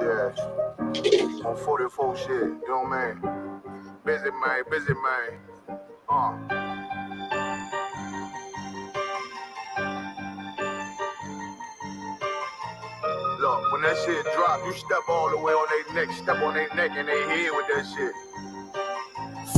Yeah. On 44 shit, you know what I mean? Busy man. Look, when that shit drop, you step all the way on their neck, step on their neck and they head with that shit.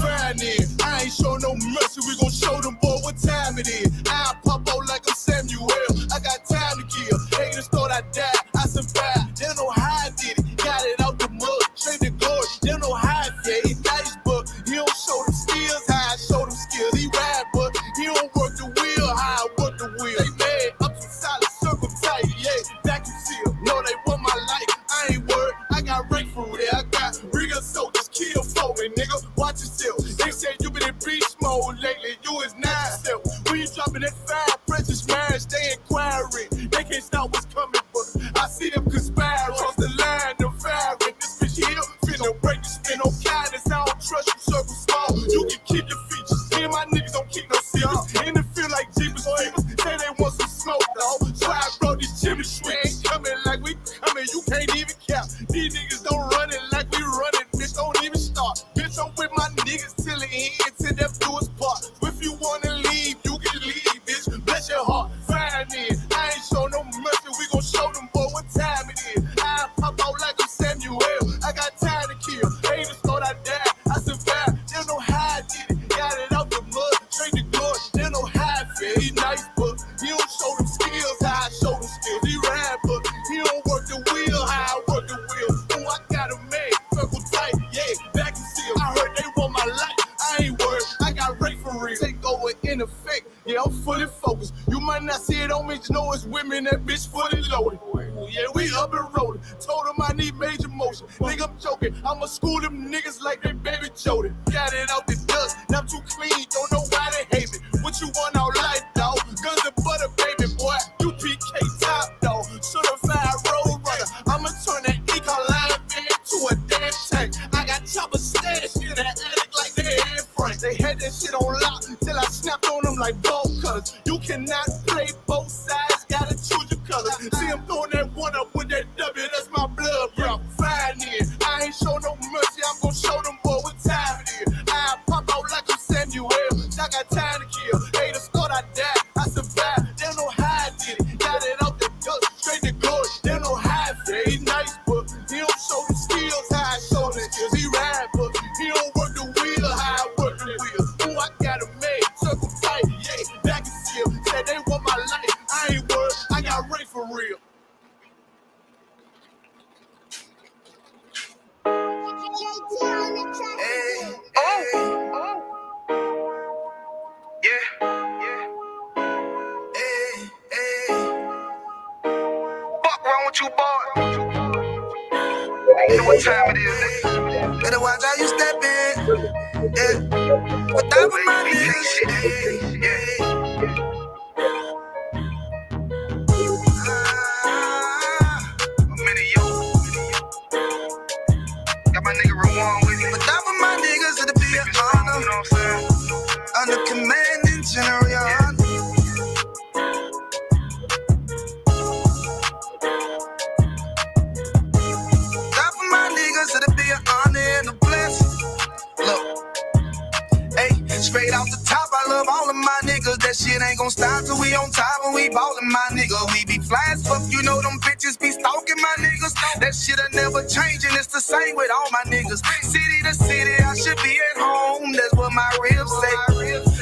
Fine in, I ain't show no mercy, we gon' show them boy what time it is. I pop out like I'm Samuel, I got time to kill. Haters thought I died, I survived. They don't know how I did it, got it out the mud, straight to glory. They don't know how I did it, nice, but he don't show them skills, how I show them skills. He ride, but he don't work the wheel, how I work the wheel. They mad, up to solid, circle tight, yeah, vacuum seal. No, they want my life, I ain't worried, I got rank food there, I got real soldiers, kill for me, nigga, watch yourself. They say you been in beast mode lately, you is not yourself. When you dropping that fire, precious marriage, they inquiring. They can't stop what's coming, but I see them conspiring. Cross the line, them firing. This bitch here, finna break the spin on kindness. I don't trust you, circle small. You can keep your features. Me and my niggas don't keep no secrets. In the feel like Jeepers Creepers, say they want some smoke, dog. So I brought these chimney swings. Coming like we coming, you can't even count. These niggas don't run it like we run it, bitch, don't even start. Bitch, I'm with my niggas till the end, till death do us part. If you wanna leave, you can leave, bitch. Bless your heart, fine in. I ain't show no mercy, we gon' show them boy what time it is. I pop out like I'm Samuel, I got time to kill. Haters thought I died, I survived. They don't know how I did it, got it out the mud, straight to glory. They don't know how I feel. He nice, but he don't show them skills, how I show them skills. He ride, but he don't work the wheel, how I work the wheel. Oh, I got a man, circle tight, yeah, back and seal. I heard they want my life, I ain't worried, I got rate for real. Take over in effect, yeah, I'm fully focused. You might not see it on me, just know it's women, that bitch fully loaded. Yeah, we up and rolling. Told them I need major motion. Think I'm joking, I'ma school them niggas like they baby Jody. Got it out the dust, now I'm too clean, don't know why they hate me. What you want out life, dog? Guns and butter, baby boy. UPK top, dog. Certified road runner. I'ma turn that eco-line into a damn tank. I got choppers stashed in the attic like they had Frank. They had that shit on lock till I snapped on them like bolt cutters. You cannot play both sides, gotta choose your colors. See him throwing that one up with that W, that's my blood, bro. Fine in. I ain't show no mercy, I'm gon' show them boy what time it is. I pop out like I'm Samuel, I got time to kill. Haters thought I died, I survived. They don't know how I did it, got it out the dust, straight to glory. They don't know how I feel. He nice, but he don't show the skills, how I show the skills. He ride, but he don't work the wheel, how I work the wheel. Oh, I got a man, circle tight, yeah, back and seal. Said they want my life, I ain't worried, I got rate for real. Hey, oh. Yeah. Hey. Fuck wrong with you, boy? You know what time it is, nigga. Better watch how you step in. Yeah. But that was my niggas. Yeah. Got my nigga Rawan with me. But that was my niggas, it'll be an honor. You know what I'm saying? Under commanding General Yahanna. That was my niggas, it'll be an honor and a blessing. Look, hey, straight off the top, I love all of my niggas. That shit ain't gon' stop till we on top and we ballin', my nigga. We be fly as fuck, you know them bitches be stalking my niggas. That shit'll never change and it's the same with all my niggas. City to city, I should be at home, that's what my ribs say.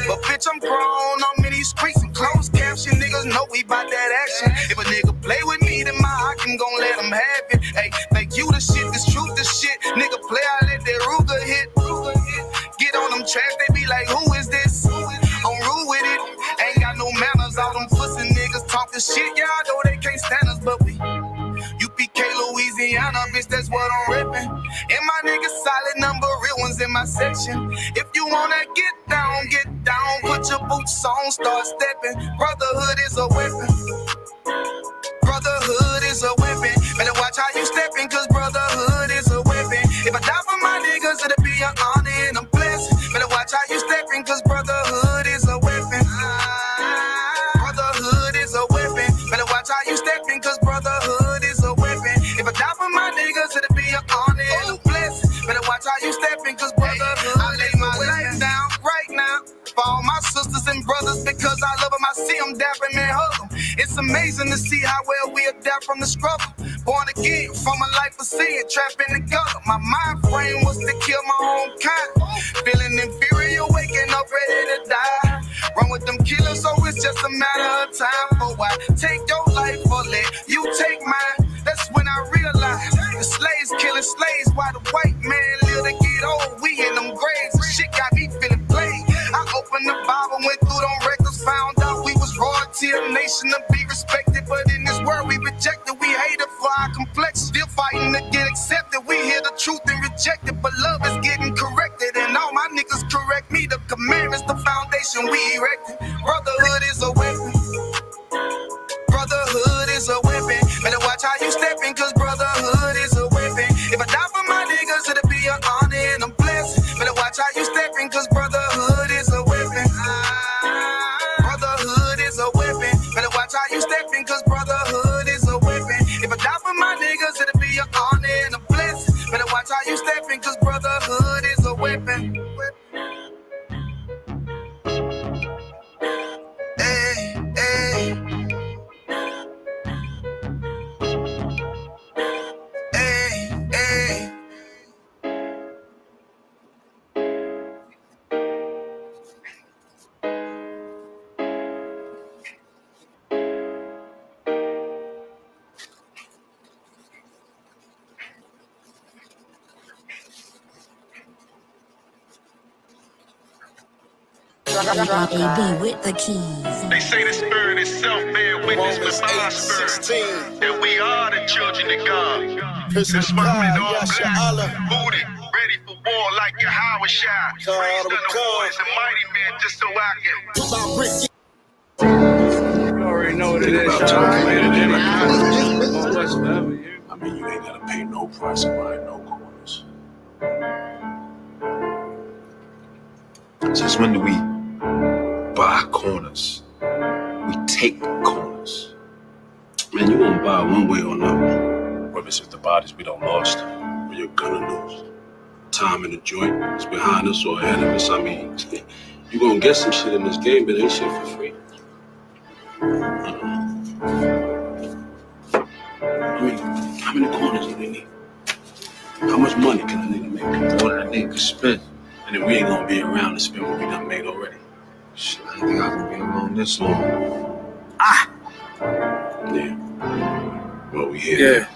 But bitch, I'm grown, I'm in these streets and closed caption. Niggas know we bout that action. If a nigga play with me, then my heart can gon' let him have it. Hey, make you the shit, this truth the shit. Nigga play, I let that Ruger hit. Get on them tracks, they be like, who is this? I'm rude with it, ain't got no manners. All them pussy niggas talking shit, y'all know they can't stand us, but we UPK, Louisiana, bitch, that's what I'm rippin'. And my niggas solid number, real ones in my section. If you wanna get down, put your boots on, start stepping. Brotherhood is a weapon. Brotherhood is a weapon. Better watch how you steppin', cause brotherhood is a weapon. If I die for my niggas, it'll be an honor and a blessing. Better watch how you steppin', cause brotherhood is a weapon. because I love them. I see them dapping and hug them. It's amazing to see how well we adapt from the struggle. Born again from a life of sin, trapped in the gutter. My mind frame was to kill my own kind. Feeling inferior, waking up ready to die. Run with them killers, so it's just a matter of time. For why take your life or let you take mine? That's when I realized the slaves killing slaves while the white man live to get old. We in them graves, shit got me feeling played. I opened the Bible, went through them records, found out we was royalty, a nation to be respected. But in this world we rejected, we hated for our complex. Still fighting to get accepted. We hear the truth and reject it, but love is getting corrected. And all my niggas correct me. The commandments, the foundation we erected. Brotherhood is a weapon. Brotherhood is a weapon. Better watch how you stepping, cause brotherhood is a weapon. If I die for my niggas, it'll be an honor and a blessing. Better watch how you stepping, cause brotherhood is a weapon. Brotherhood is a weapon. Better watch how you stepping, cause brotherhood is a weapon. If I die for my niggas, it'll be an honor and a blessing. Better watch how you stepping, cause brotherhood is a weapon. Hey, hey. YAB with the keys. They say the spirit itself bear witness with my spirit. That we are the children of God. This movement all black, booted, ready for war like Yahweh Shai. Raised under boys and mighty men just so I can. You already know what it is, I mean, you ain't gotta pay no price to buy no corners. Since when do we buy corners? We take corners. Man, you won't buy one way or another. Whether it's if the bodies we don't lost, or you're gonna lose. Time in the joint is behind us or ahead of us. I mean, you gonna get some shit in this game, but ain't shit for free. I mean, how many corners do we need? How much money can a nigga make? More than a nigga can spend. And then we ain't gonna be around to spend what we done made already. Shit, I didn't think I was gonna be around this long. Yeah. Well, we here. Yeah.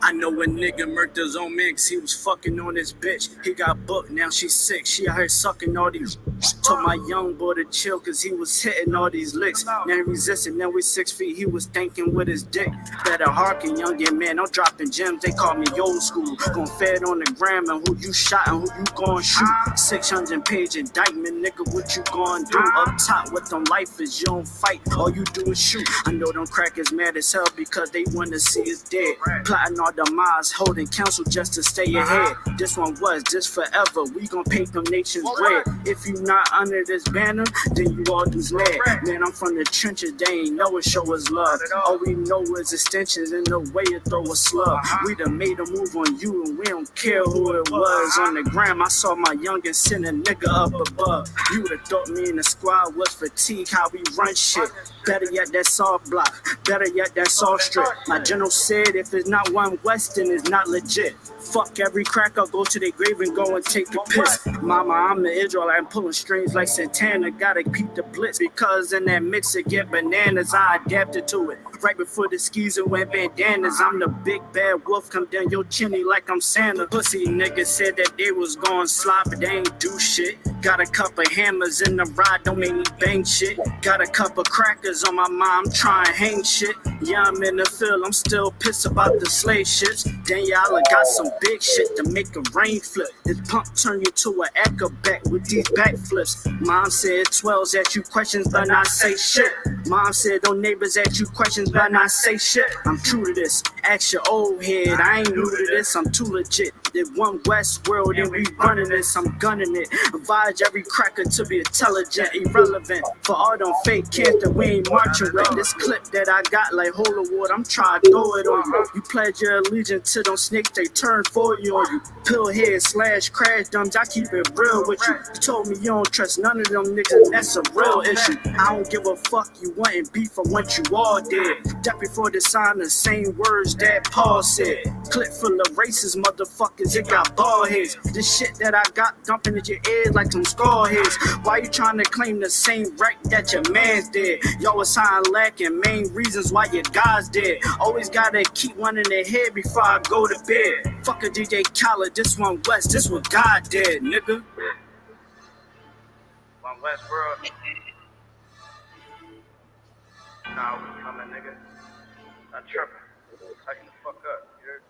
I know a nigga murked his own man cause he was fucking on his bitch. He got booked, now she's sick. She out here sucking all these. Told my young boy to chill cause he was hitting all these licks. Now he resisting, now we 6 feet. He was thinking with his dick. Better hearken, youngin' man. I'm dropping gems, they call me old school. Gon' fed on the gram and who you shot and who you gon' shoot. 600-page indictment, nigga, what you gon' do? Up top with them lifers, you don't fight, all you do is shoot. I know them crackers mad as hell because they wanna see us dead. Plotting all the miles, holding counsel just to stay ahead. This one was just forever. We gon' paint them nations red. If you not under this banner, then you all dudes mad. Man, I'm from the trenches, they ain't know it, show us love. All we know is extensions in the way you throw a slug. We done made a move on you and we don't care who it was. On the gram, I saw my youngest send a nigga up above. You would've thought me and the squad was fatigued, how we run shit. Better yet, that's all block. Better yet, that's all strip. My general said if it's not one West, then it's not legit. Fuck every cracker, go to their grave and go and take a piss. Mama, I'm the Israelite, I'm pulling strings like Santana. Gotta keep the blitz because in that mix it get bananas. I adapted to it. Right before the skis and went bandanas. I'm the big bad wolf, come down your chimney like I'm Santa. Pussy niggas said that they was gon' slide, but they ain't do shit. Got a couple hammers in the ride, don't make me bang shit. Got a couple crackers on my mind, I'm trying to hang shit. Yeah, I'm in the field, I'm still pissed about the slave ships. Daniela got some big shit to make a rain flip. This pump turn you to an acrobat with these backflips. Mom said 12s ask you questions, but not say shit. Mom said those neighbors ask you questions, but not say shit. I'm true to this, ask your old head, I ain't new to this, I'm too legit. There's one West world and we running this, I'm gunning it. Challenge every cracker to be intelligent, irrelevant. For all them fake kids that we ain't marching with. This clip that I got like holy water, I'm trying to throw it on you. You pledge your allegiance to them snakes, they turn for you on you. Pillhead / crash dumps, I keep it real with you. You told me you don't trust none of them niggas, that's a real issue. I don't give a fuck, you wantin' beef for what you all did. That before the sign the same words that Paul said. Clip full of racist motherfuckers, it got bald heads. This shit that I got dumping at your ears like some skull heads. Why you trying to claim the same right that your man's did? Y'all was high and lacking, main reasons why your guys did. Always gotta keep one in the head before I go to bed. Fuck a DJ Khaled, this one West, this what God did, nigga. One West, bro. Nah, we coming, nigga. Not tripping. Tighten the fuck up, you heard?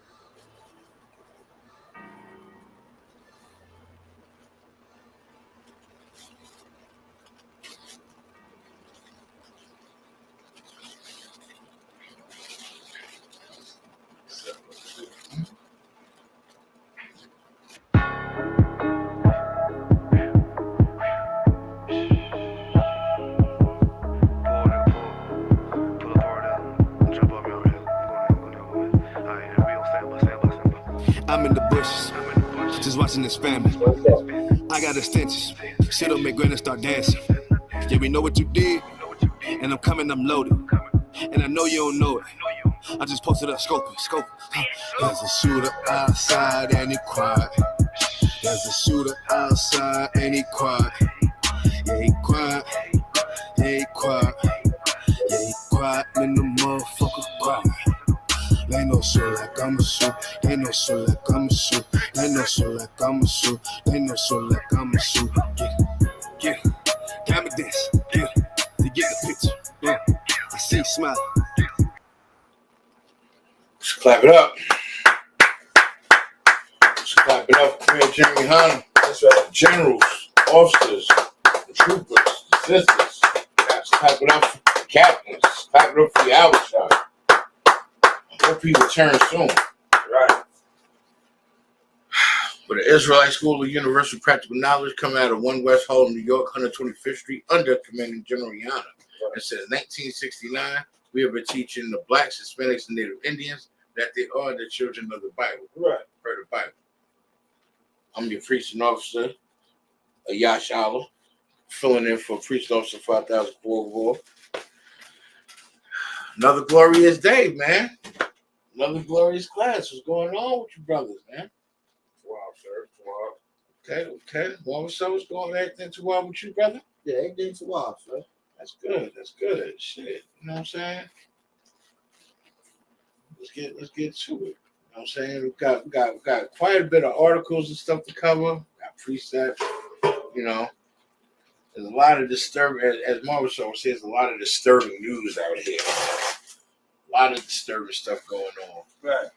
I'm in the bushes, just watching this family. I got extensions, shit don't make granny start dancing. Yeah, we know what you did, and I'm coming, I'm loaded. And I know you don't know it. I just posted up scoping. There's a shooter outside and he quiet. There's a shooter outside and he quiet. Yeah, he quiet. Yeah, he quiet. Yeah, he quiet in the motherfucker quiet. They know so like I'ma shoot. They know so like I'ma shoot. They know so like I'ma shoot. They know so like I'ma shoot. Yeah, got me dance. Yeah, to get the picture. Yeah, I see you smile. Let's clap it up. Let's clap it up for General YAHANNA. That's right. Generals, officers, the troopers, the sisters. Let's clap it up for the captains. Clap it up for the hour shot. I hope he returns soon. Right. For the Israelite School of Universal Practical Knowledge, coming out of 1 West Hall, New York, 125th Street, under Commanding General YAHANNA. Right. And since 1969, we have been teaching the Blacks, Hispanics, and Native Indians that they are the children of the Bible. Right. Per the Bible. I'm your preaching officer, Yashala, filling in for preaching officer 5004. Another glorious day, man. Another glorious class. What's going on with you brothers, man? Wow, sir. Wow. Okay. Well, so what's going on? Everything too wild with you, brother? Yeah, everything too wild, sir. That's good. Shit. You know what I'm saying? Let's get to it. You know what I'm saying? We got quite a bit of articles and stuff to cover. Got precepts, you know. There's a lot of disturbing, as Marvel Show says, a lot of disturbing news out here. A lot of disturbing stuff going on. Right.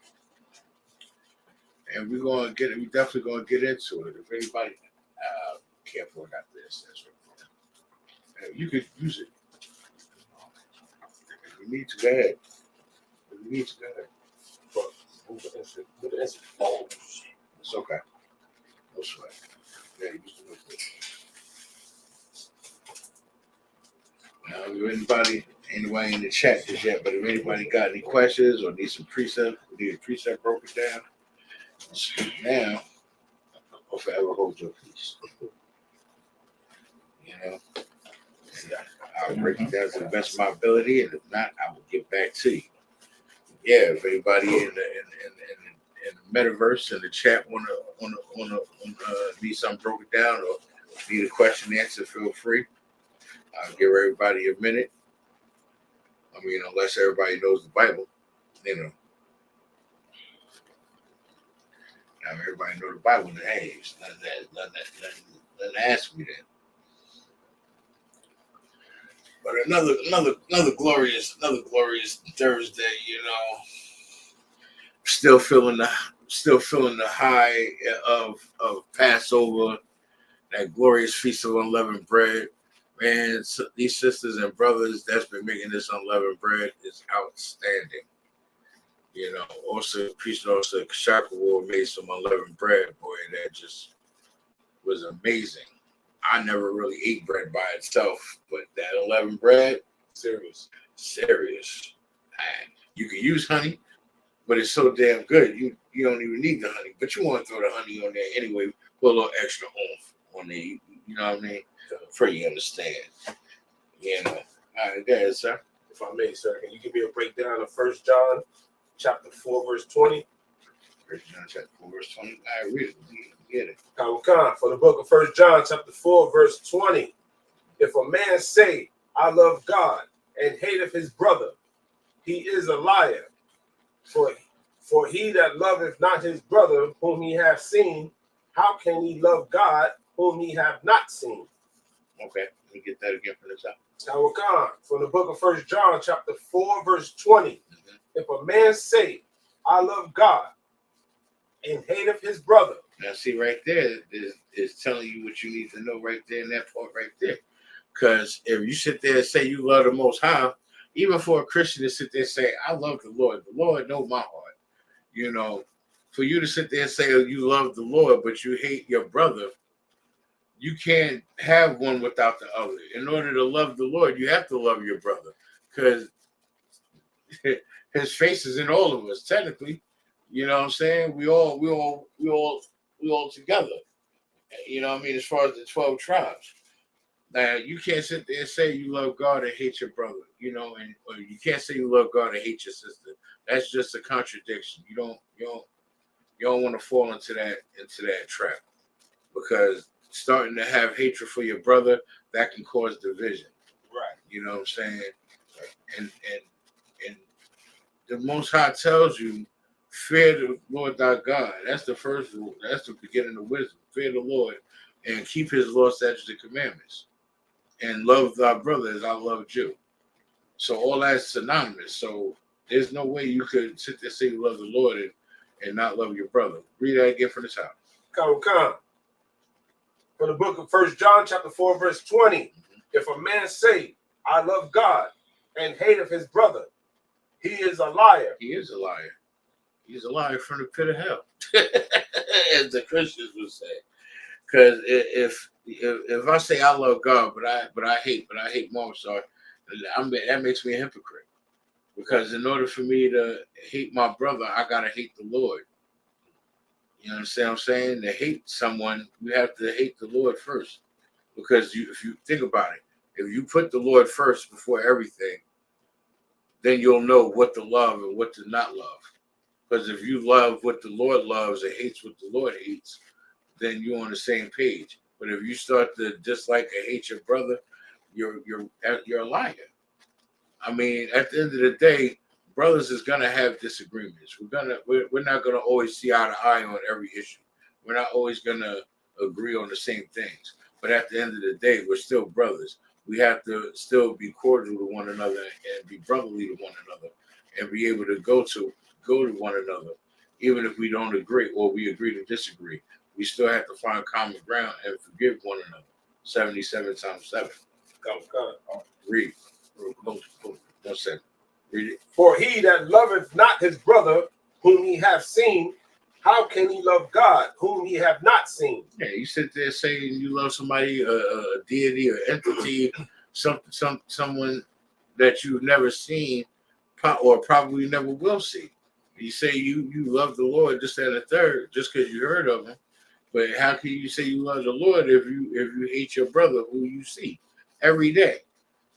And we're definitely gonna get into it. If anybody careful, I got this. That's right. You could use it. If you need to, go ahead. It's okay. No sweat. Yeah, you just look good. Anybody in the chat just yet, but if anybody got any questions or need some precept, need a precept broken down, speak now or forever hold your peace. You know, I'll break it down to the best of my ability, and if not, I will get back to you. Yeah, if anybody in the metaverse in the chat wanna need something broken down or need a question answered, feel free. I'll give everybody a minute. I mean, unless everybody knows the Bible, you know. Now everybody know the Bible, then hey, it's nothing to ask me that. But another glorious Thursday, you know. Still feeling the high of Passover, that glorious feast of unleavened bread. Man, so these sisters and brothers that's been making this unleavened bread is outstanding. You know, also priest also Shaka made some unleavened bread, boy, that just was amazing. I never really ate bread by itself, but that 11 bread, serious. And you can use honey, but it's so damn good. You don't even need the honey, but you want to throw the honey on there anyway, put a little extra oomph on there. You know what I mean? Pray you understand. Yeah. All right, go ahead, sir. If I may, sir, can you give me a breakdown of 1 John chapter 4, verse 20? 1 John chapter 4, verse 20. All right, read it. Get it. For the book of 1 John chapter 4, verse 20. If a man say, I love God, and hateth his brother, he is a liar. For he that loveth not his brother whom he hath seen, how can he love God whom he hath not seen? Okay, let me get that again for this out. From the book of 1 John chapter 4, verse 20. If a man say, I love God, and hateth his brother. Now, see, right there is telling you what you need to know right there in that part right there. Because if you sit there and say you love the Most High, even for a Christian to sit there and say, I love the Lord knows my heart. You know, for you to sit there and say you love the Lord, but you hate your brother, you can't have one without the other. In order to love the Lord, you have to love your brother, because his face is in all of us, technically. You know what I'm saying? We all together. You know what I mean? As far as the 12 tribes. Now, you can't sit there and say you love God and hate your brother, you know, or you can't say you love God and hate your sister. That's just a contradiction. You don't want to fall into that trap, because starting to have hatred for your brother, that can cause division. Right. You know what I'm saying? And the Most High tells you, fear the Lord thy God. That's the first rule. That's the beginning of wisdom. Fear the Lord and keep his law, statutes, and commandments. And love thy brother as I loved you. So all that's synonymous. So there's no way you could sit there and say you love the Lord and not love your brother. Read that again from the top. For the book of 1 John chapter 4, verse 20. If a man say, I love God, and hateth his brother, he is a liar. He is a liar. He's a liar from the pit of hell, as the Christians would say. Because if I say I love God, but I hate Mom, sorry, that makes me a hypocrite. Because in order for me to hate my brother, I gotta hate the Lord. You understand what I'm saying? To hate someone, you have to hate the Lord first. Because if you think about it, if you put the Lord first before everything, then you'll know what to love and what to not love. Because if you love what the Lord loves and hates what the Lord hates, then you're on the same page. But if you start to dislike and hate your brother, you're a liar. I mean, at the end of the day, brothers is gonna have disagreements. We're not gonna always see eye to eye on every issue. We're not always gonna agree on the same things. But at the end of the day, we're still brothers. We have to still be cordial to one another and be brotherly to one another and be able to go to one another, even if we don't agree or we agree to disagree. We still have to find common ground and forgive one another. 77 times 7. Read. One second. Read it. For he that loveth not his brother whom he hath seen, how can he love God whom he have not seen? Yeah, you sit there saying you love somebody, a deity or entity, someone that you've never seen or probably never will see. You say you love the Lord, just and a third, just because you heard of him. But how can you say you love the Lord if you hate your brother who you see every day?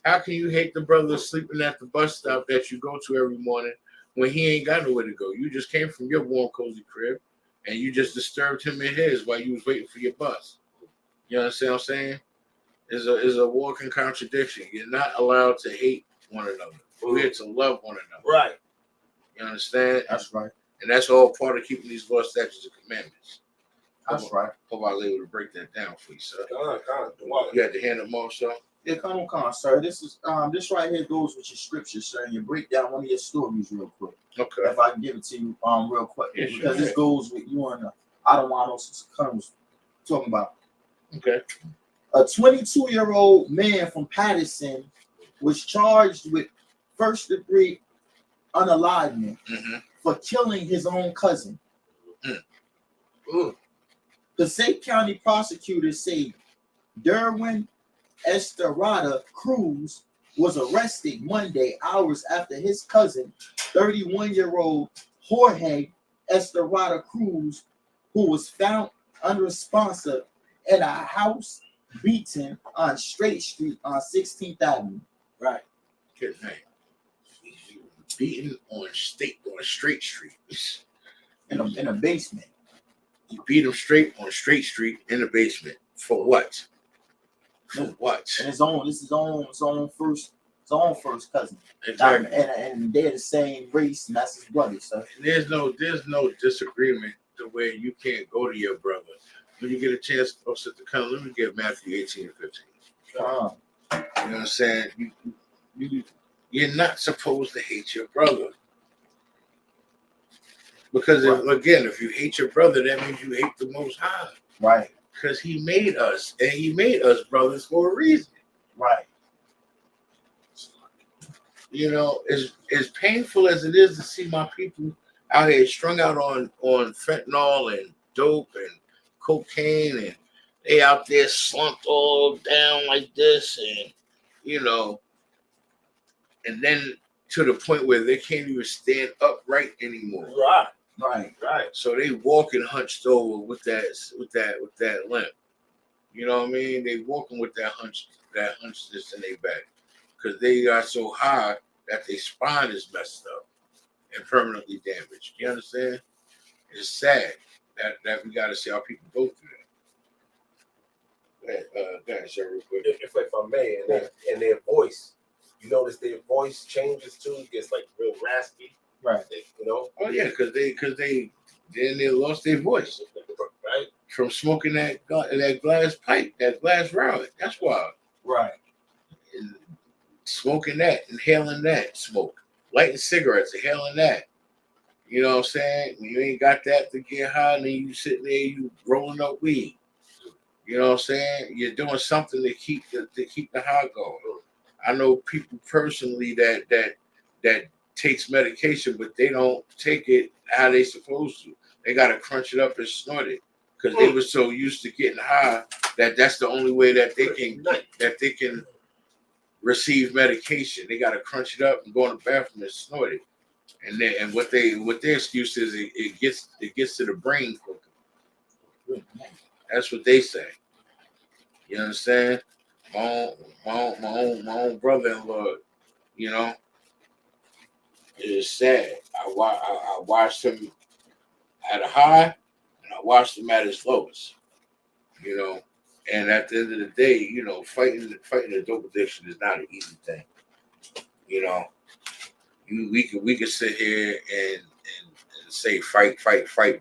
How can you hate the brother sleeping at the bus stop that you go to every morning when he ain't got nowhere to go? You just came from your warm, cozy crib, and you just disturbed him in his while you was waiting for your bus. You understand what I'm saying? It's a walking contradiction. You're not allowed to hate one another. We're here to love one another. Right. You understand? That's right. And that's all part of keeping these law, statutes, and commandments. That's right. Hope I was able to break that down for you, sir. You You had to hand them off, sir? Yeah, come on, sir. This right here goes with your scriptures, sir. And you break down one of your stories real quick. Okay. If I can give it to you real quick. Yeah, because sure. this goes with you and I don't want those was talking about. Okay. A 22-year-old man from Patterson was charged with first-degree unalivement for killing his own cousin. The Passaic County prosecutors say Derwin Estrada Cruz was arrested Monday, hours after his cousin, 31-year-old Jorge Estrada Cruz, who was found unresponsive in a house beaten on Straight Street on 16th Avenue. Right. Good night. Beaten on Straight Street. In a basement. You beat him straight on Straight Street in the basement. For what? For what? And his own first cousin. Exactly. And they're the same race, and that's his brother. So there's no disagreement to where you can't go to your brother. When you get a chance to sit the color, let me get Matthew 18 and 15. You know what I'm saying? You're not supposed to hate your brother. Because if you hate your brother, that means you hate the Most High. Right. Because he made us, and he made us brothers for a reason. Right. You know, as painful as it is to see my people out here strung out on fentanyl and dope and cocaine, and they out there slumped all down like this, and you know, and then to the point where they can't even stand upright anymore. Right. So they walking hunched over with that limp. You know what I mean? They walking with that hunchness in their back because they got so high that their spine is messed up and permanently damaged. You understand? It's sad that we got to see how people go through that. Go ahead, sir, real quick. If I may, and their voice, you notice their voice changes too. It gets like real raspy. Right. You know. Oh yeah, because they lost their voice. Right. From smoking that glass pipe, that glass round. That's why. Right. And smoking that, inhaling that smoke, lighting cigarettes, inhaling that. You know what I'm saying? When you ain't got that to get high, and then you sitting there, you rolling up weed. You know what I'm saying? You're doing something to keep the high going. I know people personally that takes medication, but they don't take it how they supposed to. They gotta crunch it up and snort it because they were so used to getting high that that's the only way that they can receive medication. They gotta crunch it up and go in the bathroom and snort it. And what their excuse is, it gets to the brain quicker. That's what they say. You understand? My own brother-in-law, you know, it's sad. I watched him at a high, and I watched him at his lowest. You know, and at the end of the day, you know, fighting a dope addiction is not an easy thing. You know, we could sit here and say fight,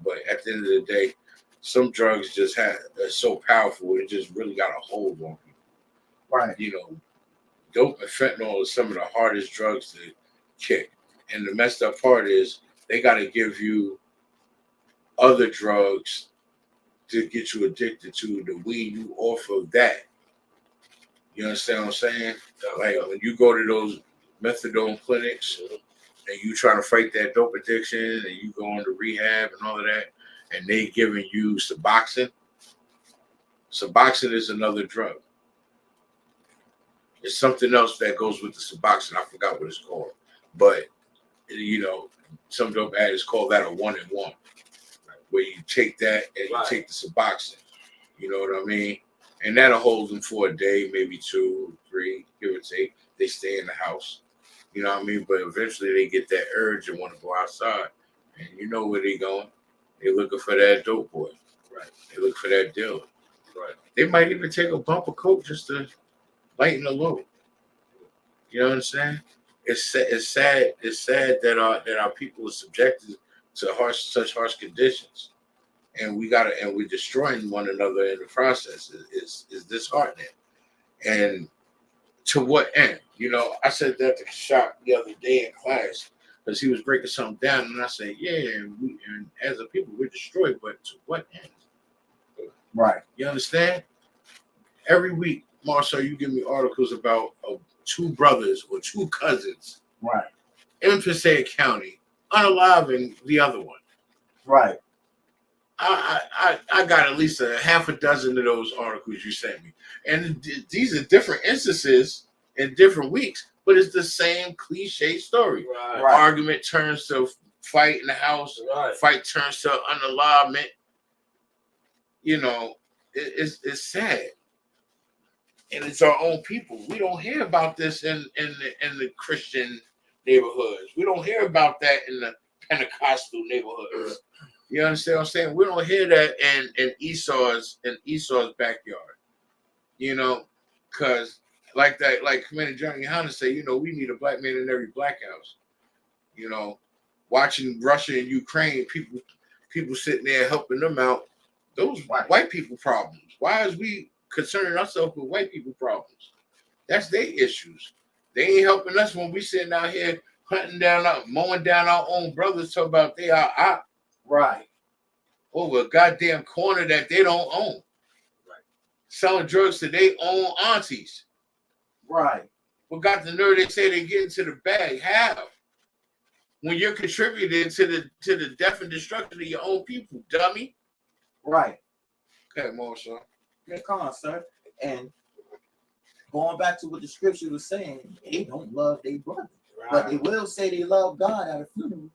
but at the end of the day, some drugs just are so powerful, it just really got a hold on people. Right. You know, dope and fentanyl is some of the hardest drugs to kick. And the messed up part is they got to give you other drugs to get you addicted to wean you off of that. You understand what I'm saying? Like when you go to those methadone clinics and you trying to fight that dope addiction and you go into rehab and all of that, and they giving you Suboxone. Suboxone is another drug. It's something else that goes with the Suboxone. I forgot what it's called. But, you know, some dope addicts call that a 1-in-1. Where you take that and you take the Suboxone. You know what I mean? And that'll hold them for a day, maybe 2, 3, give or take. They stay in the house. You know what I mean? But eventually they get that urge and want to go outside. And you know where they going. They're looking for that dope boy. Right. They look for that dealer. Right. They might even take a bump of coke just to lighten the load. You know what I'm saying? It's sad that our people are subjected to such harsh conditions, and we're destroying one another in the process. Is disheartening. And to what end? You know, I said that to Shop the other day in class because he was breaking something down, and I said, yeah, and as a people we're destroyed, but to what end? Right. You understand? Every week, Marcel, you give me articles about 2 brothers or 2 cousins, right, in Passaic County, unaliving the other one. Right. I got at least a half a dozen of those articles you sent me, and these are different instances in different weeks, but it's the same cliche story. Right. Argument turns to fight in the house. Right. Fight turns to unalignment. You know, it's sad, and it's our own people. We don't hear about this in the Christian neighborhoods. We don't hear about that in the Pentecostal neighborhoods. You understand what I'm saying? We don't hear that in Esau's backyard. You know, because like Commander John YAHANNA say, you know, we need a black man in every black house. You know, watching Russia and Ukraine, people sitting there helping them out. Those white people problems. Why is we concerning ourselves with white people problems? That's their issues. They ain't helping us when we sitting out here hunting down, mowing down our own brothers. Talk about they are out. Right. Over a goddamn corner that they don't own. Right. Selling drugs to their own aunties. Right. What got the nerve they say they get into the bag? How? When you're contributing to the death and destruction of your own people, dummy. Right. Okay, Marshall. Yeah, come on, sir. And going back to what the scripture was saying, they don't love their brother. Right. But they will say they love God at a funeral.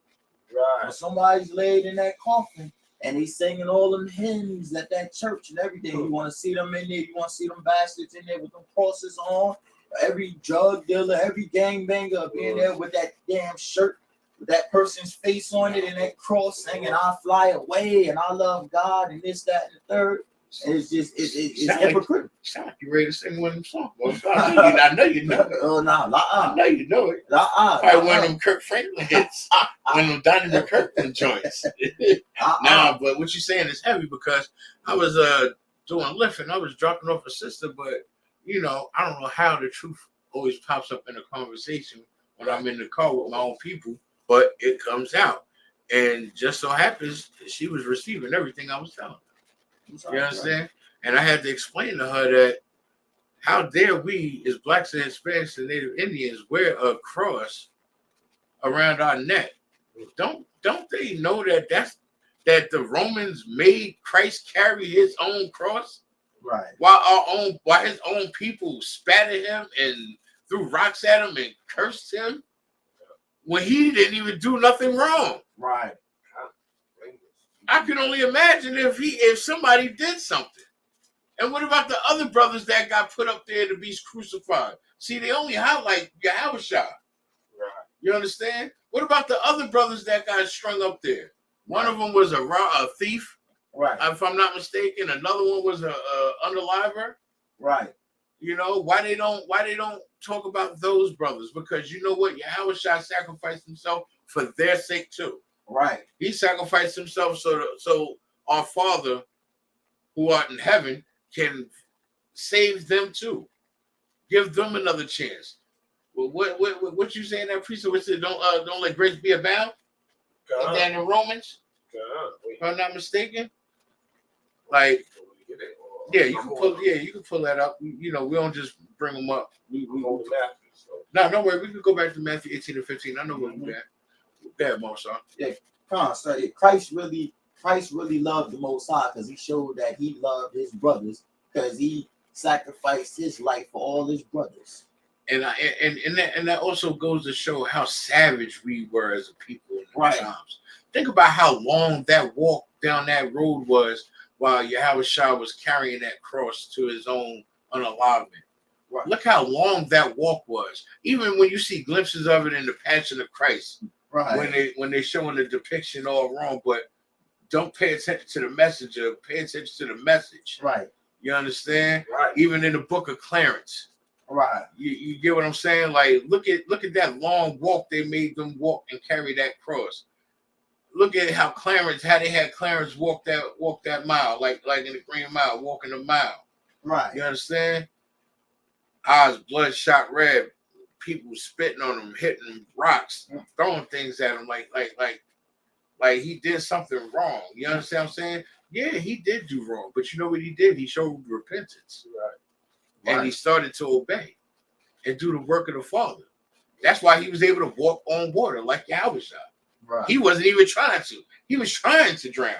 Right. When somebody's laid in that coffin and they singing all them hymns at that church and everything, you want to see them in there, you want to see them bastards in there with them crosses on, every drug dealer, every gangbanger being there with that damn shirt with that person's face on it and that cross singing, I fly away and I love God and this, that, and the third. And it's just, it's hypocritical. Sound like you ready to sing one of them songs. I know you know it. Oh, no, I know you know it. Probably one of them Kirk Franklin hits. One of them Donnie McKirkland joints. Nah, but what you're saying is heavy because I was doing a lift and I was dropping off a sister, but you know, I don't know how the truth always pops up in a conversation when I'm in the car with my own people, but it comes out. And just so happens she was receiving everything I was telling her. You understand? Right. And I had to explain to her that how dare we as blacks and Hispanics and Native Indians wear a cross around our neck? Don't they know that the Romans made Christ carry his own cross? Right. While his own people spat at him and threw rocks at him and cursed him when he didn't even do nothing wrong. Right. I can only imagine if somebody did something. And what about the other brothers that got put up there to be crucified? See, they only highlight Yahushua. Right. You understand? What about the other brothers that got strung up there? One of them was a thief. Right. If I'm not mistaken. Another one was a unaliver. Right. You know why they don't talk about those brothers? Because you know what? Yahushua sacrificed himself for their sake too. Right. He sacrificed himself so our Father who art in heaven can save them too. Give them another chance. Well, what you saying that priest would say? Don't let grace be abound? Is that in Romans? If I'm not mistaken. Like, yeah, you can pull that up. You know, we don't just bring them up. We hold the Matthew. So. No, don't worry. We can go back to Matthew 18 and 15. I know where we're at. Bad Moshe. Yeah, come on, sir. Christ really loved the Most High because he showed that he loved his brothers because he sacrificed his life for all his brothers. And that also goes to show how savage we were as a people in the times. Think about how long that walk down that road was while Yahushua was carrying that cross to his own unalignment. Right. Look how long that walk was. Even when you see glimpses of it in the Passion of Christ. Right. When they showing the depiction all wrong, but don't pay attention to the messenger, pay attention to the message. Right. You understand? Right. Even in the book of Clarence. Right. You get what I'm saying? Like look at that long walk they made them walk and carry that cross. Look at how they had Clarence walk that mile, like in the Green Mile, walking a mile. Right. You understand? Eyes bloodshot red. People spitting on him, hitting rocks, throwing things at him like he did something wrong. You understand what I'm saying? Yeah, he did do wrong, but you know what he did? He showed repentance. Right. And he started to obey and do the work of the Father. That's why he was able to walk on water like Yahushua. Right. He wasn't even trying to. He was trying to drown.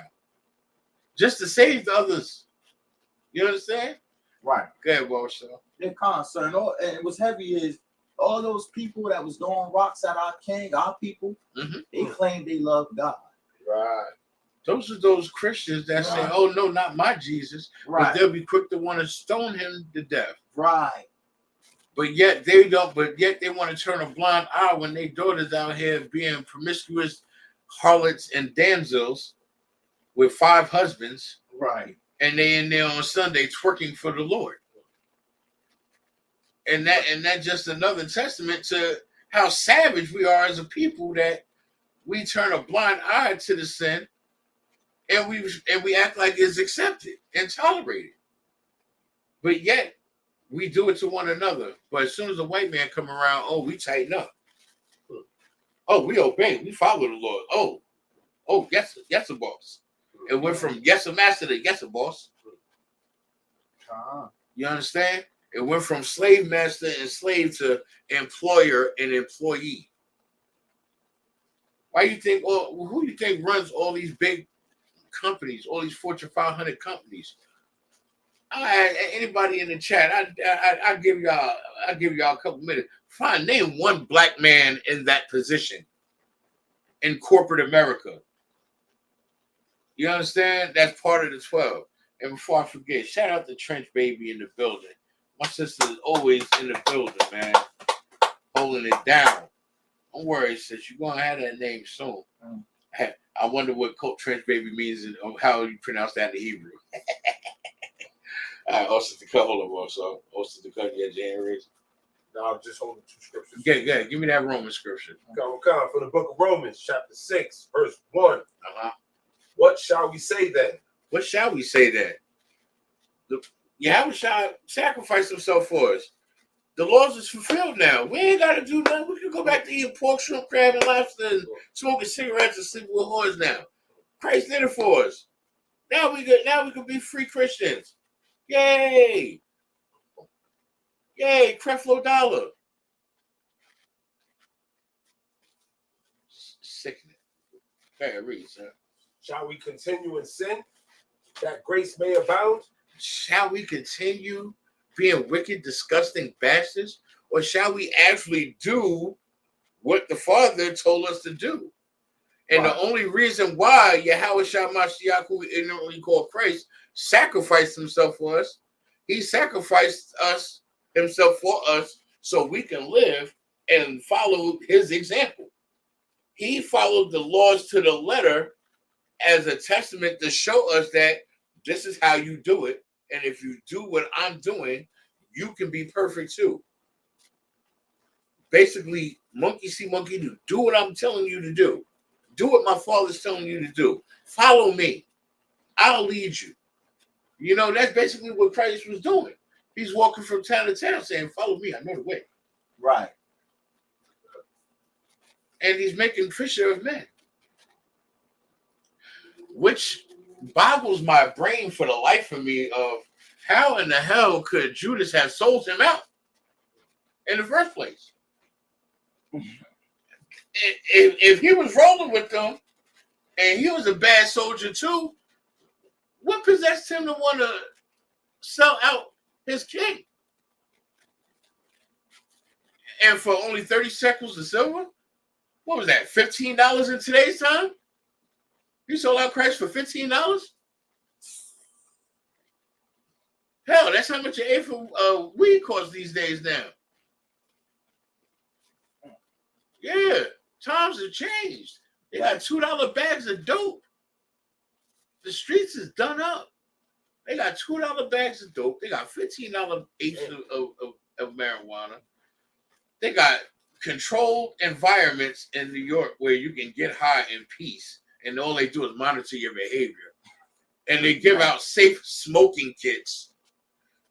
just to save the others. You understand? Right. Go ahead, Marshall. Their concern, and what's heavy is all those people that was throwing rocks at our king, our people. They claim they love God. Right. Those are those Christians that say, "Oh no, not my Jesus." Right. But they'll be quick to want to stone him to death. Right. But yet they don't. But yet they want to turn a blind eye when their daughters out here being promiscuous harlots and damsels with 5 husbands. Right. And they in there on Sunday twerking for the Lord. And that's just another testament to how savage we are as a people, that we turn a blind eye to the sin, and we act like it's accepted and tolerated. But yet we do it to one another. But as soon as a white man come around, oh, we tighten up. Oh, we obey. We follow the Lord. Oh, yes, a boss. It went from yes a master to yes a boss. You understand? It went from slave master and slave to employer and employee. Why you think? Well, who do you think runs all these big companies, all these Fortune 500 companies? Anybody in the chat? I give y'all a couple minutes. Name one black man in that position in corporate America. You understand? That's part of the 12. And before I forget, shout out to Trench Baby in the building. My sister's always in the building, man, holding it down. Don't worry, sis. You're gonna have that name soon. I wonder what Trench Baby means and how you pronounce that in Hebrew. All right, Austin, hold on, also. Austin, yeah, January. No, I'm just holding 2 scriptures. Yeah. Give me that Roman scripture. Come from the book of Romans, chapter 6, verse 1. What shall we say then? What shall we say then? Yahweh sacrificed himself for us. The laws is fulfilled now. We ain't got to do nothing. We can go back to eating pork, shrimp, crab, and lobster, and smoking cigarettes and sleeping with whores now. Christ did it for us. Now we can be free Christians. Yay! Yay! Creflo Dollar. Sickening. Go ahead, read, sir. Shall we continue in sin, that grace may abound? Shall we continue being wicked, disgusting bastards? Or shall we actually do what the Father told us to do? And the only reason why Yahweh Mashiach, who we ignorantly call Christ, sacrificed himself for us, he sacrificed himself for us so we can live and follow his example. He followed the laws to the letter as a testament to show us that this is how you do it. And if you do what I'm doing, you can be perfect too. Basically, monkey see, monkey do. Do what I'm telling you to do. Do what my Father's telling you to do. Follow me. I'll lead you. You know, that's basically what Christ was doing. He's walking from town to town saying, follow me, I know the way. Right. And he's making fisher of men. Which boggles my brain for the life of me of how in the hell could Judas have sold him out in the first place? If he was rolling with them and he was a bad soldier too, what possessed him to want to sell out his king? And for only 30 shekels of silver? What was that, $15 in today's time? You sold out Christ for $15? Hell, that's how much an eighth of weed costs these days now. Yeah, times have changed. They got $2 bags of dope. The streets is done up. They got $2 bags of dope. They got $15 eighths of marijuana. They got controlled environments in New York where you can get high in peace. And all they do is monitor your behavior. And they give out safe smoking kits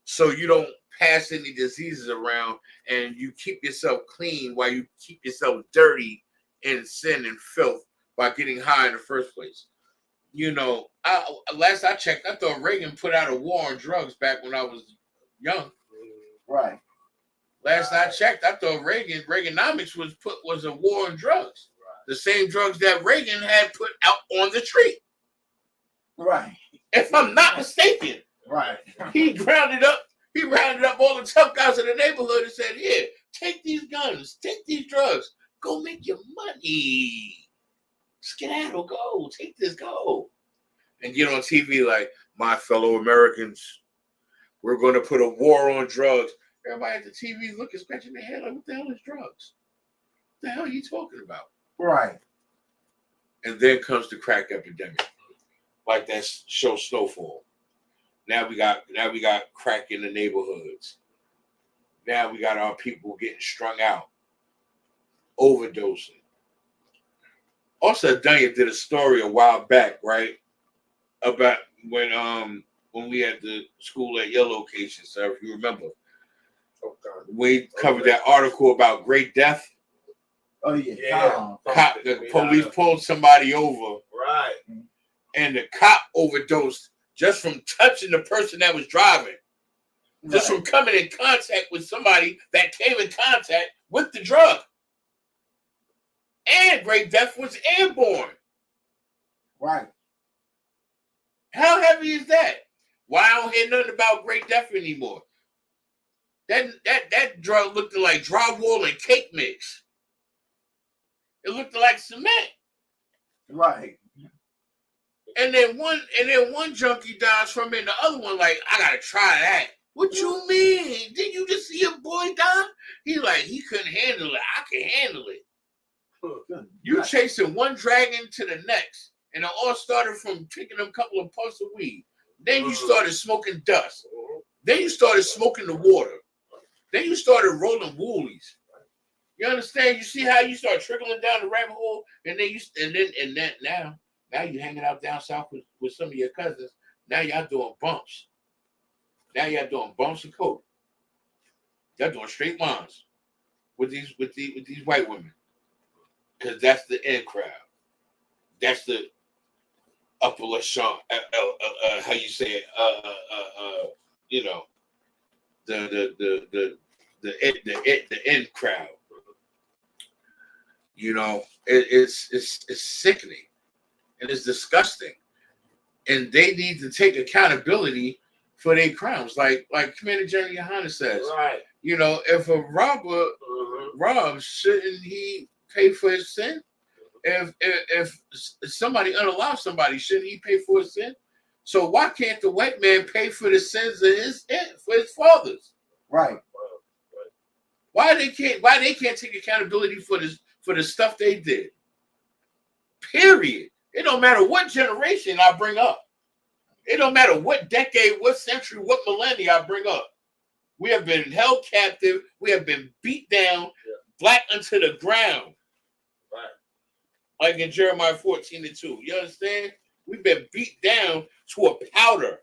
so you don't pass any diseases around and you keep yourself clean while you keep yourself dirty in sin and filth by getting high in the first place. You know, last I checked, I thought Reagan put out a war on drugs back when I was young. Right. Last I checked, I thought Reaganomics was a war on drugs. The same drugs that Reagan had put out on the street. Right. If I'm not mistaken. Right. He rounded up all the tough guys in the neighborhood and said, here, take these guns, take these drugs, go make your money. Skedaddle, go, take this, go. And get on TV like, my fellow Americans, we're going to put a war on drugs. Everybody at the TV looking, scratching their head like, what the hell is drugs? What the hell are you talking about? Right. And then comes the crack epidemic, like that show Snowfall. Now we got crack in the neighborhoods. Now we got our people getting strung out, overdosing. Also, Danya did a story a while back, right, about when we had the school at your location, sir, if you remember. We covered that article about Great Death. Oh yeah. The police pulled somebody over. Right. And the cop overdosed just from touching the person that was driving. Right. Just from coming in contact with somebody that came in contact with the drug. And Great Death was airborne. Right. How heavy is that? Why I don't hear nothing about Great Death anymore? That drug looked like drywall and cake mix. It looked like cement. Right. And then one junkie dies from it, and the other one like, I gotta try that. What you mean? Did you just see a boy die? He like, he couldn't handle it. I can handle it. You chasing one dragon to the next, and it all started from taking a couple of puffs of weed. Then you started smoking dust. Then you started smoking the water. Then you started rolling woolies. You understand? You see how you start trickling down the rabbit hole, and then now you hanging out down south with some of your cousins. Now y'all doing bumps. Now y'all doing bumps and coke. Y'all doing straight lines with these white women. Because that's the in crowd. That's the upper echelon. How you say it? You know, the in crowd. You know, it's sickening and it's disgusting, and they need to take accountability for their crimes, like Commander General YAHANNA says. Right. You know, if a robber robs, shouldn't he pay for his sin? If somebody unallows somebody, shouldn't he pay for his sin? So why can't the white man pay for the sins of his fathers? Right. Why they can't take accountability for the stuff they did? Period. It don't matter what generation I bring up. It don't matter what decade, what century, what millennia I bring up. We have been held captive. We have been beat down, black unto the ground. Right. Like in Jeremiah 14:2. You understand? We've been beat down to a powder.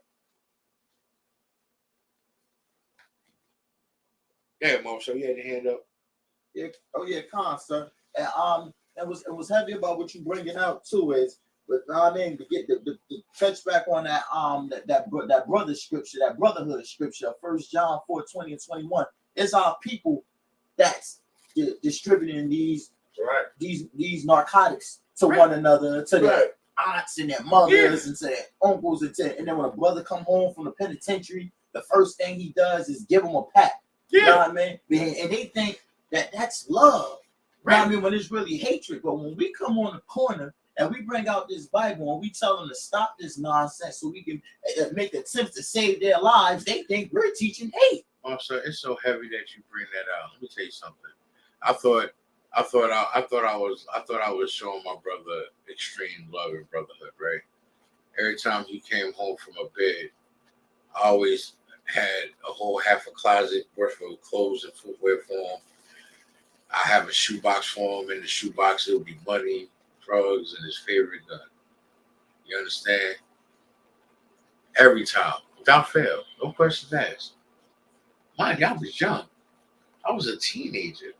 Yeah, Mom. So you had your hand up. Yeah. Oh yeah, sir. And it was heavy about what you bringing out too. Is, but I mean, to get the touch back on that brother scripture, that brotherhood scripture, 1 John 4:20 and 21. It's our people that's distributing these narcotics to one another, to their aunts and their mothers and to their uncles, and then when a brother come home from the penitentiary, the first thing he does is give him a pat. You know what I mean? And they think that's love. You know what I mean? When it's really hatred. But when we come on the corner and we bring out this Bible and we tell them to stop this nonsense so we can make attempts to save their lives, they think we're teaching hate. Oh, sir, it's so heavy that you bring that out. Let me tell you something. I thought I was showing my brother extreme love and brotherhood, right? Every time he came home from a bed, I always had a whole half a closet worth of clothes and footwear for him. I have a shoebox for him. In the shoebox, it would be money, drugs, and his favorite gun. You understand? Every time, without fail, no questions asked. Mind you, I was young. I was a teenager.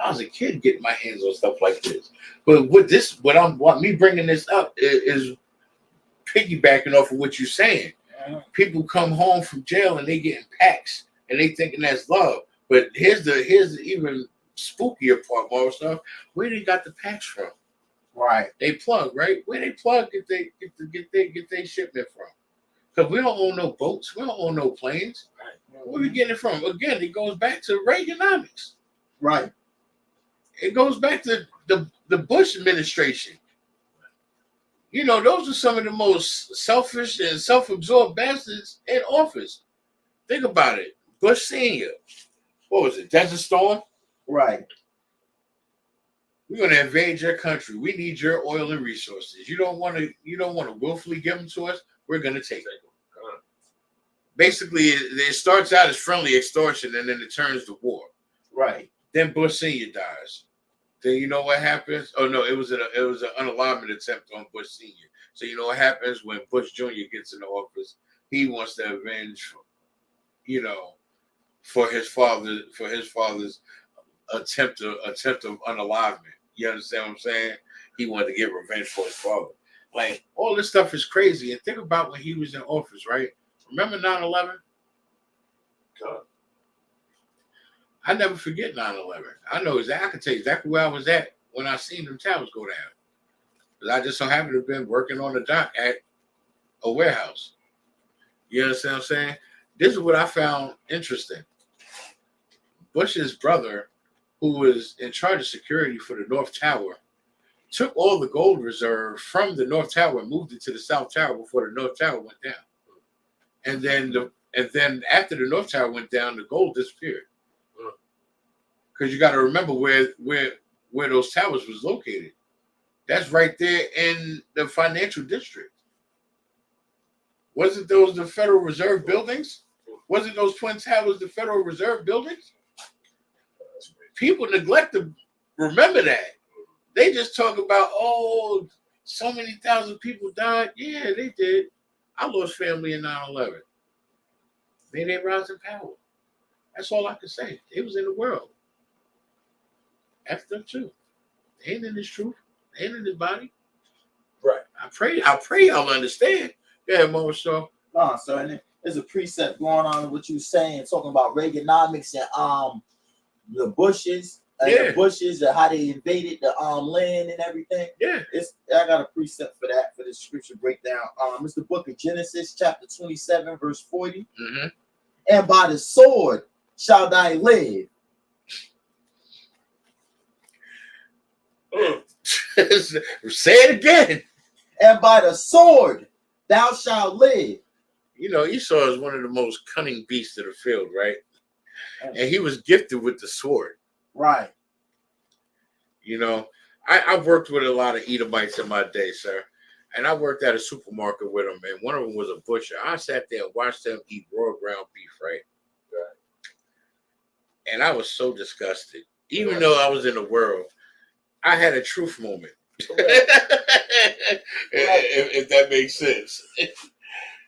I was a kid getting my hands on stuff like this. But me bringing this up is piggybacking off of what you're saying. People come home from jail and they getting packs and they thinking that's love. But here's the even spookier part, more stuff. Where they got the packs from? Right. They plug, right? Where they plug get they shipment from? Because we don't own no boats. We don't own no planes. Where are we getting it from? Again, it goes back to Reaganomics. Right. It goes back to the Bush administration. You know, those are some of the most selfish and self-absorbed bastards in office. Think about it. Bush Senior. What was it? Desert Storm? Right. We're gonna invade your country. We need your oil and resources. You don't want to willfully give them to us. We're gonna take them. Basically, it starts out as friendly extortion, and then it turns to war. Right. Then Bush Senior dies. Then you know what happens? Oh no, it was an unalignment attempt on Bush Senior. So you know what happens when Bush Jr. gets into office? He wants to avenge, you know, for his father's attempt of unalignment. You understand what I'm saying? He wanted to get revenge for his father. Like, all this stuff is crazy. And think about when he was in office, right? Remember 9/11? God. I never forget 9/11. I know exactly. I can tell you exactly where I was at when I seen them towers go down. Because I just so happened to have been working on the dock at a warehouse. You understand what I'm saying? This is what I found interesting. Bush's brother, who was in charge of security for the North Tower, took all the gold reserve from the North Tower and moved it to the South Tower before the North Tower went down. And then after the North Tower went down, the gold disappeared. Because you got to remember where those towers was located. That's right there in the financial district. Wasn't those the Federal Reserve buildings? Wasn't those Twin Towers the Federal Reserve buildings? People neglect to remember that. They just talk about, oh, so many thousand people died. Yeah, they did. I lost family in 9/11. They didn't rise in power. That's all I can say. They was in the world. F them too. They ain't in this truth. They ain't in this body. Right. I pray y'all understand. Yeah, Mama Shaw. No, so and there's a precept going on what you saying, talking about Reaganomics and the Bushes. The Bushes and how they invaded the land and everything. Yeah. I got a precept for that, for this scripture breakdown. It's the book of Genesis, chapter 27, verse 40. Mm-hmm. And by the sword shall thy live. Say it again. And by the sword thou shalt live. You know, Esau is one of the most cunning beasts of the field, right? And he was gifted with the sword. Right. You know, I've worked with a lot of Edomites in my day, sir. And I worked at a supermarket with them, and one of them was a butcher. I sat there and watched them eat raw ground beef, right? And I was so disgusted. Even though I was in the world, I had a truth moment. if that makes sense.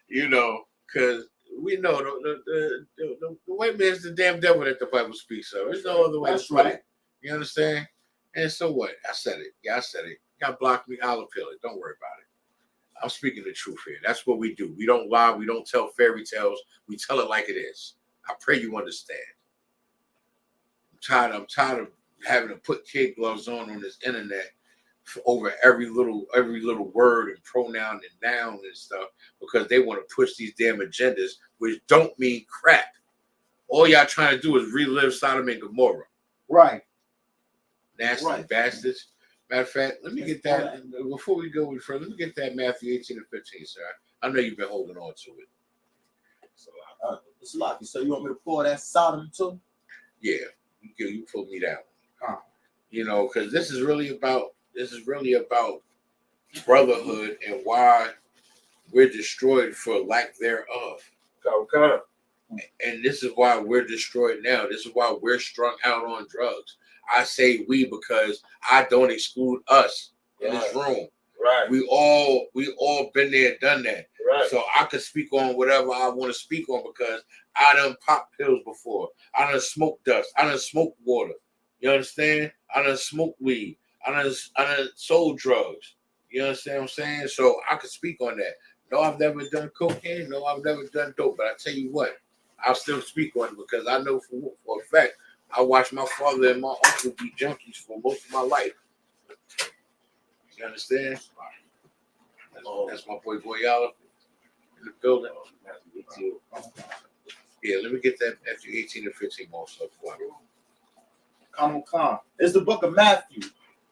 You know, because we know the white man's the damn devil that the Bible speaks of. There's no other way to put it. You understand? And so what? I said it. Yeah, I said it. You got blocked me, I'll appeal it. Don't worry about it. I'm speaking the truth here. That's what we do. We don't lie. We don't tell fairy tales. We tell it like it is. I pray you understand. I'm tired of having to put kid gloves on this internet for over every little word and pronoun and noun and stuff, because they want to push these damn agendas, which don't mean crap. All y'all trying to do is relive Sodom and Gomorrah. Right. Nasty bastards. Matter of fact, let me get that before we go any further. Let me get that Matthew 18 and 15, sir. I know you've been holding on to it. It's lucky. So you want me to pour that Sodom too? Yeah, you pull me that one. You know, because this is really about brotherhood and why we're destroyed for lack thereof. Okay. And this is why we're destroyed now. This is why we're strung out on drugs. I say we because I don't exclude us in this room. Right. We all been there, done that. Right. So I could speak on whatever I want to speak on because I done popped pills before. I done smoked dust. I done smoked water. You understand? I done smoked weed. I done sold drugs. You understand what I'm saying? So I could speak on that. No, I've never done cocaine. No, I've never done dope. But I tell you what, I'll still speak on it because I know for a fact I watched my father and my uncle be junkies for most of my life. You understand? That's my boy Goyala. the building. Yeah, let me get that after 18 and 15 more stuff. Come. It's the book of Matthew,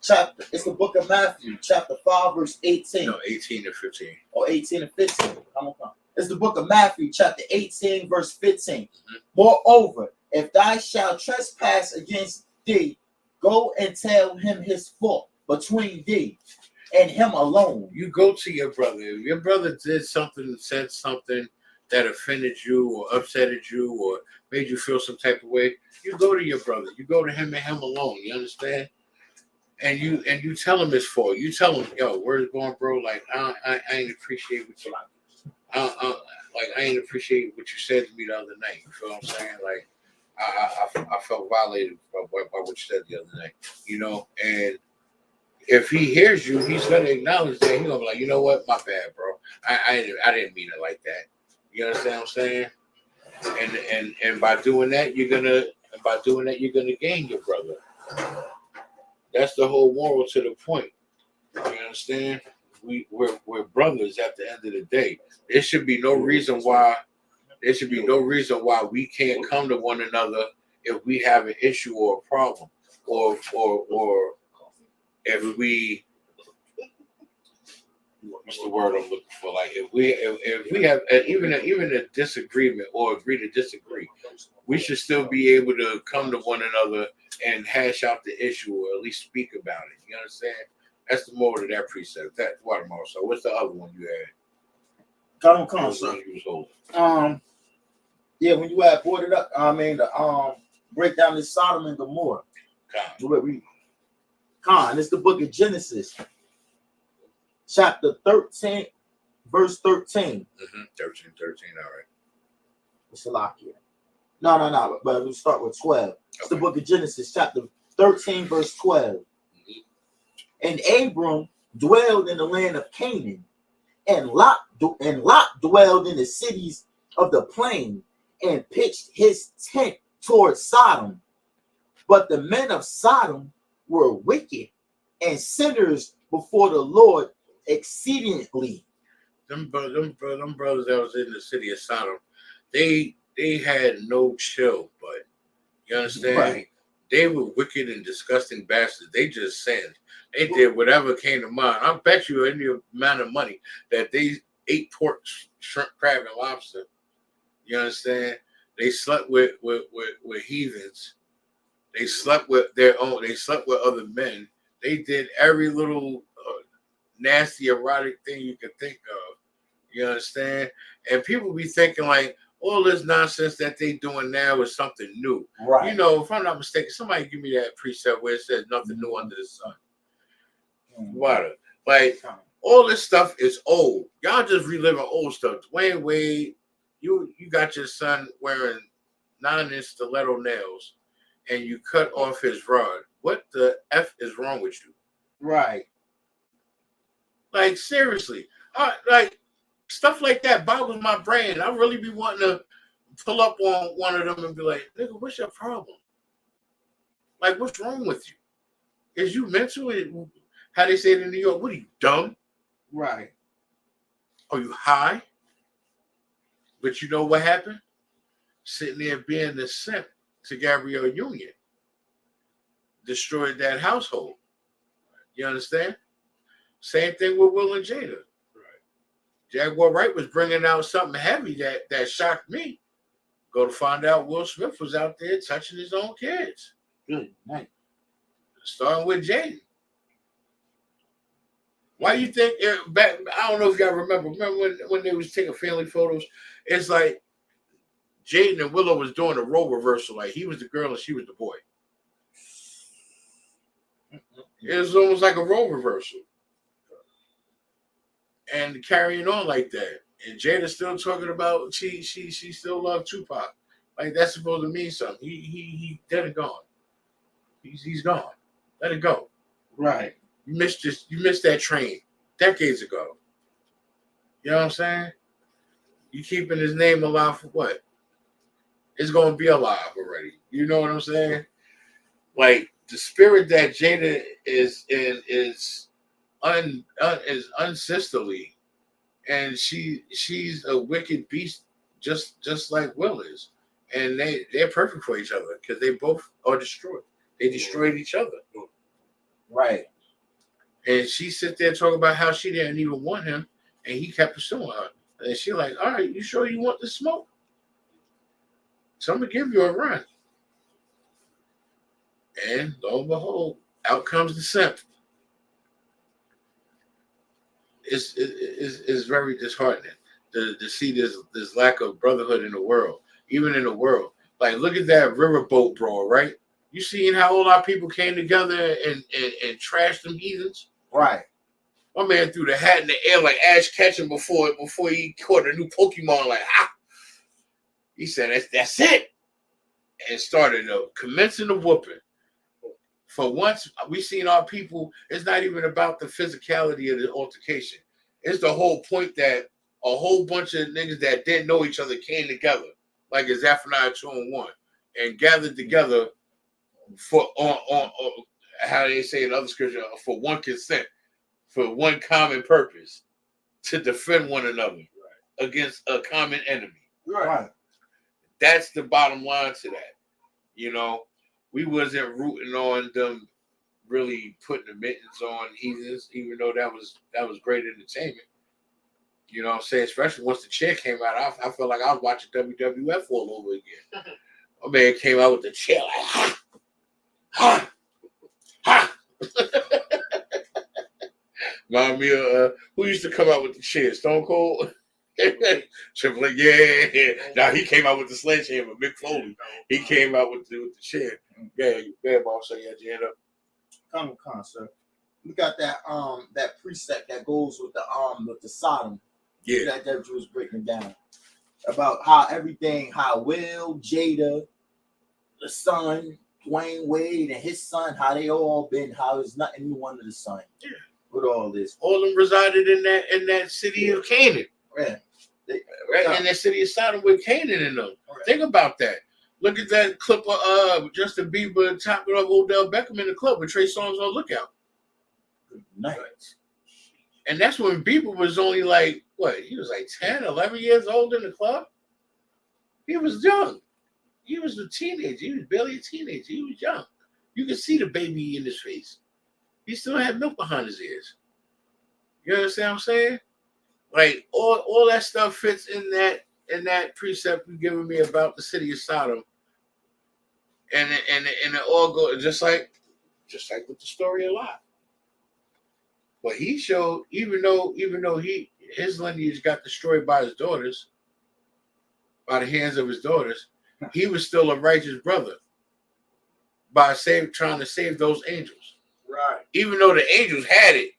chapter. It's the book of Matthew, chapter 5, verse 18. No, 18 and 15. Or 18 and 15. Come. It's the book of Matthew, chapter 18, verse 15. Moreover, if thou shalt trespass against thee, go and tell him his fault between thee and him alone. You go to your brother. If your brother did something, said something that offended you or upsetted you or made you feel some type of way, you go to your brother. You go to him and him alone. You understand? And you tell him his fault. You tell him, yo, where's it going, bro? Like I ain't appreciate what you I ain't appreciate what you said to me the other night. You feel what I'm saying? Like I felt violated by what you said the other night. You know, and if he hears you, he's gonna acknowledge that. He's gonna be like, you know what, my bad, bro. I didn't mean it like that. You understand what I'm saying? And by doing that, you're gonna gain your brother. That's the whole moral to the point. You understand? We're brothers at the end of the day. There should be no reason why we can't come to one another if we have an issue or a problem, or if we, what's the word I'm looking for? Like if we have even a disagreement or agree to disagree, we should still be able to come to one another and hash out the issue or at least speak about it. You understand? That's the moral of that precept. That's watermark. So what's the other one you had? Come, sir. Yeah, when you had brought it up, I mean the break down this Sodom and Gomorrah. It's the book of Genesis, chapter 13, verse 13. 13, all right. It's a lock here. No, but we'll start with 12. It's the book of Genesis, chapter 13, verse 12. And Abram dwelled in the land of Canaan, and Lot dwelled in the cities of the plain, and pitched his tent towards Sodom. But the men of Sodom were wicked and sinners before the Lord exceedingly. Them brothers that was in the city of Sodom, they had no chill, but you understand? Right. They were wicked and disgusting bastards. They just sinned. They did whatever came to mind. I bet you any amount of money that they ate pork, shrimp, crab, and lobster. You understand? They slept with heathens. They slept with their own. They slept with other men. They did every little nasty, erotic thing you could think of. You understand? And people be thinking like, all this nonsense that they doing now is something new. Right. You know, if I'm not mistaken, somebody give me that precept where it says nothing new under the sun. Water. Like, all this stuff is old. Y'all just reliving old stuff. Dwayne Wade, you got your son wearing 9-inch stiletto nails and you cut off his rod. What the F is wrong with you? Right. Like, seriously. Like, stuff like that boggles my brain. I really be wanting to pull up on one of them and be like, nigga, what's your problem? Like, what's wrong with you? Is you mental? How they say it in New York, what are you, dumb? Right. Are you high? But you know what happened? Sitting there being the simp to Gabrielle Union. Destroyed that household. You understand? Same thing with Will and Jada. Jaguar Wright was bringing out something heavy that shocked me. Go to find out Will Smith was out there touching his own kids. Good night. Starting with Jaden. Why you think back? I don't know if y'all remember. Remember when they was taking family photos? It's like Jaden and Willow was doing a role reversal. Like he was the girl and she was the boy. It was almost like a role reversal. And carrying on like that. And Jada's still talking about she still loved Tupac. Like that's supposed to mean something. He dead and gone. He's gone. Let it go. Right. You missed that train decades ago. You know what I'm saying? You keeping his name alive for what? It's gonna be alive already. You know what I'm saying? Like the spirit that Jada is unsisterly. and she's a wicked beast, just like Will is, and they're perfect for each other because they both are destroyed. They destroyed each other. Right. And she sit there talking about how she didn't even want him, and he kept pursuing her. And she like, all right, you sure you want the smoke? So I'm gonna give you a run. And lo and behold, out comes the simp. It's very disheartening to see this lack of brotherhood in the world, even in the world. Like, look at that riverboat brawl, right? You seen how all our people came together and trashed them heathens? Right. My man threw the hat in the air like Ash Ketchum before he caught a new Pokemon. Like, he said, that's it. And started commencing the whooping. For once, we seen our people, it's not even about the physicality of the altercation. It's the whole point that a whole bunch of niggas that didn't know each other came together, like a Zephaniah 2:1, and gathered together for on how they say in other scripture, for one consent, for one common purpose, to defend one another against a common enemy. Right. That's the bottom line to that. You know, we wasn't rooting on them really putting the mittens on heathens, even though that was great entertainment. You know what I'm saying? Especially once the chair came out, I felt like I was watching WWF all over again. My man came out with the chair like, ha, ha, ha. Remind me of who used to come out with the chair? Stone Cold? Triple H, yeah. Now he came out with the sledgehammer. Mick Foley, he came out with the chair. Yeah, boss. So you had your hand up. Come, sir. We got that precept that goes with the Sodom. Yeah, that was breaking down about how Will, Jada, the son, Dwayne Wade, and his son, how they all been, how there's nothing new under the sun. Yeah. With all this, all of them resided in that city of Canaan. Right. In that city of Sodom with Canaan in them. Right. Think about that. Look at that clip of Justin Bieber topping up Odell Beckham in the club with Trey Songz on Lookout. Nice. And that's when Bieber was only like, what? He was like 10, 11 years old in the club. He was young. He was a teenager. He was barely a teenager. He was young. You could see the baby in his face. He still had milk behind his ears. You understand what I'm saying? Like all that stuff fits in that precept you're giving me about the city of Sodom. And it all goes just like with the story of Lot. But he showed, even though his lineage got destroyed by his daughters, by the hands of his daughters, he was still a righteous brother by trying to save those angels. Right. Even though the angels had it,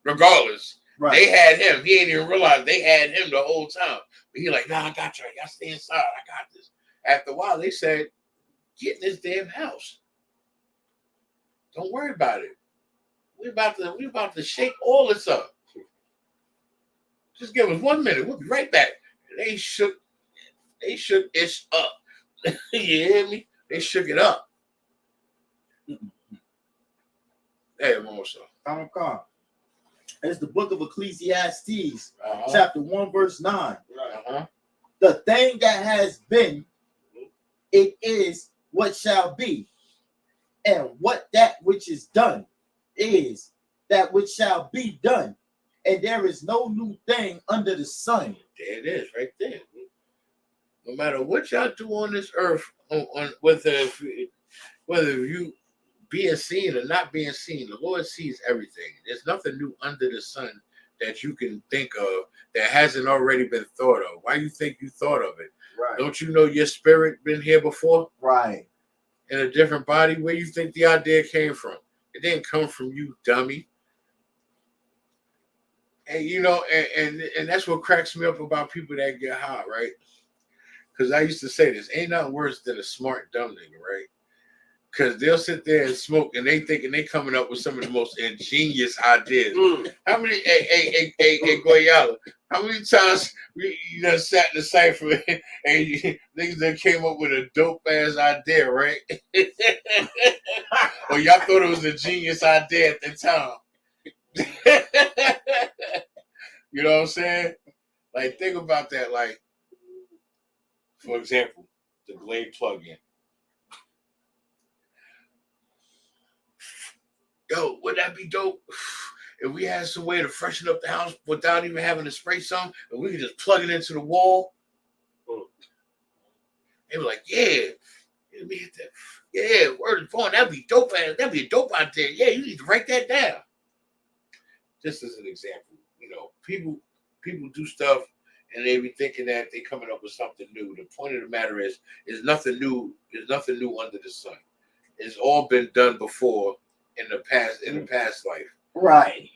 regardless, they had him. He ain't even realized they had him the whole time. But he like, nah, I got you. Y'all stay inside. I got this. After a while, they said, get in this damn house. Don't worry about it. We about to shake all this up. Just give us 1 minute. We'll be right back. They shook it up. You hear me? They shook it up. Hey, Marshall. Come. It's the book of Ecclesiastes, chapter 1, verse 9. The thing that has been, it is what shall be. And what that which is done is that which shall be done. And there is no new thing under the sun. There it is, right there. No matter what y'all do on this earth, whether you being seen or not being seen, the Lord sees everything. There's nothing new under the sun that you can think of that hasn't already been thought of. Why you think you thought of it? Right. Don't you know your spirit been here before? Right. In a different body? Where you think the idea came from? It didn't come from you, dummy. And you know, and that's what cracks me up about people that get high, right? Because I used to say this, ain't nothing worse than a smart dumb nigga, right? Because they'll sit there and smoke and they thinking they coming up with some of the most ingenious ideas. How many, hey, Goyala, how many times you done sat in the cipher and niggas that came up with a dope ass idea, right? Or y'all thought it was a genius idea at the time. You know what I'm saying? Like, think about that. Like, for example, the Glade plug-in. Yo, would that be dope if we had some way to freshen up the house without even having to spray something, and we could just plug it into the wall? They were like, yeah, let me hit that. Yeah, word is born. That'd be dope. That'd be dope out there. Yeah, you need to write that down. Just as an example, you know, people do stuff and they be thinking that they coming up with something new. The point of the matter is nothing new. There's nothing new under the sun. It's all been done before in the past life. Right.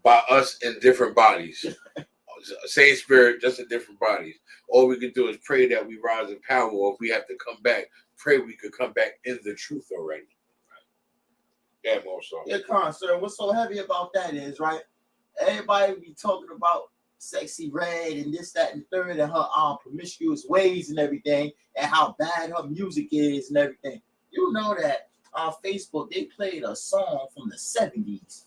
By us in different bodies. Same spirit, just in different bodies. All we can do is pray that we rise in power, or if we have to come back, pray we could come back in the truth already. Yeah, more so. Yeah, concern. What's so heavy about that is, right? Everybody be talking about Sexy Red and this, that, and the third, and her promiscuous ways and everything, and how bad her music is and everything. You know that on Facebook they played a song from the 70s,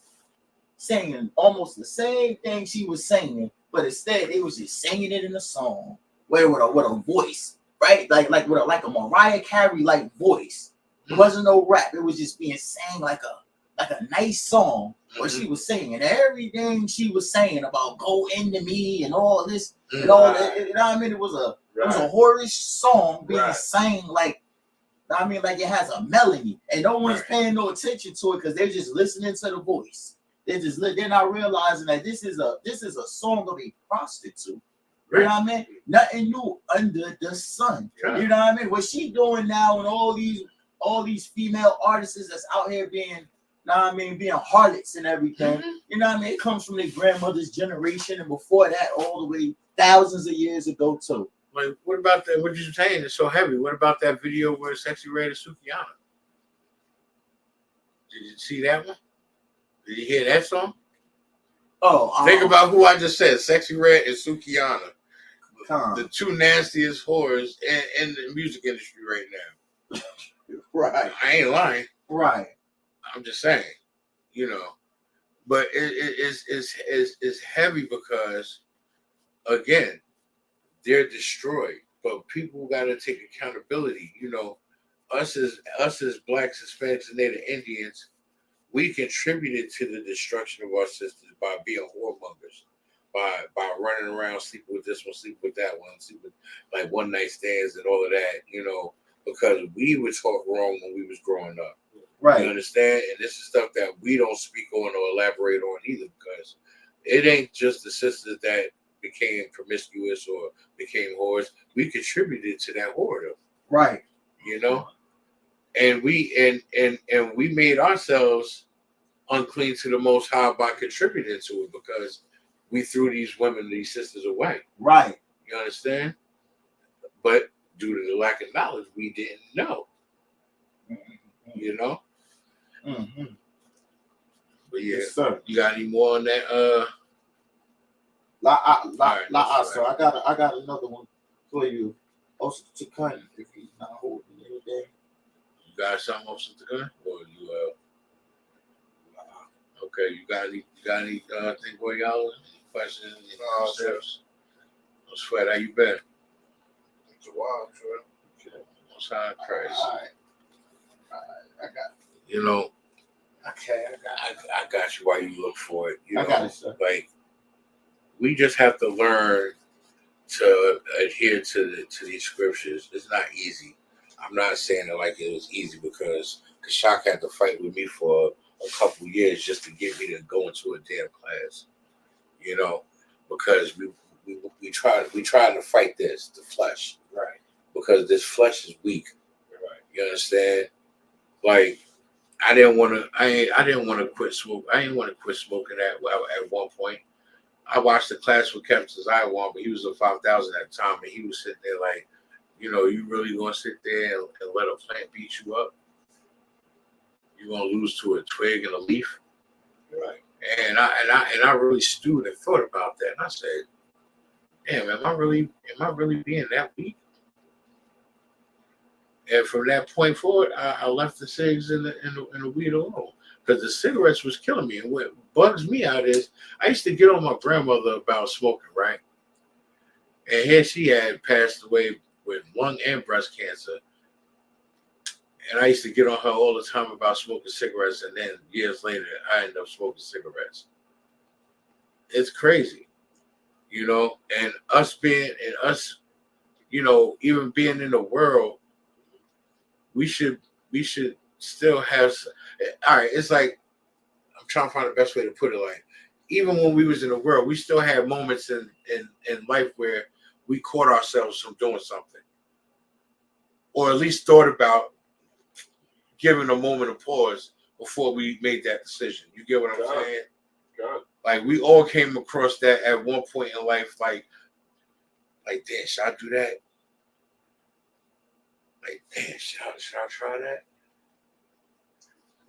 singing almost the same thing she was singing, but instead they was just singing it in a song, with a voice, right? Like a Mariah Carey like voice. It wasn't no rap. It was just being sang like a nice song where she was singing everything she was saying about go into me and all this and all that. You know what I mean? It was a whorish song being sang like, I mean, like it has a melody, and no one's paying no attention to it because they're just listening to the voice. They're not realizing that this is a song of a prostitute. You know what I mean? Nothing new under the sun. You know what I mean? What she doing now, and all these female artists that's out here being, being harlots and everything. You know what I mean? It comes from their grandmother's generation, and before that, all the way thousands of years ago too. Like, what about that? What you're saying is so heavy. What about that video where Sexy Red is Sukiyana? Did you see that one? Did you hear that song? Oh, think about who I just said. Sexy Red and Sukiyana, the two nastiest whores in the music industry right now. Right. I ain't lying. Right. I'm just saying, you know. But it's heavy because, again, they're destroyed. But people got to take accountability. You know, us as Blacks, Hispanics, and Native Indians, we contributed to the destruction of our sisters by being whoremongers, by running around sleeping with this one, sleeping with that one, sleeping with like one night stands and all of that. You know, because we were taught wrong when we was growing up. Right. You understand? And this is stuff that we don't speak on or elaborate on either, because it ain't just the sisters that became promiscuous or became whores. We contributed to that whoredom. Right. You know? And we we made ourselves unclean to the Most High by contributing to it, because we threw these women, these sisters away. Right. You understand? But due to the lack of knowledge, we didn't know. You know? Mm-hmm. But yeah, yes, sir. You got any more on that? So I got another one for you. Also to cut if he's not holding anything. You got something else to gun? Or you okay, you got any thing for y'all? Any questions? Any concerns? No sweat, how you been? It's a while, sure. Okay. Most High Christ. All right. I got. You know, Okay, I got you while you look for it. You know, I got it, sir. Like, we just have to learn to adhere to these scriptures. It's not easy. I'm not saying it like it was easy, because Kashak had to fight with me for a couple years just to get me to go into a damn class. You know, because we try to fight the flesh, Right. because this flesh is weak. Right. You understand? Like, I didn't want to quit smoke. I didn't want to quit smoking at one point. I watched the class with Captain Zaiwan, but he was a 5,000 at the time, and he was sitting there like, you know, you really gonna sit there and let a plant beat you up? You gonna lose to a twig and a leaf? Right. And I really stewed and thought about that, and I said, damn, am I really being that weak? And from that point forward, I left the cigs and the weed alone, because the cigarettes was killing me. And bugs me out is I used to get on my grandmother about smoking, right? And here she had passed away with lung and breast cancer. And I used to get on her all the time about smoking cigarettes, and then years later, I ended up smoking cigarettes. It's crazy, you know, and us, you know, even being in the world, we should still have. All right, it's like I'm trying to find the best way to put it. Like, even when we was in the world, we still had moments in life where we caught ourselves from doing something, or at least thought about giving a moment of pause before we made that decision. You get what I'm saying? God. Like, we all came across that at one point in life. Like, damn, should I do that? Like, damn, should I try that?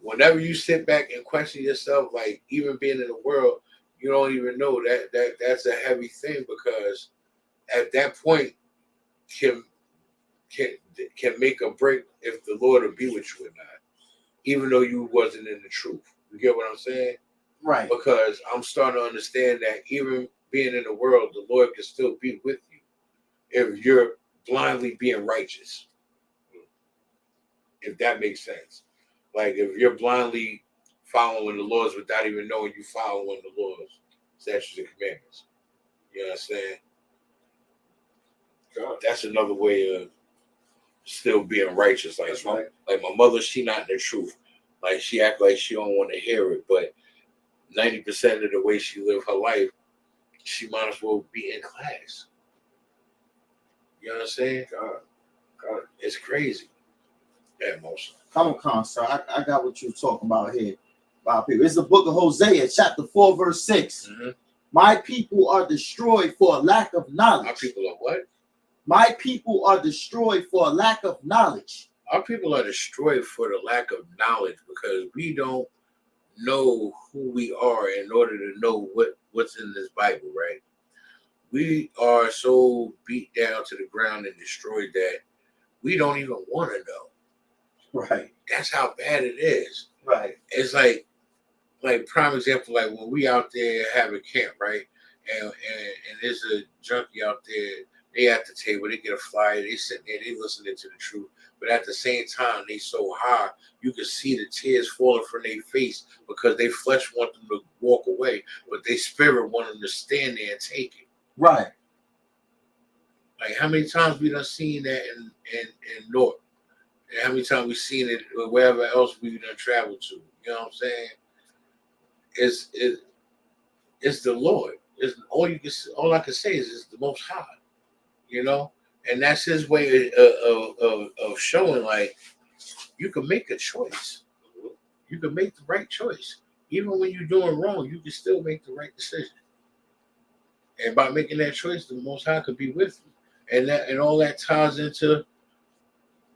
Whenever you sit back and question yourself, like, even being in the world, you don't even know that's a heavy thing, because at that point can make or break if the Lord will be with you or not, even though you wasn't in the truth. You get what I'm saying? Right. Because I'm starting to understand that even being in the world, the Lord can still be with you if you're blindly being righteous. If that makes sense. Like, if you're blindly following the laws without even knowing you following the laws, statutes, and commandments. You know what I'm saying? God. That's another way of still being righteous. Like, like my mother, she not in the truth. Like, she act like she don't want to hear it, but 90% of the way she lived her life, she might as well be in class. You know what I'm saying? God, it's crazy. Yeah, most. Come on, sir. I got what you're talking about here. About people. It's the book of Hosea, chapter 4, verse 6. Mm-hmm. My people are destroyed for a lack of knowledge. My people are what? My people are destroyed for a lack of knowledge. Our people are destroyed for the lack of knowledge, because we don't know who we are in order to know what's in this Bible, right? We are so beat down to the ground and destroyed that we don't even want to know. Right. That's how bad it is. Right. It's like prime example, like when we out there having camp, right? And there's a junkie out there, they at the table, they get a flyer, they sit there, they listening to the truth. But at the same time, they so high, you can see the tears falling from their face, because their flesh want them to walk away, but their spirit want them to stand there and take it. Right. Like, how many times we done seen that in North? And how many times we seen it wherever else we done traveled to? You know what I'm saying? It's the Lord. It's all I can say is it's the Most High. You know, and that's His way of showing, like, you can make a choice. You can make the right choice. Even when you're doing wrong, you can still make the right decision. And by making that choice, the Most High could be with you. And all that ties into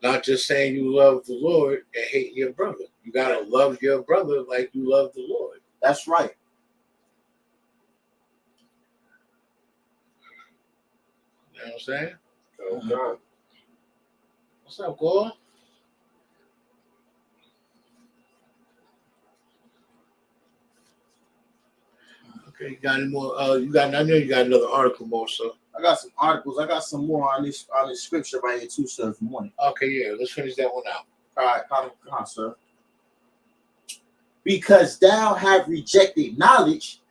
not just saying you love the Lord and hate your brother. You gotta love your brother like you love the Lord. That's right. You know what I'm saying? Oh, God. What's up, Gore? Okay, you got any more? I know you got another article more, so. I got some articles. I got some more on this scripture right here too, sir, for morning. Okay, yeah, let's finish that one out. All right, come on, sir. Because thou have rejected knowledge,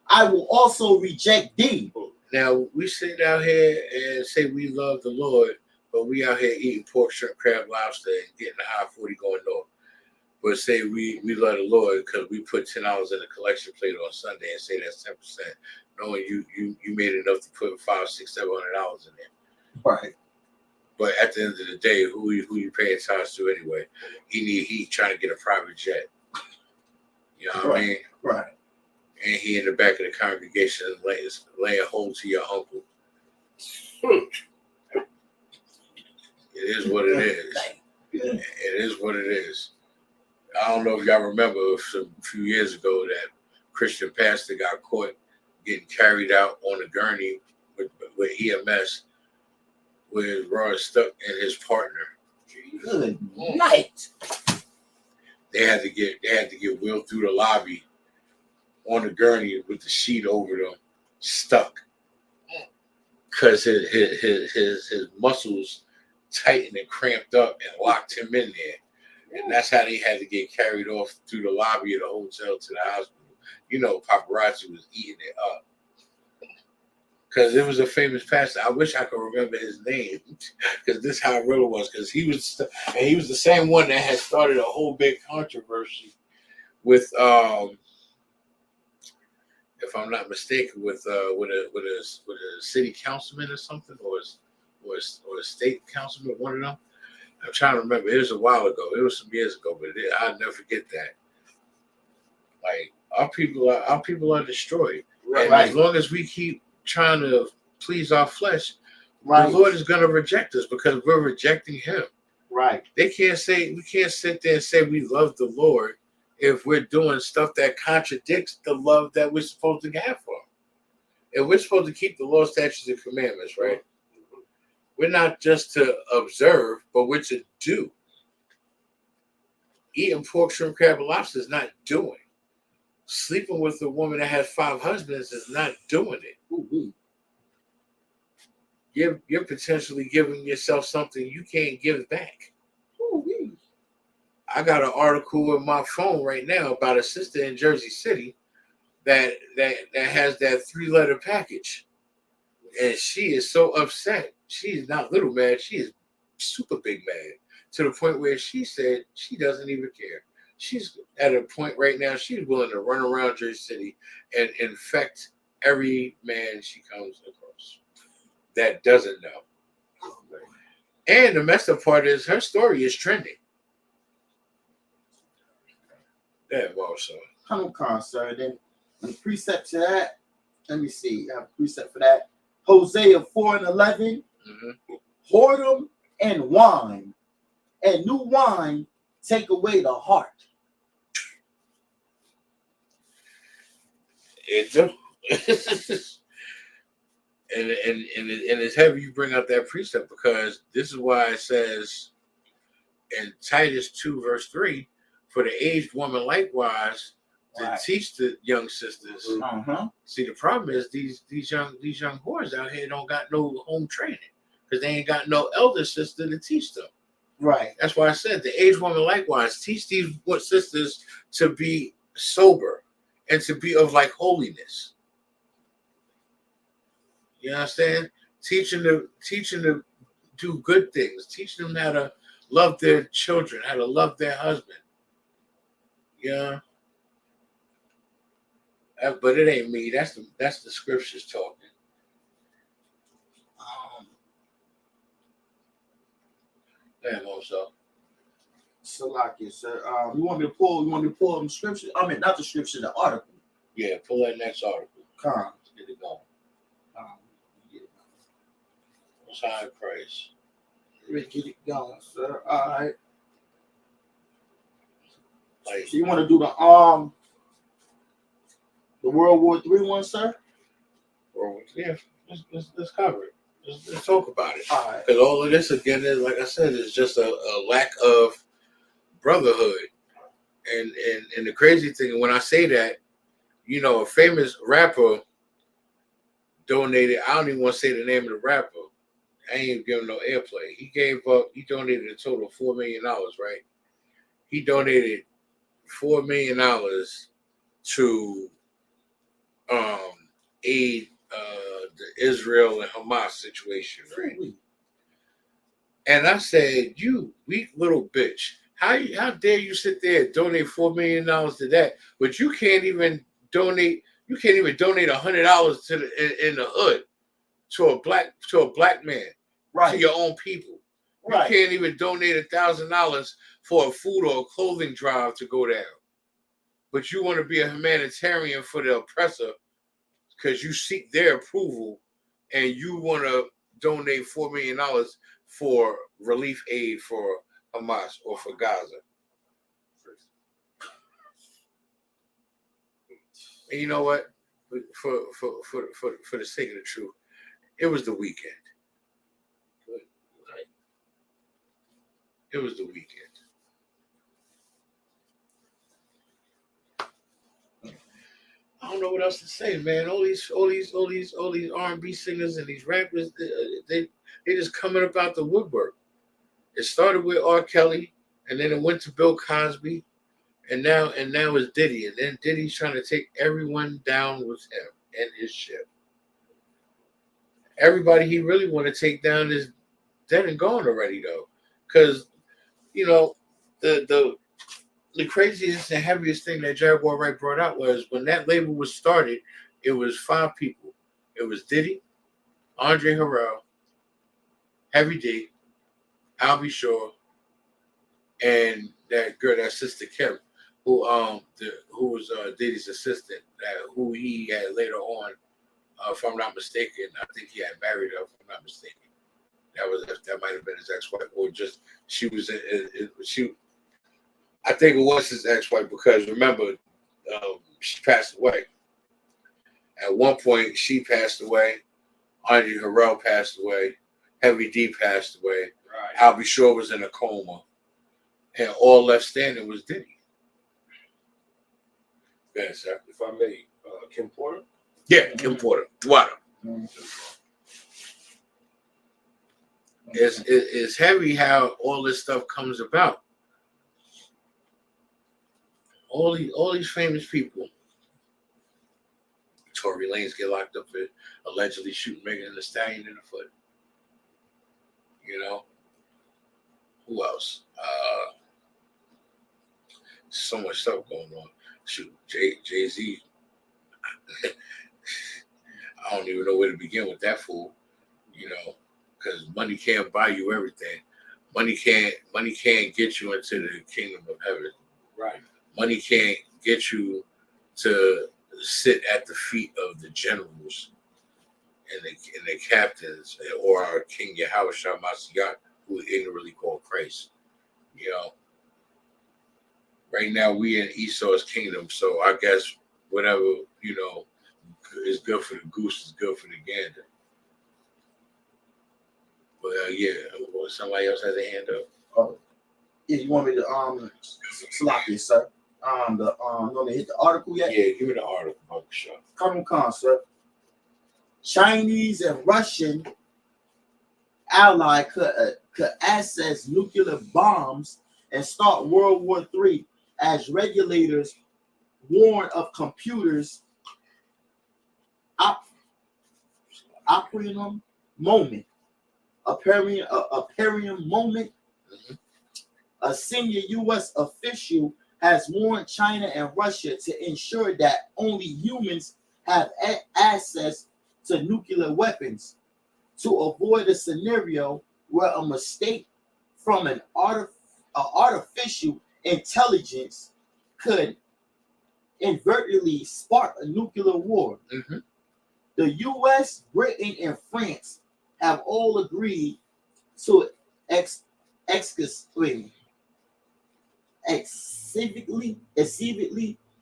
I will also reject thee. Now, we sit out here and say we love the Lord, but we out here eating pork, shrimp, crab, lobster, and getting the high 40 going north. But say we love the Lord because we put $10 in a collection plate on Sunday and say that's 10%, knowing you made enough to put $500, $600, $700 in there. Right. But at the end of the day, who you paying tithes to anyway? He trying to get a private jet. You know what I mean? Right. And he in the back of the congregation laying hold to your uncle. It is what it is. It is what it is. I don't know if y'all remember a few years ago that Christian pastor got caught getting carried out on a gurney with EMS with his rod stuck in his partner. Good night. They had to get wheeled through the lobby on the gurney with the sheet over them, stuck, because his muscles tightened and cramped up and locked him in there. And that's how they had to get carried off through the lobby of the hotel to the hospital. You know, paparazzi was eating it up. Because it was a famous pastor. I wish I could remember his name. Because this is how real it was. Because he was the same one that had started a whole big controversy with, if I'm not mistaken, with a city councilman or something, or a state councilman, one of them. I'm trying to remember. It was a while ago. It was some years ago, but I'll never forget that. Like, our people are destroyed. Right. And as long as we keep trying to please our flesh, the Lord is going to reject us because we're rejecting Him. Right. We can't sit there and say we love the Lord if we're doing stuff that contradicts the love that we're supposed to have for Him. And we're supposed to keep the law, statutes, and commandments, right? We're not just to observe, but we're to do. Eating pork, shrimp, crab, and lobster is not doing. Sleeping with a woman that has 5 husbands is not doing it. Ooh-wee. You're potentially giving yourself something you can't give back. Ooh-wee. I got an article in my phone right now about a sister in Jersey City that has that 3-letter package. And she is so upset. She's not little mad. She is super big mad, to the point where she said she doesn't even care. She's at a point right now, she's willing to run around Jersey City and infect every man she comes across that doesn't know. And the messed up part is her story is trending. Yeah, well, so. Come on, sir. Then the precept to that, let me see. I have a precept for that. Hosea 4:11. Whoredom and wine, and new wine take away the heart. It do. and it's heavy you bring up that precept, because this is why it says in Titus 2 verse 3, for the aged woman likewise to teach the young sisters. See, the problem is these young whores out here don't got no home training because they ain't got no elder sister to teach them. Right. That's why I said the aged woman likewise teach these sisters to be sober and to be of like holiness. You understand? Teaching them to do good things, teaching them how to love their children, how to love their husband. Yeah. But it ain't me. That's the scriptures talking. Damn, also. Salakia, sir. You want me to pull them scriptures? I mean, not the scripture, the article. Yeah, pull that next article. Come. Let's get it going. Most High Christ. Let's get it going, sir. All right. Like, so you want to do the World War III one, sir? Yeah, let's cover it. Let's talk about it. All right. Because all of this, again, is, like I said, is just a lack of brotherhood. And the crazy thing, when I say that, you know, a famous rapper donated, I don't even want to say the name of the rapper. I ain't even giving no airplay. He donated a total of $4 million, right? He donated $4 million to aid the Israel and Hamas situation, right? And I said, you weak little bitch. How dare you sit there and donate $4 million to that, but you can't even donate $100 in the hood to a black man, right, to your own people. Right. You can't even donate $1,000 for a food or a clothing drive to go down. But you want to be a humanitarian for the oppressor because you seek their approval, and you want to donate $4 million for relief aid for Hamas or for Gaza. And you know what? For the sake of the truth, it was the weekend. It was the weekend. don't know what else to say, man. All these R&B singers and these rappers, they just coming up out the woodwork. It started with R. Kelly, and then it went to Bill Cosby, and now it's Diddy, and then Diddy's trying to take everyone down with him and his ship. Everybody he really want to take down is dead and gone already, though, because you know the craziest and heaviest thing that Jaguar Wright brought out was when that label was started, it was 5 people. It was Diddy, Andre Harrell, Heavy D, I'll Be Sure, and that girl, that sister Kim, who was Diddy's assistant, who he had later on, if I'm not mistaken, I think he had married her, if I'm not mistaken. That might have been his ex-wife, or just I think it was his ex-wife, because remember, she passed away. At one point, she passed away. Andre Harrell passed away. Heavy D passed away. Right. I'll Be Sure was in a coma. And all left standing was Diddy. Yes, sir. If I may, Kim Porter? Yeah, Kim Porter. Dwada. It's heavy how all this stuff comes about. All these famous people. Tory Lanez get locked up for allegedly shooting Megan Thee Stallion in the foot. You know? Who else? So much stuff going on. Shoot, Jay-Z. I don't even know where to begin with that fool. You know, because money can't buy you everything. Money can't get you into the kingdom of heaven. Right. Money can't get you to sit at the feet of the generals and the captains, or our King Yahweh Shah Mashiach, who is ignorantly called Christ. You know, right now we in Esau's kingdom, so I guess whatever, you know, is good for the goose is good for the gander. But yeah, somebody else has a hand up. Oh, yeah, you want me to slap you, sir? You want me to hit the article yet? Yeah, give me the article, Uncle Shaw. Come on, sir. Chinese and Russian ally could access nuclear bombs and start World War III as regulators warn of computers Aperium moment. Mm-hmm. A senior U.S. official has warned China and Russia to ensure that only humans have access to nuclear weapons to avoid a scenario where a mistake from an artificial intelligence could inadvertently spark a nuclear war. Mm-hmm. The U.S., Britain, and France have all agreed to explicitly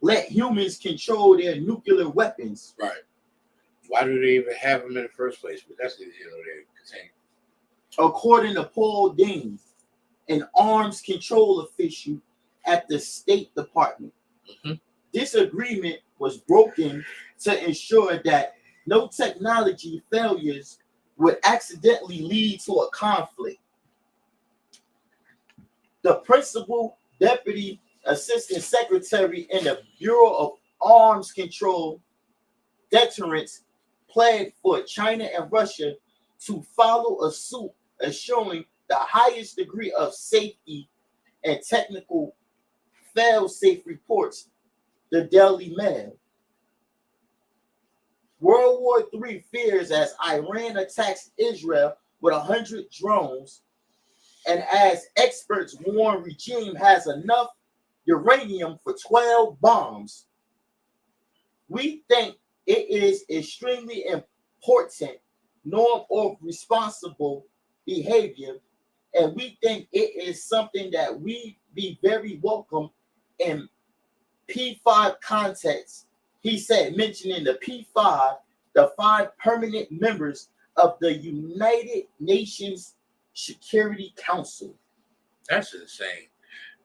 let humans control their nuclear weapons. Right. Why do they even have them in the first place? But that's, you know, they contain. According to Paul Dean, an arms control official at the State Department. Mm-hmm. This agreement was broken to ensure that no technology failures would accidentally lead to a conflict. The principal deputy assistant secretary in the Bureau of Arms Control Deterrence planned for China and Russia to follow a suit assuring the highest degree of safety and technical fail-safe reports, the Daily Mail. World War III fears as Iran attacks Israel with 100 drones, and as experts warn regime has enough uranium for 12 bombs. We think it is extremely important norm of responsible behavior, and we think it is something that we be very welcome in P5 context. He said, mentioning the P5, the 5 permanent members of the United Nations Security Council. That's insane.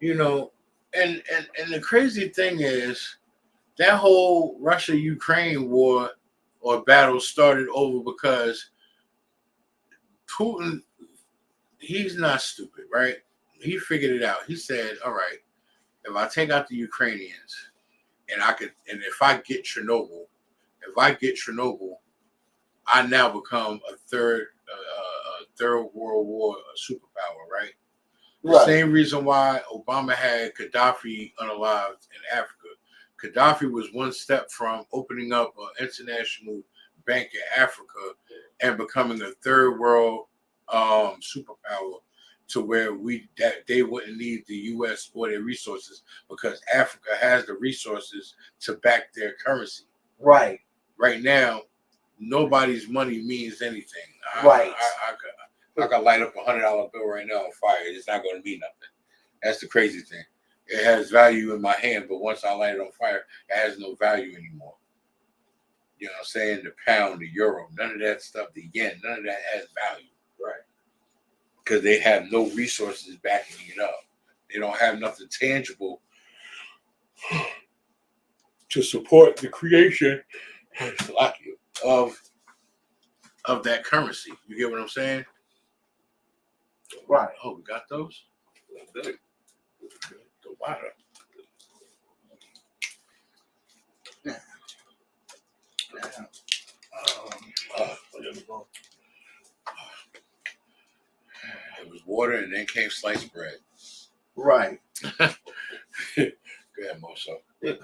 You know, and the crazy thing is, that whole Russia-Ukraine war or battle started over because Putin, he's not stupid, right? He figured it out. He said, all right, if I take out the Ukrainians and if I get Chernobyl, I now become a third World War superpower, right? The same reason why Obama had Gaddafi unalived in Africa. Gaddafi was one step from opening up an international bank in Africa and becoming a third world superpower, to where they wouldn't need the U.S. or their resources, because Africa has the resources to back their currency. Right. Right now, nobody's money means anything. Right. I could light up $100 bill right now on fire. It's not going to mean nothing. That's the crazy thing. It has value in my hand, but once I light it on fire, it has no value anymore. You know what I'm saying? The pound, the euro, none of that stuff, the yen, none of that has value. Right. Because they have no resources backing it up. They don't have nothing tangible to support the creation of that currency. You get what I'm saying? Right. Oh, we got those? The water. It was water and then came sliced bread. Right. Go ahead, Moso. Yeah,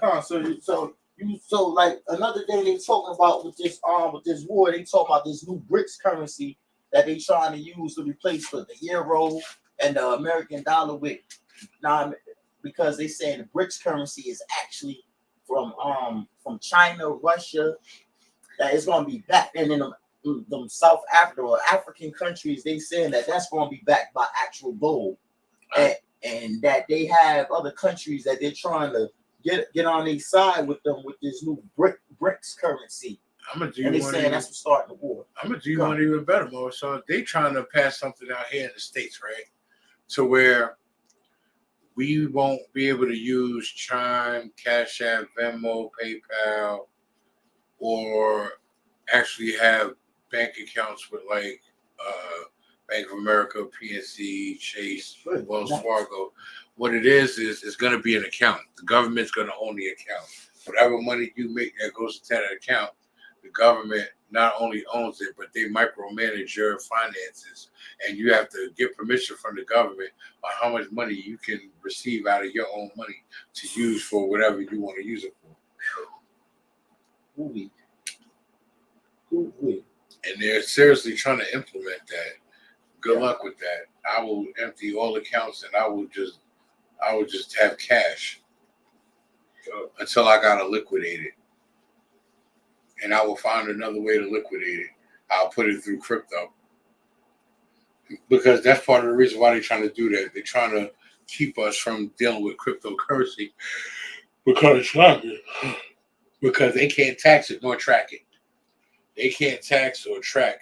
so like another day they talking about with this war, they talk about this new BRICS currency that they trying to use to replace the euro and the American dollar with. Now, because they saying the BRICS currency is actually from China, Russia, that it's gonna be back, and then them South Africa or African countries, they saying that that's gonna be backed by actual gold, and that they have other countries that they're trying to get on their side with them with this new BRICS currency. And they saying that's what's starting the war. I'm gonna do you one even better, Mo. So they trying to pass something out here in the States, right? To where we won't be able to use Chime, Cash App, Venmo, PayPal, or actually have bank accounts with like Bank of America, PNC, Chase, Wells Fargo. What it is it's going to be an account. The government's going to own the account. Whatever money you make that goes into that account, the government not only owns it, but they micromanage your finances, and you have to get permission from the government on how much money you can receive out of your own money to use for whatever you want to use it for. And they're seriously trying to implement that. Good luck with that. I will empty all accounts and I will just have cash until I gotta liquidate it. And I will find another way to liquidate it. I'll put it through crypto. Because that's part of the reason why they're trying to do that. They're trying to keep us from dealing with cryptocurrency. Because they can't tax it nor track it. They can't tax or track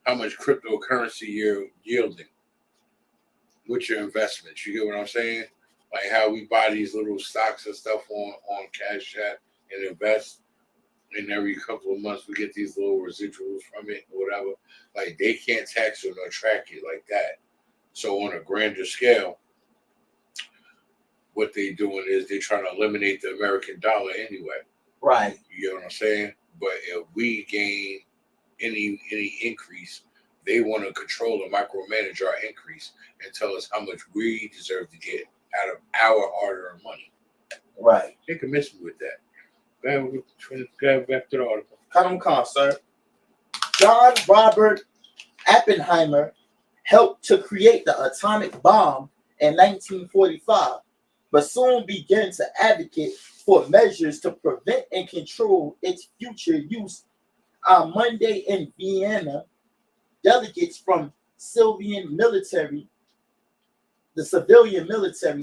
how much cryptocurrency you're yielding with your investments. You get what I'm saying? Like how we buy these little stocks and stuff on Cash App and invest, and every couple of months we get these little residuals from it or whatever. Like they can't tax it or track it like that. So on a grander scale, what they're doing is they're trying to eliminate the American dollar anyway. Right. You get what I'm saying? But if we gain any increase, they want to control and micromanage our increase and tell us how much we deserve to get out of our hard-earned money. Right. They can miss me with that. Go back to the article. Come, sir. John Robert Oppenheimer helped to create the atomic bomb in 1945, but soon began to advocate for measures to prevent and control its future use. On Monday in Vienna, delegates from the civilian military,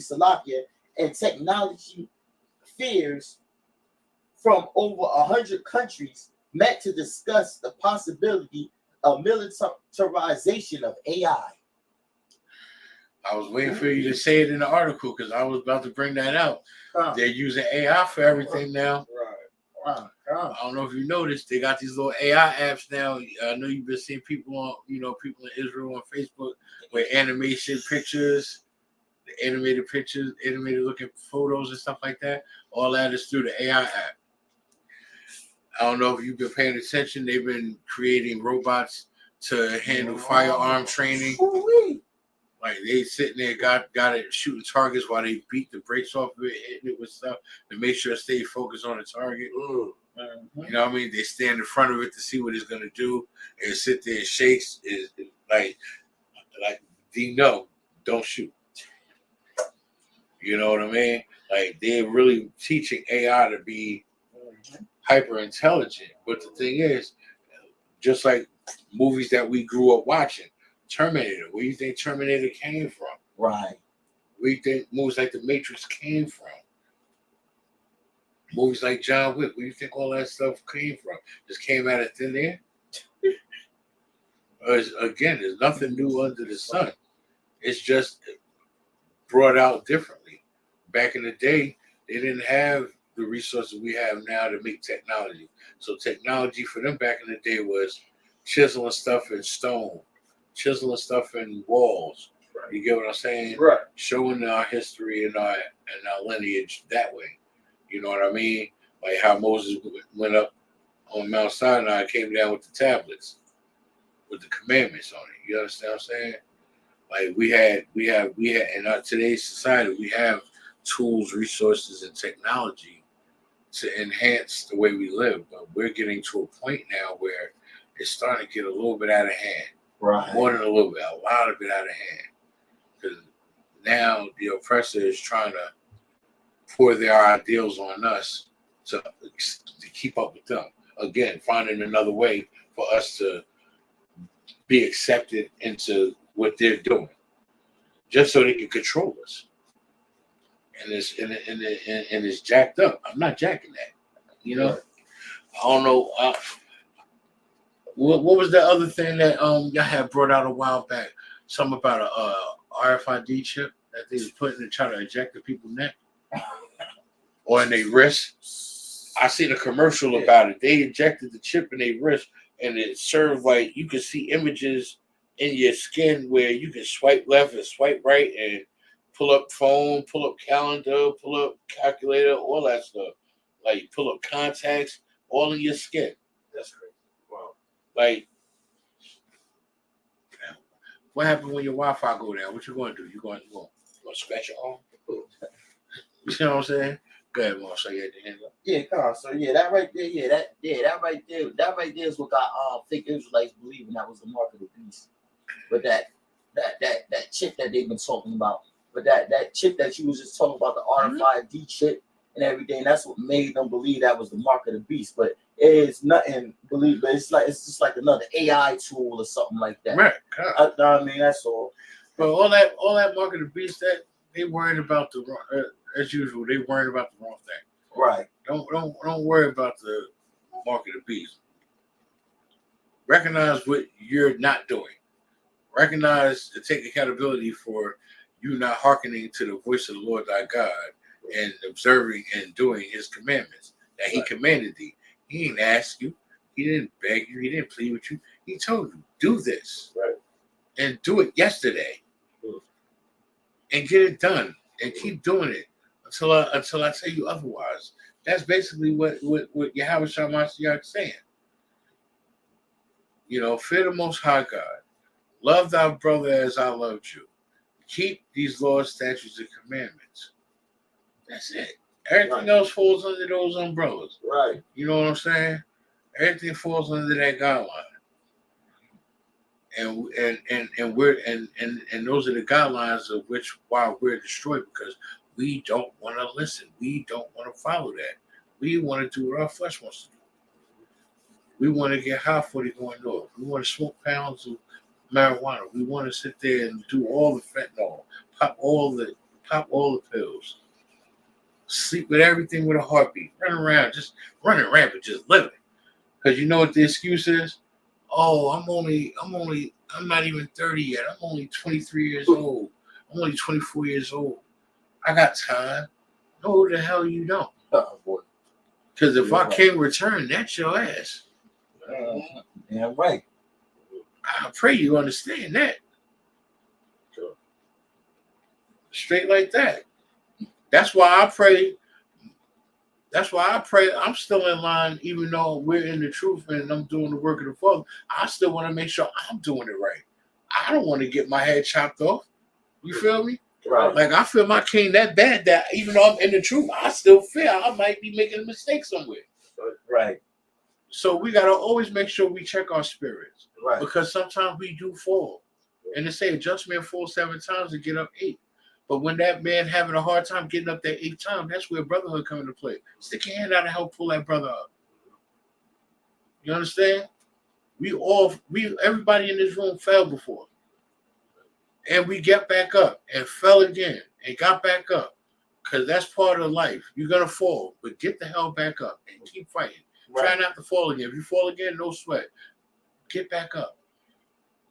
Slovakia, and technology fears from over 100 countries met to discuss the possibility of militarization of AI. I was waiting for you to say it in the article because I was about to bring that out. They're using AI for everything now. Right. I don't know if you noticed, they got these little AI apps now. I know you've been seeing people on, people in Israel on Facebook with animation pictures, the animated pictures, animated looking photos and stuff like that. All that is through the AI app. I don't know if you've been paying attention. They've been creating robots to handle firearm training. Like they sitting there, got it shooting targets while they beat the brakes off of it, hitting it with stuff to make sure it stay focused on the target. You know what I mean? They stand in front of it to see what it's gonna do, and sit there and shakes. Is like, don't shoot. You know what I mean? Like they're really teaching AI to be hyper intelligent. But the thing is, just like movies that we grew up watching. Terminator. Where do you think Terminator came from? Right. Where do you think movies like The Matrix came from? Movies like John Wick. Where do you think all that stuff came from? Just came out of thin air? Again, there's nothing new under the sun. It's just brought out differently. Back in the day, they didn't have the resources we have now to make technology. So technology for them back in the day was chiseling stuff in stone. Chiseling stuff in walls. Right. You get what I'm saying? Right. Showing our history and our lineage that way. You know what I mean? Like how Moses went up on Mount Sinai and came down with the tablets, with the commandments on it. You understand what I'm saying? Like we have in our today's society, we have tools, resources, and technology to enhance the way we live. But we're getting to a point now where it's starting to get a little bit out of hand. Right. More than a little bit, a lot of it out of hand. Because now the oppressor is trying to pour their ideals on us to keep up with them. Again, finding another way for us to be accepted into what they're doing, just so they can control us. And it's jacked up. I'm not jacking that. Right. I don't know. What was the other thing that y'all had brought out a while back? Something about a RFID chip that they was putting to try to eject the people's neck or in their wrist. I seen a commercial about it. They injected the chip in their wrist, and it served like you could see images in your skin where you can swipe left and swipe right and pull up phone, pull up calendar, pull up calculator, all that stuff. Like pull up contacts, all in your skin. That's crazy. Wow. Like, what happened when your Wi-Fi go down? What you going to do? You going to scratch your arm? You know what I'm saying? Go ahead, Mom. So you had the hand up. Yeah, Carl. So that right there, that right there is what got fake Israelites believing that was the mark of the beast. But that chip that they've been talking about, but that chip that you was just talking about, the RFID chip and everything, that's what made them believe that was the mark of the beast. But it is nothing but it's just like another AI tool or something like that. Right. I mean, that's all. But all that mark of the beast, that they worried about the wrong, as usual. They worried about the wrong thing. Right. Don't worry about the mark of the beast. Recognize what you're not doing. Recognize and take accountability for you not hearkening to the voice of the Lord thy God and observing and doing his commandments that he commanded thee. He didn't ask you. He didn't beg you. He didn't plead with you. He told you, do this. Right. And do it yesterday. And get it done. And keep doing it until I tell you otherwise. That's basically what Yahweh Shamash is saying. Fear the Most High God. Love thy brother as I loved you. Keep these laws, statutes, and commandments. That's it. Everything else falls under those umbrellas. Right. You know what I'm saying? Everything falls under that guideline. And those are the guidelines of why we're destroyed, because we don't want to listen. We don't want to follow that. We want to do what our flesh wants to do. We want to get high for going north. We want to smoke pounds of marijuana. We want to sit there and do all the fentanyl, pop all the pills, sleep with everything with a heartbeat, run around, just running rampant, just living. Because you know what the excuse is? Oh, I'm not even 30 yet. I'm only 23 years old. I'm only 24 years old. I got time. No, the hell you don't. Oh, boy. Because if I can't return, that's your ass. Yeah, right. I pray you understand that. Sure. Straight like that. That's why I pray. That's why I pray I'm still in line, even though we're in the truth and I'm doing the work of the Father. I still want to make sure I'm doing it right. I don't want to get my head chopped off. You feel me? Right. Like I feel my king that bad that even though I'm in the truth, I still feel I might be making a mistake somewhere. Right. So we gotta always make sure we check our spirits. Right. Because sometimes we do fall. And they say a just man falls 7 times and get up 8. But when that man having a hard time getting up that 8th time, that's where brotherhood come into play. Stick your hand out and help pull that brother up. You understand? Everybody in this room fell before. And we get back up and fell again and got back up. Because that's part of life. You're going to fall, but get the hell back up and keep fighting. Right. Try not to fall again. If you fall again, no sweat. Get back up.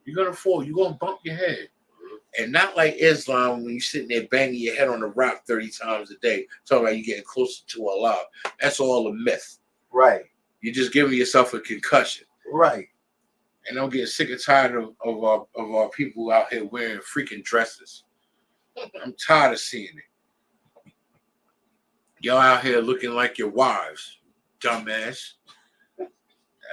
You're going to fall. You're going to bump your head. And not like Islam when you're sitting there banging your head on the rock 30 times a day, talking about you getting closer to Allah. That's all a myth. Right. You're just giving yourself a concussion. Right. And I'm getting sick and tired of our people out here wearing freaking dresses. I'm tired of seeing it. Y'all out here looking like your wives, dumbass.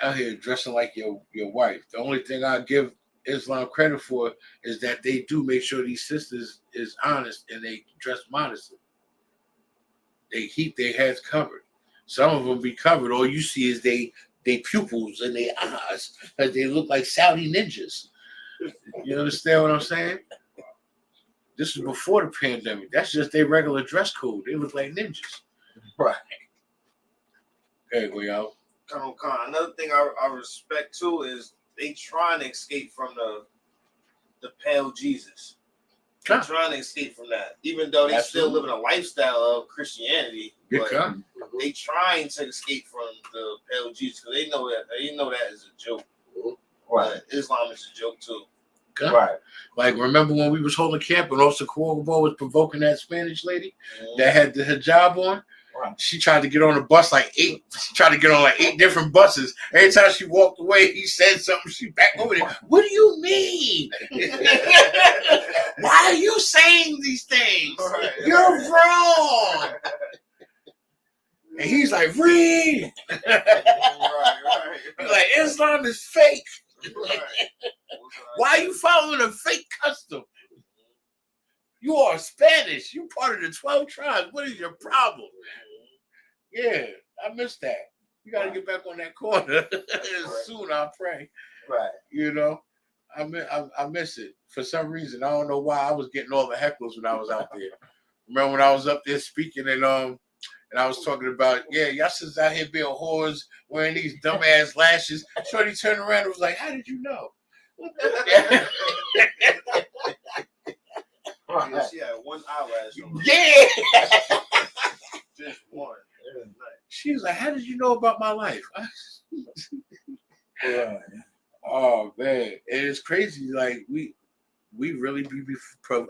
Out here dressing like your wife. The only thing I give Islam credit for is that they do make sure these sisters is honest and they dress modestly. They keep their heads covered. Some of them be covered. All you see is they pupils and their eyes because they look like Saudi ninjas. You understand what I'm saying? This is before the pandemic. That's just their regular dress code. They look like ninjas. Right. Okay, go y'all. Another thing I respect too is they trying to escape from the pale Jesus. They're trying to escape from that, even though they still living a lifestyle of Christianity. But they trying to escape from the pale Jesus because they know that is a joke. Right, Islam is a joke too. Right. Like remember when we was holding camp and Officer Cuomo was provoking that Spanish lady that had the hijab on? Right. She tried to get on the bus She tried to get on 8 different buses. Every time she walked away, he said something. She back over there. What do you mean? Why are you saying these things? Right. You're wrong. And he's like, read. Right. He's like, Islam is fake. Right. Why are you following a fake custom? You are Spanish. You part of the 12 tribes. What is your problem? Yeah, I missed that. You got to get back on that corner soon. I pray. Right. You know, I miss it for some reason. I don't know why I was getting all the hecklers when I was out there. Remember when I was up there speaking and I was talking about y'all sisters out here being whores wearing these dumbass lashes. Shorty turned around and was like, "How did you know?" Yeah, she had one eyelash on. Yeah. Just one. She was like, "How did you know about my life?" Oh man, it's crazy. Like we really be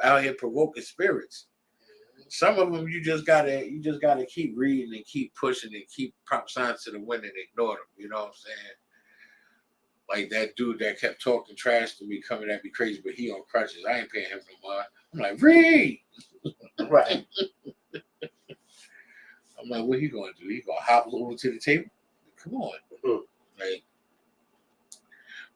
out here provoking spirits. Some of them you just gotta keep reading and keep pushing and keep prop signs to the wind and ignore them. You know what I'm saying? Like that dude that kept talking trash to me, coming at me crazy, but he on crutches. I ain't paying him no mind. I'm like, read. Right. I'm like, what he gonna do? He gonna hop over to the table? Come on. Like,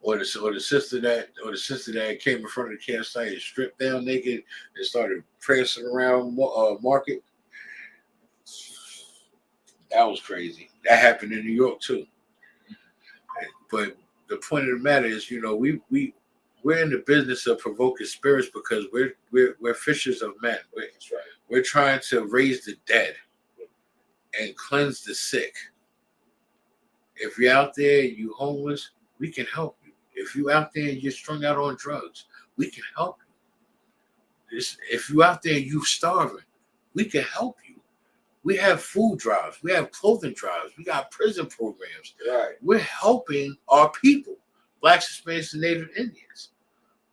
or the sister that came in front of the campsite and stripped down naked and started prancing around Market. That was crazy. That happened in New York too. But the point of the matter is, you know, we're in the business of provoking spirits because we're fishers of men. We're trying to raise the dead and cleanse the sick. If you're out there, you homeless, we can help you. If you're out there and you're strung out on drugs, we can help you. If you're out there and you're starving, we can help you. We have food drives. We have clothing drives. We got prison programs. Right. We're helping our people, Blacks, Hispanics, and Native Indians.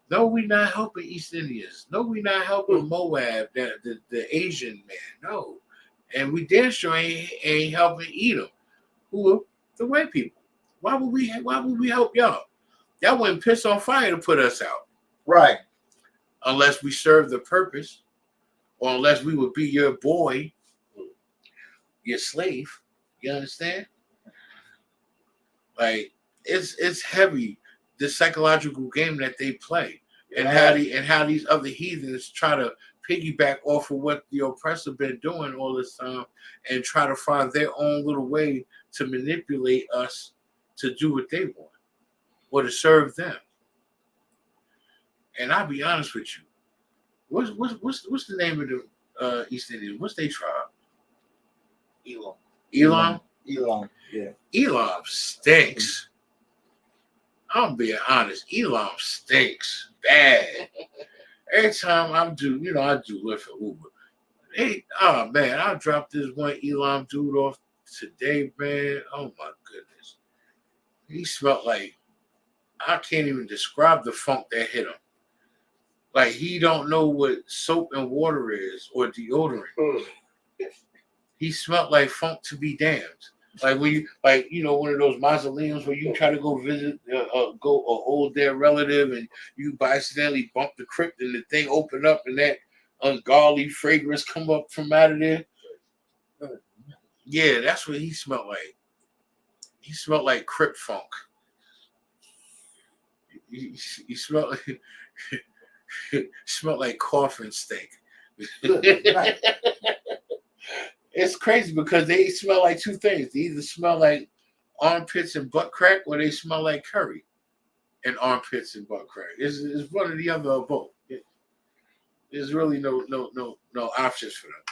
No, we're not helping East Indians. No, we're not helping Moab, the Asian man. No. And we damn sure ain't helping Edom. who are the white people. Why would we help y'all? Y'all wouldn't piss on fire to put us out. Right. Unless we serve the purpose, or unless we would be your boy, your slave. You understand? Like it's heavy, the psychological game that they play, and how these other heathens try to piggyback off of what the oppressor been doing all this time, and try to find their own little way to manipulate us to do what they want or to serve them. And I'll be honest with you, what's the name of the East Indians? What's their tribe? Elam. Yeah. Elam stinks. I'm being honest. Elam stinks bad. Every time I do Lyft or Uber. Man, I dropped this one Elam dude off today, man. Oh my goodness. He smelled like, I can't even describe the funk that hit him. Like he don't know what soap and water is or deodorant. He smelled like funk to be damned. Like when you, one of those mausoleums where you try to go visit, go hold their relative, and you accidentally bump the crypt and the thing open up and that ungodly fragrance come up from out of there. Yeah, that's what he smelled like. He smelled like crypt funk. He smelled like smelled like coffin stink. It's crazy because they smell like two things. They either smell like armpits and butt crack, or they smell like curry and armpits and butt crack. It's one or the other or both. There's really no options for them.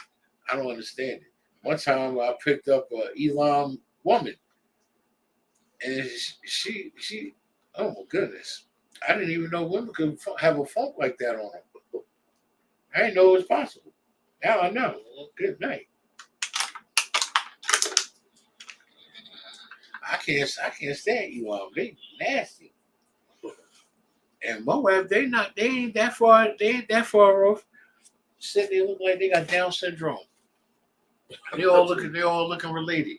I don't understand it. One time I picked up an Elam woman, and she oh my goodness, I didn't even know women could have a funk like that on them. I didn't know it was possible. Now I know. Good night. I can't stand Elam. They nasty. And Moab, they ain't that far off. Said they look like they got Down syndrome. They all looking related.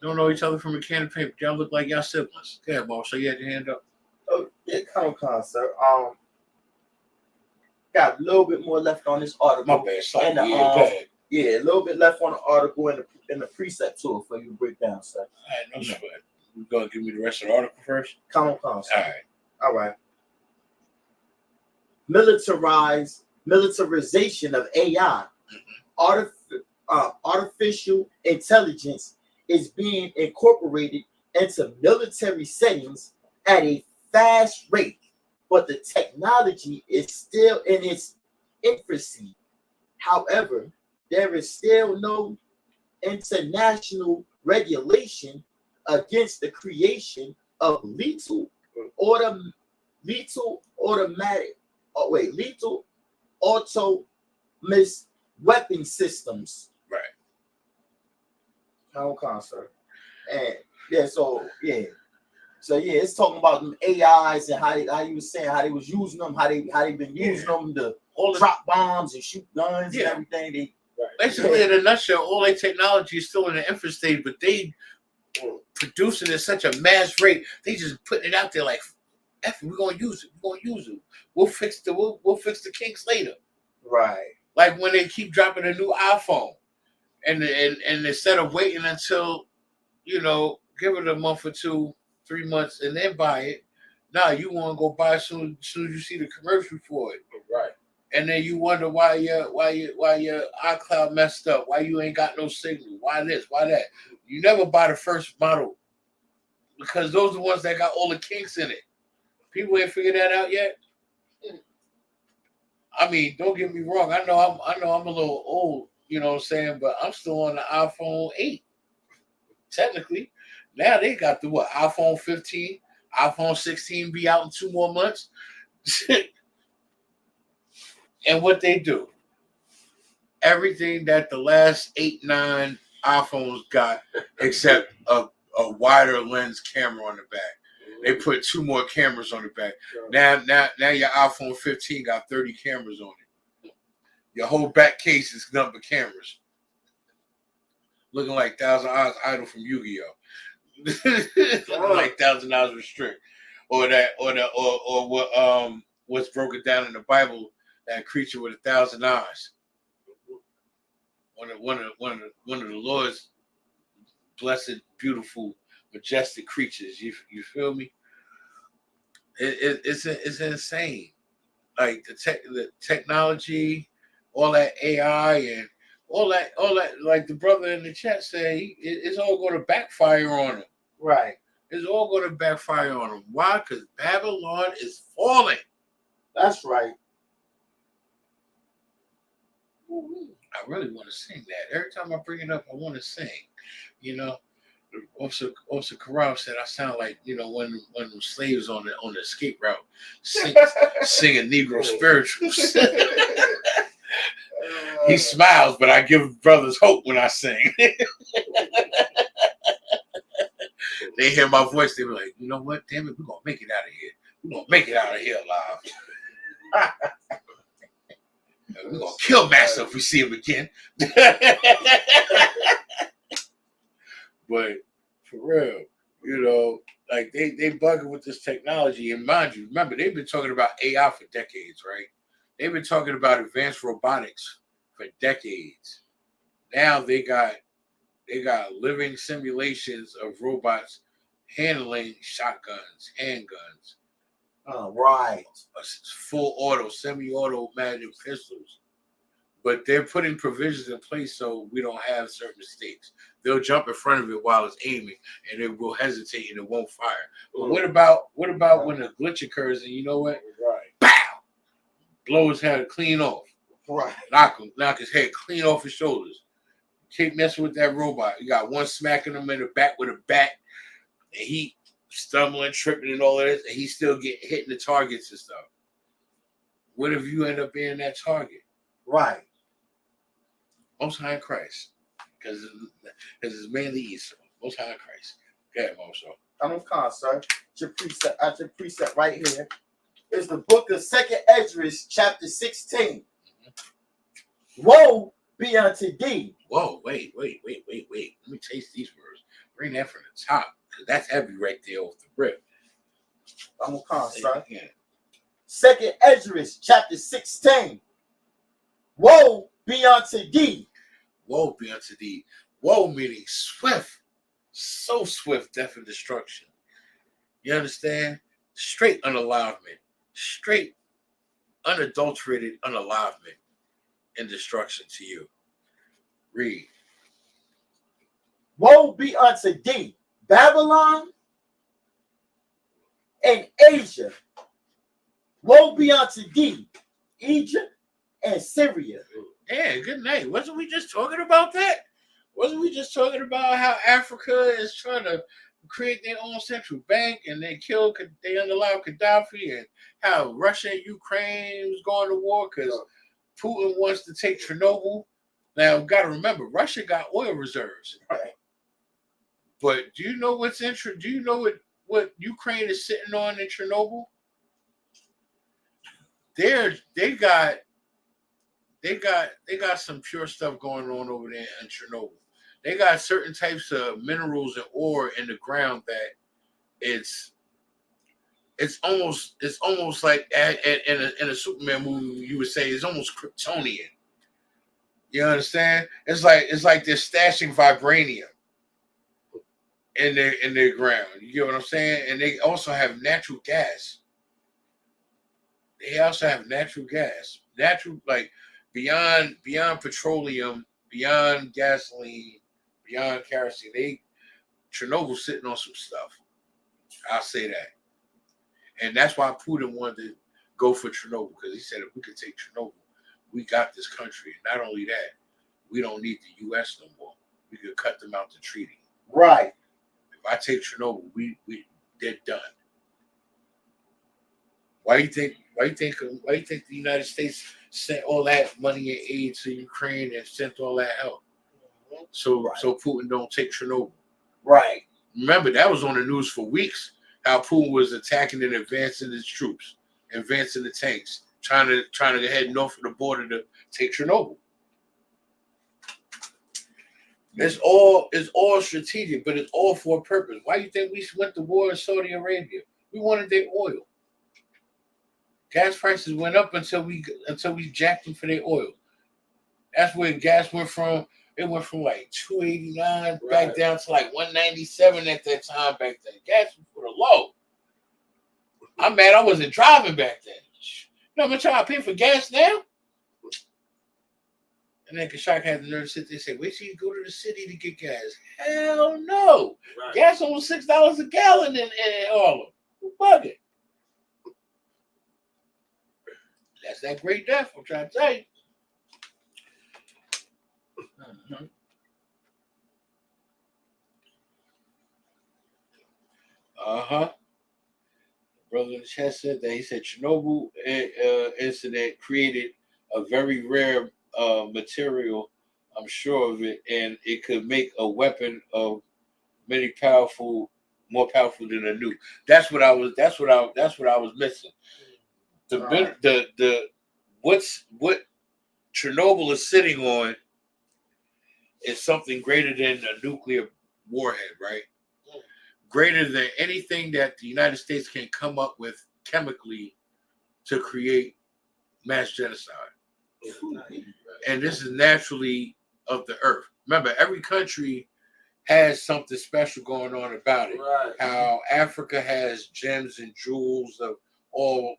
Don't know each other from a can of paper. Y'all look like y'all siblings. Go ahead, Mo. So you had your hand up. Oh, yeah, come on, sir. Got a little bit more left on this article. My bad. Yeah, a little bit left on the article in the precept tool for you to break down, sir. All right, no sweat. You gonna give me the rest of the article first? Come on, sir. All right. Militarization of AI, artificial intelligence is being incorporated into military settings at a fast rate, but the technology is still in its infancy. However, there is still no international regulation against the creation of lethal autonomous weapon systems. Right. How come, sir? And it's talking about them AIs and how you was saying how they was using them, how they been using them to drop bombs and shoot guns and everything. Basically, in a nutshell, all their technology is still in the infant stage, but they producing at such a mass rate. They just putting it out there like, "F, we're gonna use it. We'll fix the kinks later." Right. Like when they keep dropping a new iPhone, and instead of waiting until, give it a month or 2, 3 months, and then buy it. Now you want to go buy as soon as you see the commercial for it. Right. And then you wonder why your iCloud messed up, why you ain't got no signal, why this, why that. You never buy the first model because those are the ones that got all the kinks in it. People ain't figured that out yet. I mean, don't get me wrong. I know I'm a little old, you know what I'm saying, but I'm still on the iPhone 8. Technically. Now they got the iPhone 15, iPhone 16 be out in 2 more months. And what they do, everything that the last 8, 9 iPhones got, except a wider lens camera on the back. They put 2 more cameras on the back. Now your iPhone 15 got 30 cameras on it. Your whole back case is nothing but cameras. looking like Thousand Oz Idol from Yu-Gi-Oh. Like $1,000 restrict, or what what's broken down in the Bible, that creature with 1,000 eyes. One of the Lord's blessed, beautiful, majestic creatures. You feel me? It's insane. Like the technology, all that AI and all that, like the brother in the chat say, it's all going to backfire on him. Right. It's all going to backfire on him. Why? Because Babylon is falling. That's right. I really want to sing that. Every time I bring it up, I want to sing. You know, Officer Corral said I sound like, you know, when the slaves on the escape route singing Negro spirituals. He smiles, but I give brothers hope when I sing. They hear my voice, they be like, you know what? Damn it, we're gonna make it out of here. We're gonna make it out of here alive. We're gonna kill Master if we see him again. But for real, you know, like they bugging with this technology. And mind you, remember, they've been talking about AI for decades, right? They've been talking about advanced robotics for decades. Now they got living simulations of robots handling shotguns, handguns. Right. Full auto, semi-automatic pistols. But they're putting provisions in place so we don't have certain mistakes. They'll jump in front of it while it's aiming, and it will hesitate and it won't fire. But what about when a glitch occurs and you know what? Right. Bow! Blow his head clean off. Right. Knock his head clean off his shoulders. Keep messing with that robot. You got one smacking him in the back with a bat, and he stumbling, tripping, and all of this, and he still hitting the targets and stuff. What if you end up being that target? Right. Most High in Christ, because it's mainly Esau. Most High in Christ. Go ahead, Moshe. I'm on con, sir. Your precept right here is the book of 2nd Esdras, chapter 16. Mm-hmm. Woe be unto thee. Whoa, wait. Let me taste these words. Bring that from the top, because that's heavy right there off the rip. I'm on con, sir. Yeah. 2nd Esdras, chapter 16. Woe be unto thee. Woe be unto thee. Woe meaning swift. So swift death and destruction. You understand? Straight unalivement. Straight unadulterated unalivement and destruction to you. Read. Woe be unto thee, Babylon and Asia. Woe be unto thee, Egypt and Syria. Yeah, good night. Wasn't we just talking about that? Wasn't we just talking about how Africa is trying to create their own central bank and they unalive Gaddafi, and how Russia and Ukraine was going to war because Putin wants to take Chernobyl? Now, got to remember, Russia got oil reserves. Right. But do you know what's do you know what Ukraine is sitting on in Chernobyl? They got some pure stuff going on over there in Chernobyl. They got certain types of minerals and ore in the ground that it's almost like in a Superman movie you would say it's almost Kryptonian. You understand? It's like they're stashing vibranium in their ground. You get what I'm saying? And they also have natural gas. Natural, like beyond petroleum, beyond gasoline, beyond kerosene. Chernobyl's sitting on some stuff. I'll say that. And that's why Putin wanted to go for Chernobyl, because he said if we could take Chernobyl, we got this country. And not only that, we don't need the U.S. no more. We could cut them out the treaty. Right. If I take Chernobyl, they're done. Why do you think the United States sent all that money and aid to Ukraine and sent all that help? So Putin don't take Chernobyl. Right. Remember, that was on the news for weeks, how Putin was attacking and advancing his troops, advancing the tanks, trying to head north of the border to take Chernobyl. It's all strategic, but it's all for a purpose. Why do you think we went to war in Saudi Arabia? We wanted their oil. Gas prices went up until we jacked them for their oil. That's where gas went from. It went from like $2.89 back down to like $1.97 at that time back then. Gas was for the low. I'm mad I wasn't driving back then. You know how much I pay for gas now? And then Kashak had the nerve to sit there and say, wait till you go to the city to get gas. Hell no. Right. Gas almost $6 a gallon in Harlem. Who bugging? That's that great death, I'm trying to tell you. Brother in the chat said that he said Chernobyl incident created a very rare material, I'm sure of it, and it could make a weapon of many more powerful than a nuke. That's what I was missing. What Chernobyl is sitting on is something greater than a nuclear warhead, right? Greater than anything that the United States can come up with chemically to create mass genocide. And this is naturally of the earth. Remember, every country has something special going on about it. Right. How Africa has gems and jewels of all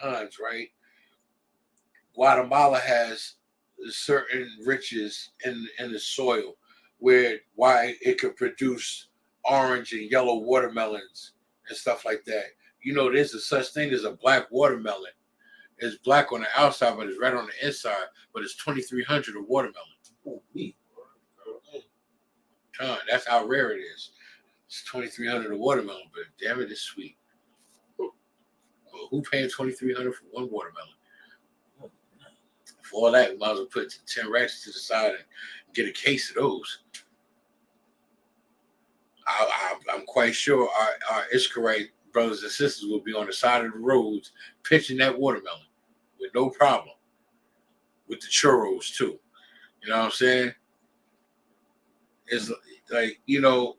kinds, right? Guatemala has certain riches in the soil why it could produce orange and yellow watermelons and stuff like that. You know, there's a such thing as a black watermelon. It's black on the outside, but it's red on the inside. But it's 2,300 a watermelon. That's how rare it is. It's 2,300 a watermelon, but damn it, it's sweet. Well, who paying 2,300 for one watermelon? For all that, we might as well put 10 racks to the side and get a case of those. I'm quite sure our Israelite brothers and sisters will be on the side of the roads pitching that watermelon with no problem. With the churros too. You know what I'm saying? It's like, you know,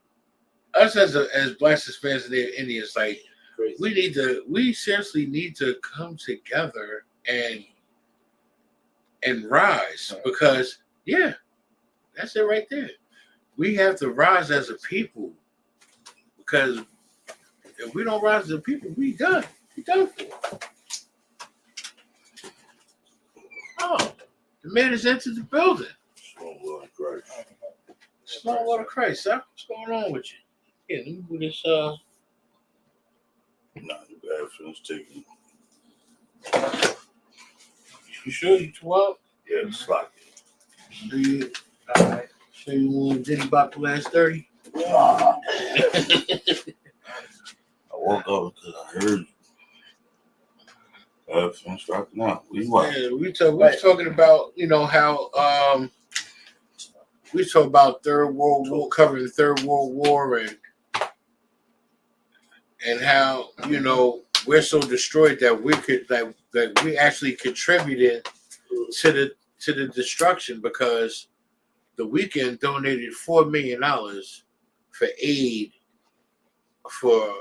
us as Blacks, Hispanics, and Indians, like we seriously need to come together and rise, because that's it right there. We have to rise as a people, because if we don't rise as a people, we done. We done for. Oh, the man has entered the building. Small Lord of Christ, sir. What's going on with you? Yeah, let me do this. Nah, the bathroom's taking. You sure you 12? Yeah, it's like it. All right. So you want Diddy about the last 30? I woke up because I heard bathroom's rocking out. Yeah, we was talking about, you know, how we talk about Third World War, covering the Third World War, and how, you know, we're so destroyed that we actually contributed to the destruction, because the Weeknd donated $4 million for aid for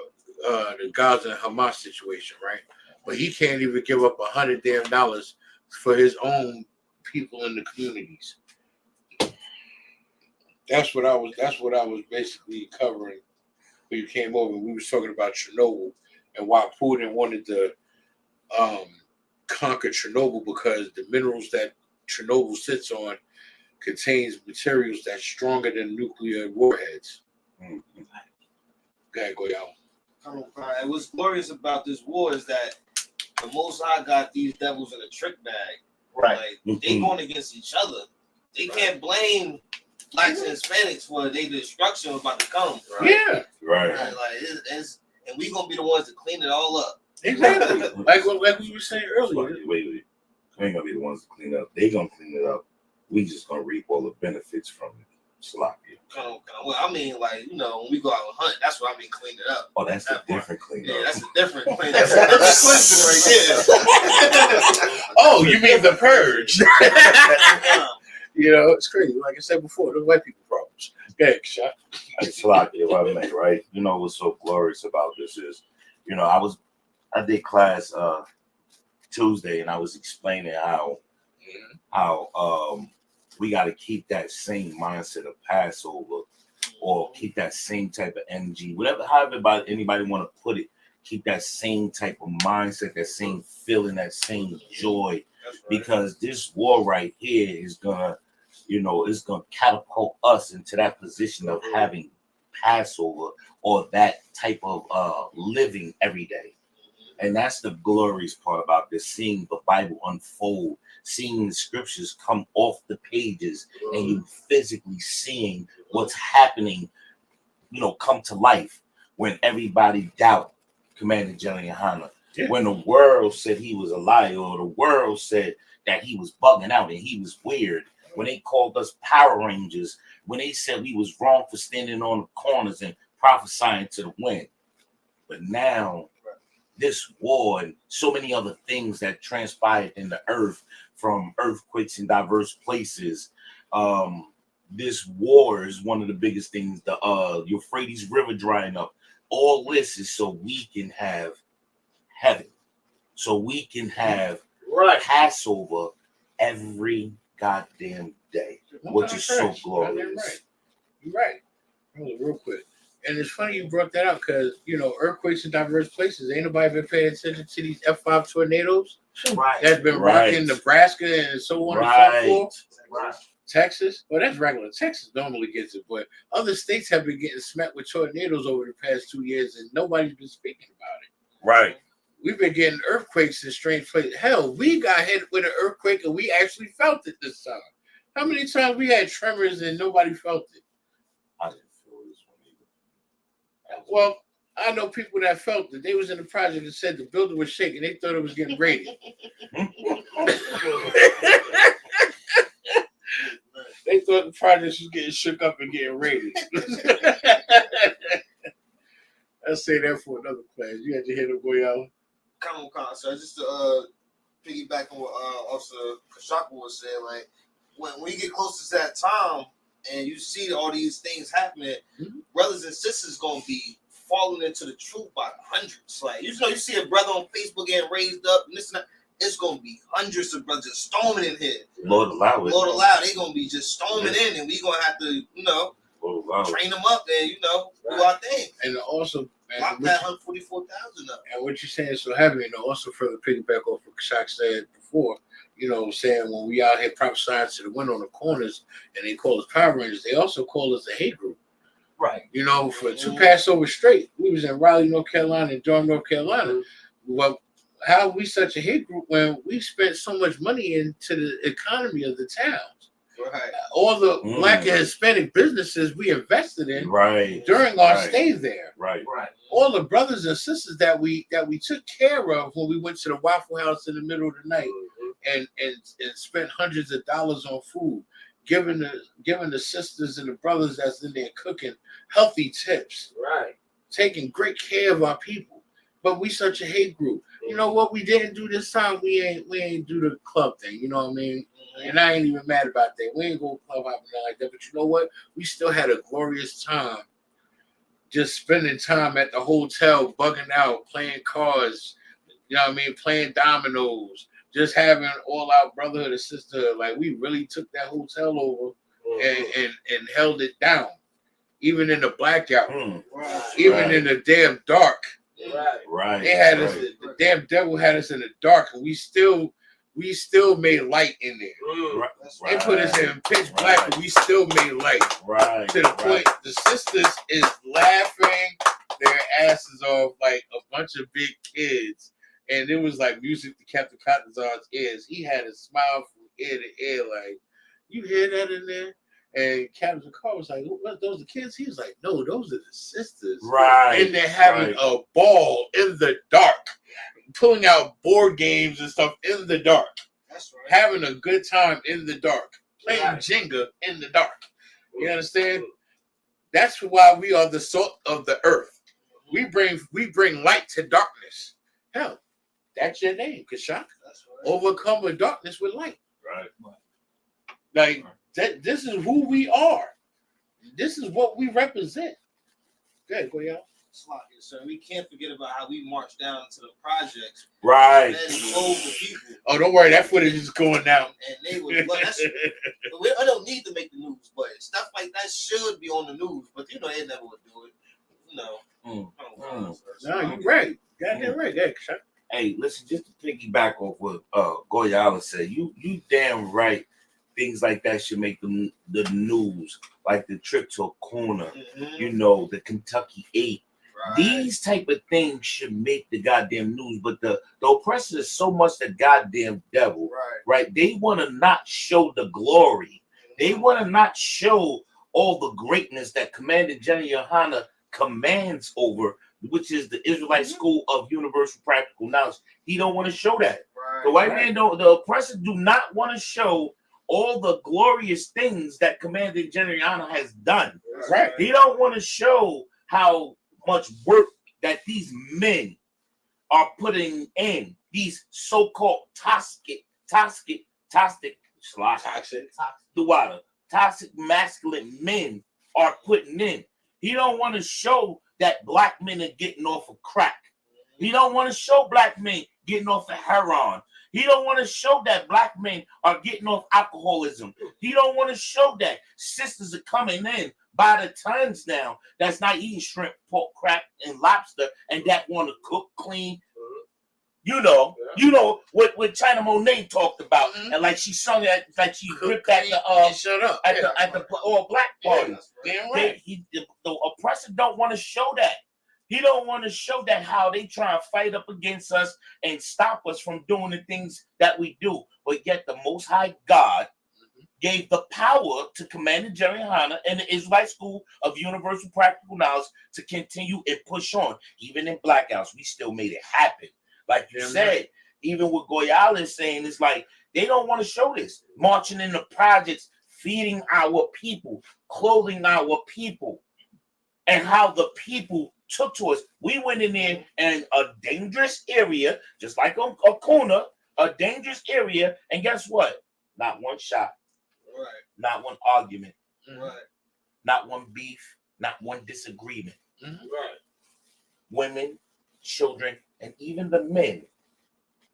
the Gaza and Hamas situation, right? But he can't even give up $100 for his own people in the communities. That's what I was basically covering when you came over. We was talking about Chernobyl and why Putin wanted to conquer Chernobyl, because the minerals that Chernobyl sits on contains materials that's stronger than nuclear warheads. Mm-hmm. Go ahead, go y'all. And what's glorious about this war is that the Most High got these devils in a trick bag. Right. Like, they going against each other. They can't blame Blacks and Hispanics for their destruction was about to come. Right? Yeah. Right. Like it's and we gonna be the ones to clean it all up. Exactly. like we were saying earlier. Wait. We ain't gonna be the ones to clean it up. They gonna clean it up. We just gonna reap all the benefits from it. Sloppy. Well, I mean, like, you know, when we go out and hunt, that's what I mean, clean it up. Oh, that's a different clean up. Yeah, that's a different clean up. That's a different cleansing right there. Oh, you mean the purge? You know, it's crazy. Like I said before, the white people problems. Go ahead, shot. It's like, if I may, right? You know what's so glorious about this is, you know, I did class Tuesday, and I was explaining how we got to keep that same mindset of Passover, or keep that same type of energy, whatever, however anybody want to put it. Keep that same type of mindset, that same feeling, that same joy, because this war right here is gonna, you know, it's gonna catapult us into that position of having Passover, or that type of living every day. And that's the glorious part about this, seeing the Bible unfold, seeing the scriptures come off the pages, and you physically seeing what's happening, you know, come to life when everybody doubt Commander General YAHANNA. Yeah. When the world said he was a liar, or the world said that he was bugging out and he was weird. When they called us Power Rangers, when they said we was wrong for standing on the corners and prophesying to the wind. But now, this war and so many other things that transpired in the earth, from earthquakes in diverse places, this war is one of the biggest things. The Euphrates River drying up. All this is so we can have heaven, so we can have Passover every goddamn day, which is so glorious. You're right. Hold on, real quick. And it's funny you brought that up, because, you know, earthquakes in diverse places. Ain't nobody been paying attention to these F5 tornadoes that's been rocking Nebraska and so on and so forth. Texas, well, that's regular. Texas normally gets it, but other states have been getting smacked with tornadoes over the past 2 years, and nobody's been speaking about it. Right. We've been getting earthquakes in strange places. Hell, we got hit with an earthquake, and we actually felt it this time. How many times we had tremors and nobody felt it? I didn't feel this one either. Well, I know people that felt it. They was in the project and said the building was shaking. They thought it was getting raided. They thought the project was getting shook up and getting raided. I'll say that for another class. You had to hit it, boy, out. Come on, so just to piggyback on what Officer Kashaka was saying, like, when you get close to that time and you see all these things happening, brothers and sisters gonna be falling into the truth by hundreds. Like, you know, you see a brother on Facebook getting raised up and this and that. It's gonna be hundreds of brothers just storming in here. Lord allow it. Lord allow, they gonna be just storming in, and we gonna have to, you know, train them up and, you know, do our thing. And also, lock that 144,000 up. And what you're saying is so heavy, and also further piggyback off what Kashak said before, you know, saying when we out here prophesying to the wind on the corners and they call us Power Rangers, they also call us a hate group. Right. You know, for 2 Passover straight, we was in Raleigh, North Carolina, and Durham, North Carolina. Well, how are we such a hate group when we spent so much money into the economy of the towns? Right. All the Black and Hispanic businesses we invested in during our stay there. Right. All the brothers and sisters that we took care of when we went to the Waffle House in the middle of the night and spent hundreds of dollars on food, giving the sisters and the brothers that's in there cooking healthy tips. Right. Taking great care of our people. But we such a hate group. You know what we didn't do this time? We ain't do the club thing. You know what I mean? And I ain't even mad about that. We ain't go club hopping like that. But you know what? We still had a glorious time. Just spending time at the hotel, bugging out, playing cards. You know what I mean? Playing dominoes. Just having all our brotherhood and sisterhood. Like, we really took that hotel over and held it down. Even in the blackout. Even in the damn dark. Right. They had us. The damn devil had us in the dark, and we still made light in there. They put us in pitch black, but we still made light. To the point the sisters is laughing their asses off like a bunch of big kids, and it was like music to Captain Cotton's ears. He had a smile from ear to ear, like, you hear that in there? And Captain Carr was like, what, those the kids? He was like, no, those are the sisters. And they're having a ball in the dark, pulling out board games and stuff in the dark. That's right. Having a good time in the dark. Playing Jenga in the dark. You understand? That's why we are the salt of the earth. We bring light to darkness. Hell, that's your name, Kashak. Overcome with darkness with light. Right. Like, This is who we are. This is what we represent. Good, go y'all. So we can't forget about how we marched down to the projects. Right. And told the people. Oh, don't worry, that footage is going out. And they was I don't need to make the news, but stuff like that should be on the news. But you know, they never would do it. You know. No, you're right. Goddamn right. Yeah, hey, listen, just to piggyback off what Goyala said, you damn right. Things like that should make the news, like the trip to a corner, you know, the Kentucky 8. Right. These type of things should make the goddamn news, but the oppressor is so much the goddamn devil, right? They want to not show the glory. They want to not show all the greatness that Commander General YAHANNA commands over, which is the Israelite School of Universal Practical Knowledge. He don't want to show that. The white man don't. The oppressor do not want to show all the glorious things that Commander General YAHANNA has done. Right. He don't want to show how much work that these men are putting in. These so-called toxic masculine men are putting in. He don't want to show that black men are getting off of crack. He don't want to show black men getting off of heroin. He don't want to show that black men are getting off alcoholism. He don't want to show that sisters are coming in by the tons now that's not eating shrimp, pork, crab, and lobster, and that want to cook clean. You know what China Monet talked about, and like she sung that, like she ripped at the at the all black party. Damn right. The oppressor don't want to show that. He don't want to show that how they try to fight up against us and stop us from doing the things that we do. But yet the Most High God gave the power to Commander General YAHANNA and the Israelite School of Universal Practical Knowledge to continue and push on. Even in blackouts, we still made it happen. Like you said, even what Goyala is saying is like, they don't want to show this. Marching in the projects, feeding our people, clothing our people, and how the people took to us. We went in there in a dangerous area, just like a corner, a dangerous area, and guess what? Not one shot. Right. Not one argument. Right. Not one beef. Not one disagreement. Right. Women, children, and even the men,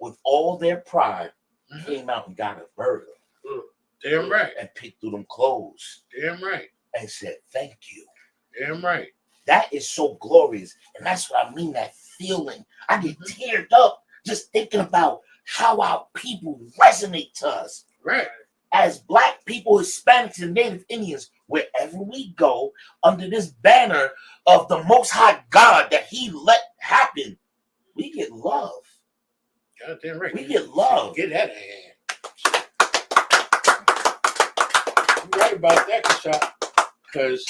with all their pride, came out and got a burger. Damn right. And picked through them clothes. Damn right. And said, thank you. Damn right. That is so glorious. And that's what I mean, that feeling. I get teared up just thinking about how our people resonate to us. Right. As Black people, Hispanics, and Native Indians, wherever we go, under this banner of the Most High God that He let happen, we get love. Goddamn right. We get love. Get that hand. You're right about that, Kashak. Because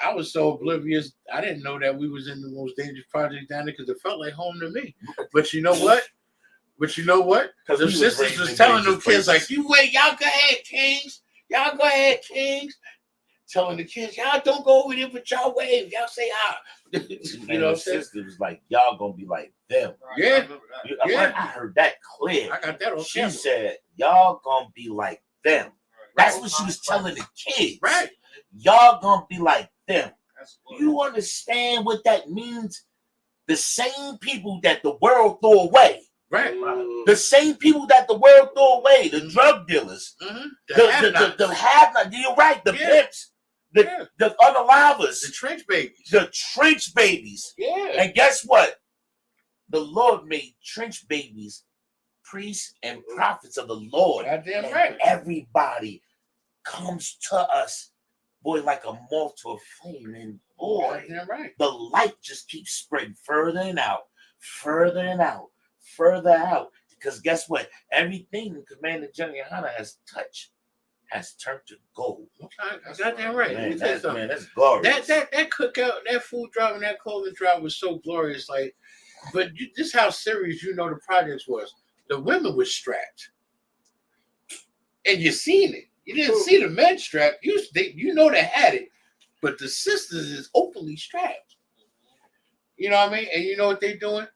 I was so oblivious. I didn't know that we was in the most dangerous project down there because it felt like home to me. But you know what? Because the sisters was telling them kids, like, you wait, y'all go ahead, kings. Y'all go ahead, kings. Telling the kids, y'all don't go over there, but y'all wave. Y'all say hi. You know, sister was like, y'all gonna be like them. Yeah. I heard that clear. I got that on She camera. said, y'all gonna be like them. That's what she was telling the kids. Right. Y'all gonna be like them. You understand what that means? The same people that the world threw away. Right. The same people that the world threw away, the drug dealers, the have-not, you're right, the pimps, the unalivers, the trench babies. Yeah. And guess what? The Lord made trench babies priests and prophets of the Lord. Goddamn and right. Everybody comes to us, boy, like a moth to a flame. And boy, goddamn right. The light just keeps spreading further and out, further and out, further out. Because guess what? Everything Commander General YAHANNA has touched has turned to gold. Goddamn right. Man, that's glorious. That cookout, that food drive, and that clothing drive was so glorious. Like, but this is how serious you know the projects was. The women were strapped, and you seen it. You didn't see the men strapped. You know they had it, but the sisters is openly strapped. You know what I mean? And you know what they doing?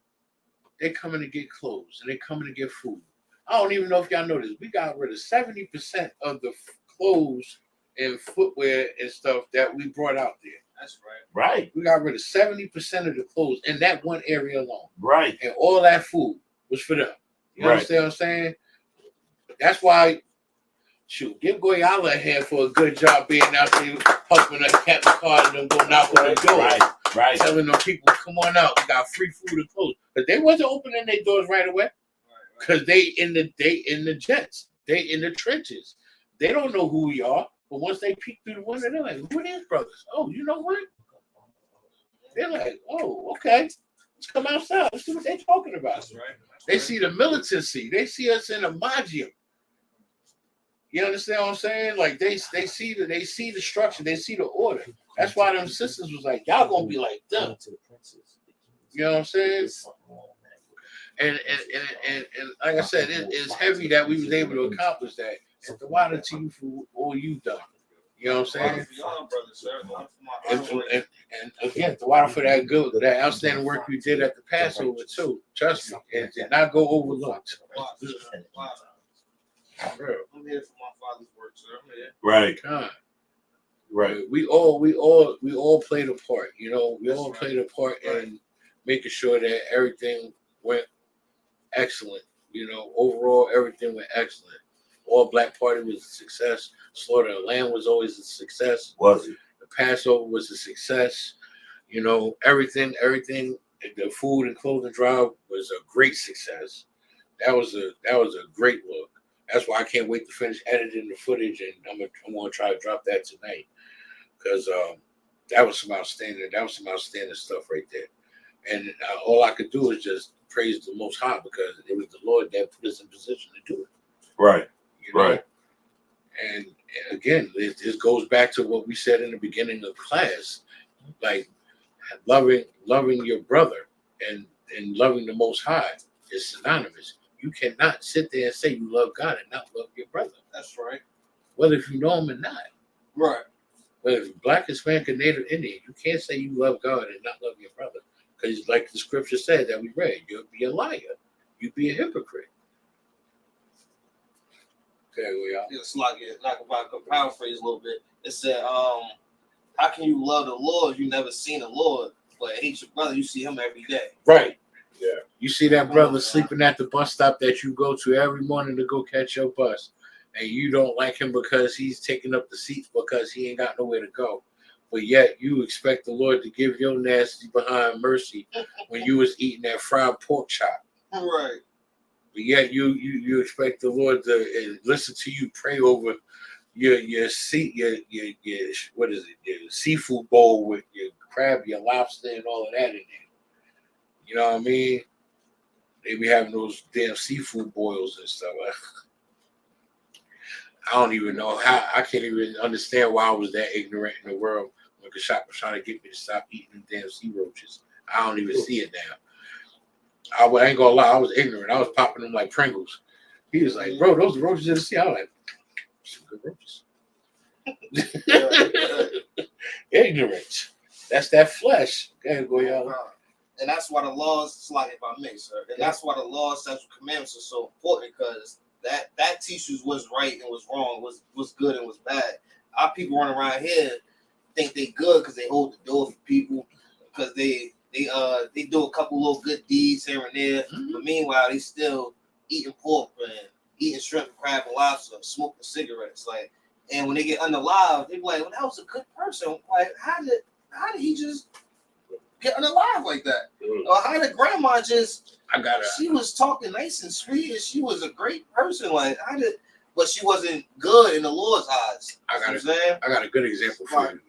They coming to get clothes and they coming to get food. I don't even know if y'all know this. We got rid of 70% of the clothes and footwear and stuff that we brought out there. That's right. Right. We got rid of 70% of the clothes in that one area alone. Right. And all that food was for them. You Right. understand what I'm saying? That's why, shoot, give Goyala a hand for a good job being out there helping us catch the car and them go knock on the door. Right. Telling them people, come on out, we got free food and clothes. But they wasn't opening their doors right away. Because they in the jets. They in the trenches. They don't know who we are. But once they peek through the window, they're like, who are these brothers? Oh, you know what? They're like, oh, okay. Let's come outside. Let's see what they're talking about. That's right. They see the militancy. They see us in a magium. You understand what I'm saying? Like they see the structure. They see the order. That's why them sisters was like, y'all gonna be like them. You know what I'm saying? And like I said, it's heavy that we was able to accomplish that. And the water to you for all you done. You know what I'm saying? And again, the water for that outstanding work you did at the Passover too. Trust me, it did not go overlooked. I'm here for my father's work, sir. I'm here. Right. God. Right. We all played a part. You know, we all played a part in making sure that everything went excellent. You know, overall everything went excellent. All Black Party was a success. Slaughter of Lamb was always a success. Was it? The Passover was a success. You know, everything. The food and clothing drive was a great success. That was a great look. That's why I can't wait to finish editing the footage, and I'm gonna try to drop that tonight, because that was some outstanding stuff right there. And all I could do is just praise the Most High, because it was the Lord that put us in position to do it. Right. You know? Right. And again, this goes back to what we said in the beginning of class, like loving your brother and loving the Most High is synonymous. You cannot sit there and say you love God and not love your brother. That's right. Whether if you know him or not. Right. Whether if you're Black, Hispanic, or Native Indian, you can't say you love God and not love your brother. Because like the scripture said that we read, you'll be a liar. You'll be a hypocrite. Okay, we are. Just like if I could paraphrase a little bit, it said, how can you love the Lord? You never seen the Lord, but hate your brother, you see him every day. Right. Yeah. You see that brother sleeping at the bus stop that you go to every morning to go catch your bus, and you don't like him because he's taking up the seats because he ain't got nowhere to go. But yet you expect the Lord to give your nasty behind mercy when you was eating that fried pork chop. Right. But yet you expect the Lord to listen to you pray over your what is it, your seafood bowl with your crab, your lobster, and all of that in there. You know what I mean? They be having those damn seafood boils and stuff. I don't even know how. I can't even understand why I was that ignorant in the world when Kashak was trying to get me to stop eating them damn sea roaches. I don't even see it now. I ain't gonna lie, I was ignorant. I was popping them like Pringles. He was like, bro, those are roaches in the sea. I was like, some good roaches. Ignorant. That's that flesh. Okay, go y'all. And that's why the laws, like if I may, sir, and that's why the laws, statutes, commandments are so important, because that teaches what's right and what's wrong, what's good and what's bad. Our people running around here think they good because they hold the door for people, because they do a couple little good deeds here and there, but meanwhile they still eating pork and eating shrimp, crab, and lobster, smoking cigarettes. Like, and when they get unalive, they be like, "Well, that was a good person. Like, how did he just get unalive like that? Or how did grandma just? She was talking nice and sweet, and she was a great person. Like, but she wasn't good in the Lord's eyes. I got a good example for you.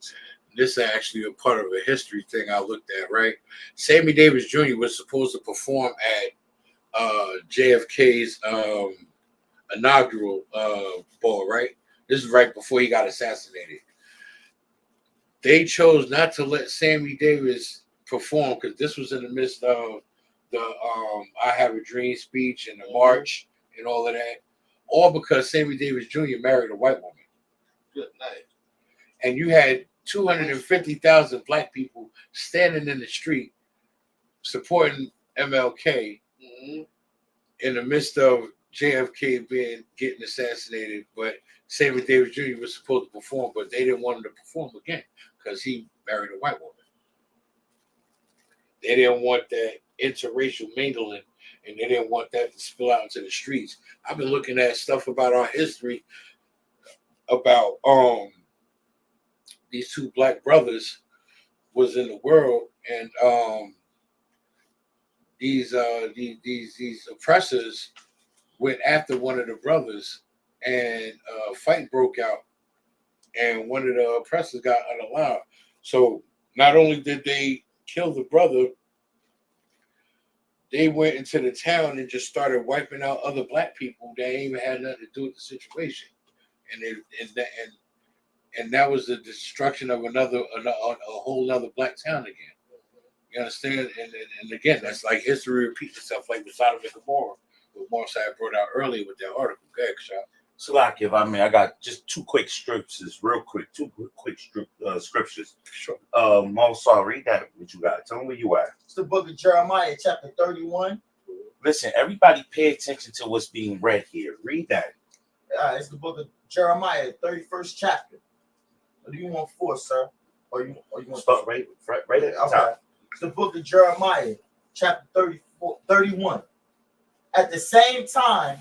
This is actually a part of a history thing I looked at, right? Sammy Davis Jr. was supposed to perform at JFK's inaugural ball, right? This is right before he got assassinated. They chose not to let Sammy Davis perform because this was in the midst of the I Have a Dream speech and the march and all of that, all because Sammy Davis Jr. married a white woman. Good night. And you had 250,000 black people standing in the street supporting MLK in the midst of JFK getting assassinated, but Sammy Davis Jr. was supposed to perform, but they didn't want him to perform again because he married a white woman. They didn't want that interracial mingling, and they didn't want that to spill out into the streets. I've been looking at stuff about our history, about these two black brothers was in the world, and these oppressors went after one of the brothers, and a fight broke out, and one of the oppressors got unallowed. So not only did they kill the brother, they went into the town and just started wiping out other black people that ain't even had nothing to do with the situation, and that was the destruction of a whole nother black town again. You understand? And again, that's like history repeats itself, like with Sodom and Gomorrah, what Marcel brought out earlier with that article. Go ahead, Kashaf. Salaki, if I may, I got just two quick scriptures, real quick. Scriptures. Sure. Marcel, read that. What you got? Tell me where you at. It's the book of Jeremiah, chapter 31. Listen, everybody, pay attention to what's being read here. Read that. It's the book of Jeremiah, 31st chapter. Or do you want 4, sir? Or you want start right at the top. It's the book of Jeremiah, chapter 31. At the same time,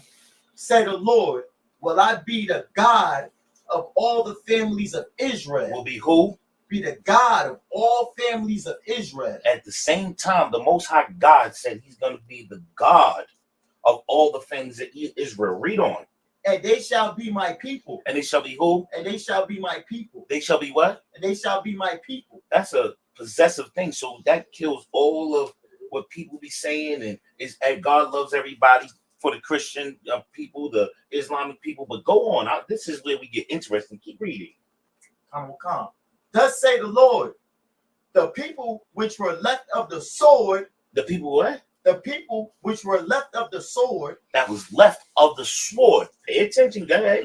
say the Lord, will I be the God of all the families of Israel? Will be who? Be the God of all families of Israel. At the same time, the Most High God said he's going to be the God of all the families of Israel. Read on. And they shall be my people. And they shall be who? And they shall be my people. They shall be what? And they shall be my people. That's a possessive thing. So that kills all of what people be saying, and God loves everybody for the Christian people, the Islamic people. But go on. This is where we get interesting. Keep reading. Come. Thus say the Lord, the people which were left of the sword. The people what? The people which were left of the sword. That was left of the sword. Pay attention, go ahead.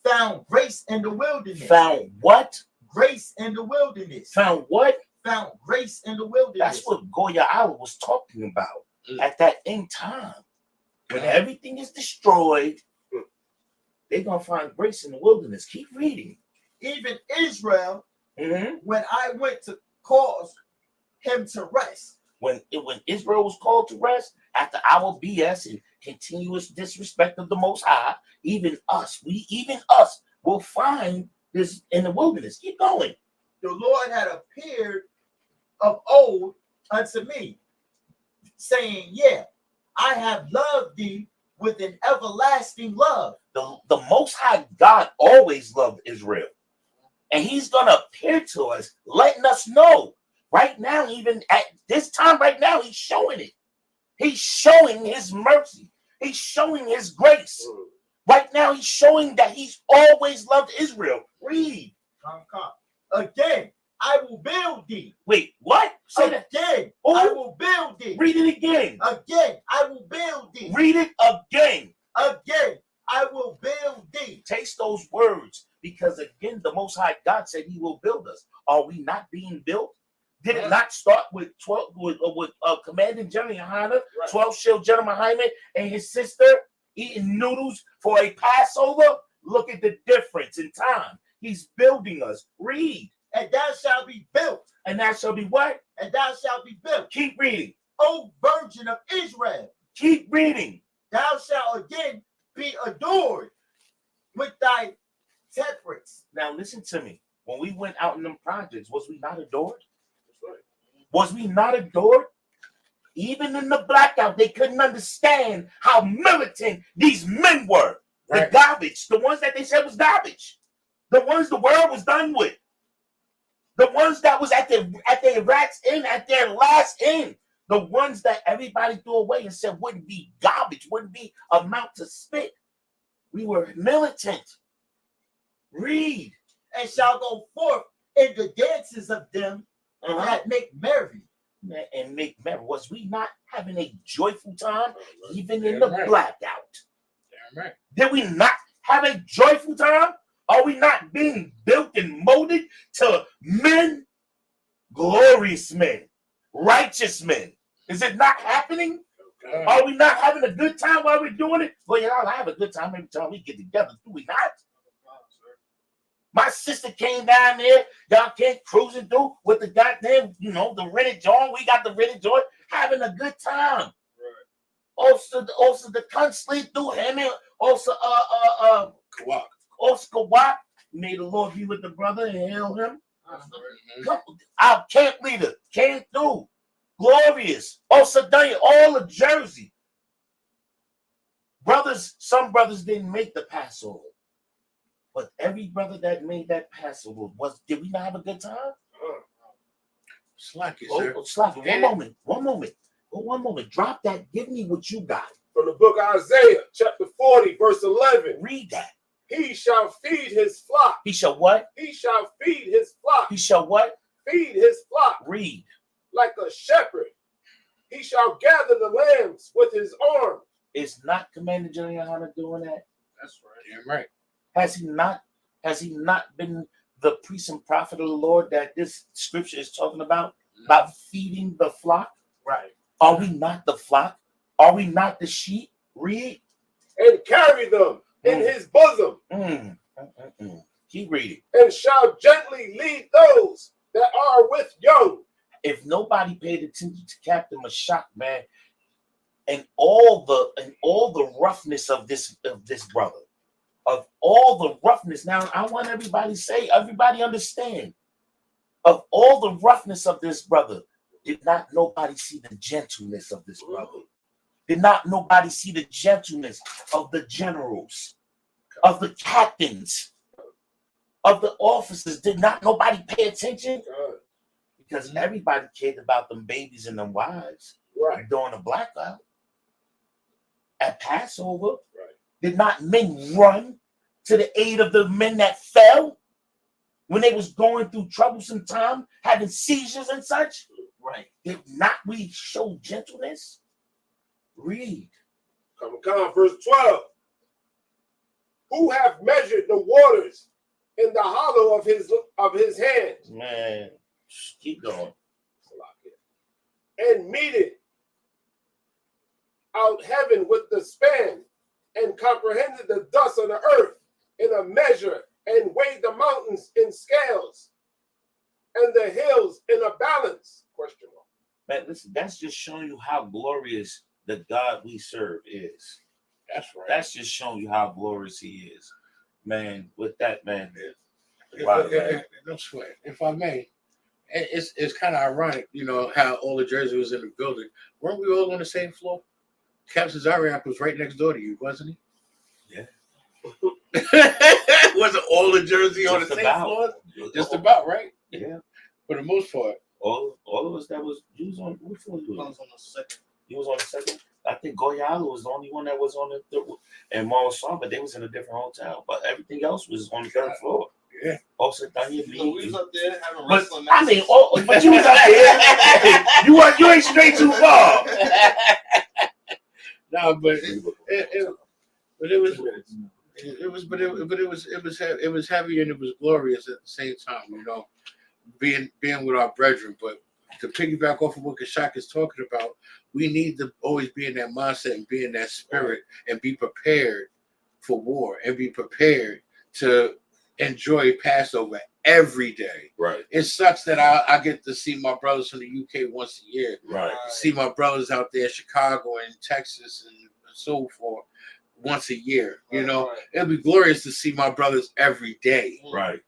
Found grace in the wilderness. Found what? Grace in the wilderness. Found what? Found grace in the wilderness. That's what Goya Allah was talking about at that end time. When everything is destroyed, they're going to find grace in the wilderness. Keep reading. Even Israel, when I went to cause him to rest. When Israel was called to rest, after our BS and continuous disrespect of the Most High, even us will find this in the wilderness. Keep going. The Lord had appeared of old unto me, saying, yeah, I have loved thee with an everlasting love. The Most High God always loved Israel. And he's going to appear to us, letting us know. Right now, even at this time, right now, he's showing it. He's showing his mercy. He's showing his grace. Right now, he's showing that he's always loved Israel. Read. Come. Again, I will build thee. Wait, what? Say again, that. I will build thee. Read it again. Again, I will build thee. Read it again. Again, I will build thee. Taste those words, because again, the Most High God said he will build us. Are we not being built? Did it not start with 12 with Commanding General YAHANNA, 12 Shield General Hyman, and his sister eating noodles for a Passover? Look at the difference in time. He's building us. Read. And thou shalt be built. And thou shalt be what? And thou shalt be built. Keep reading. O Virgin of Israel. Keep reading. Thou shalt again be adored with thy temperance. Now listen to me. When we went out in them projects, was we not adored? Was we not adored? Even in the blackout, they couldn't understand how militant these men were. The garbage, the ones that they said was garbage, the ones the world was done with, the ones that was at their rat's end, at their last end, the ones that everybody threw away and said wouldn't be garbage, wouldn't be amount to spit. We were militant. Read. And shall go forth in the dances of them that make merry. And make merry. Was we not having a joyful time even in the blackout? Damn right. Did we not have a joyful time? Are we not being built and molded to men, glorious men, righteous men? Is it not happening? Are we not having a good time while we're doing it? Well, y'all have a good time every time we get together. Do we not? My sister came down there. Y'all came cruising through with the goddamn, the rented joint. We got the rented joint, having a good time. Also the cunt sleep through him and also Kawak. May the Lord be with the brother and heal him. Our camp leader came through. Glorious. Also done all of Jersey. Brothers, some brothers didn't make the Passover. But every brother that made that Passover did we not have a good time? Slack it, sir. Slack it. One moment. Drop that. Give me what you got. From the book of Isaiah, chapter 40, verse 11. Read that. He shall feed his flock. He shall what? He shall feed his flock. He shall what? Feed his flock. Read. Like a shepherd. He shall gather the lambs with his arm. Is not Commander General YAHANNA doing that? That's right. Damn right. Has he not been the priest and prophet of the Lord that this scripture is talking about feeding the flock? Right. Are we not the flock? Are we not the sheep? Read. And carry them in his bosom. Keep reading. And shall gently lead those that are with young. If nobody paid attention to Captain Mashak, man, and all the roughness of this brother. Of all the roughness. Now, I want everybody understand. Of all the roughness of this brother, did not nobody see the gentleness of this brother? Did not nobody see the gentleness of the generals, of the captains, of the officers? Did not nobody pay attention? Because everybody cared about them babies and them wives during the blackout. At Passover, did not men run to the aid of the men that fell when they was going through troublesome time, having seizures and such? Right. Did not we show gentleness? Read. Come, verse 12. Who have measured the waters in the hollow of his hand? Man, keep going. And meted out heaven with the span, and comprehended the dust of the earth in a measure, and weighed the mountains in scales, and the hills in a balance? Question mark. Man, listen, that's just showing you how glorious the God we serve is. That's right. That's just showing you how glorious he is. Man, with that, man. Don't sweat. If I may, it's kind of ironic, how all the Jersey was in the building. Weren't we all on the same floor? Captain Zariak was right next door to you, wasn't he? Yeah. Wasn't all the Jersey on the same floor? Just about, right? Yeah. For the most part. All of us that was, you was on, which one you was on the second? You was on the second? I think Goyala was the only one that was on the third, and Marsaw, but they was in a different hotel. But everything else was on the third floor. Yeah. Also, we was up there having but wrestling I matches. mean, but you was up there. you ain't straight too far. No, but it was heavy and it was glorious at the same time. Being with our brethren. But to piggyback off of what Kashak is talking about, we need to always be in that mindset and be in that spirit and be prepared for war and be prepared to enjoy Passover every day. Right. It sucks that I get to see my brothers from the UK once a year. Right. See my brothers out there in Chicago and Texas and so forth once a year. It'd be glorious to see my brothers every day. Right.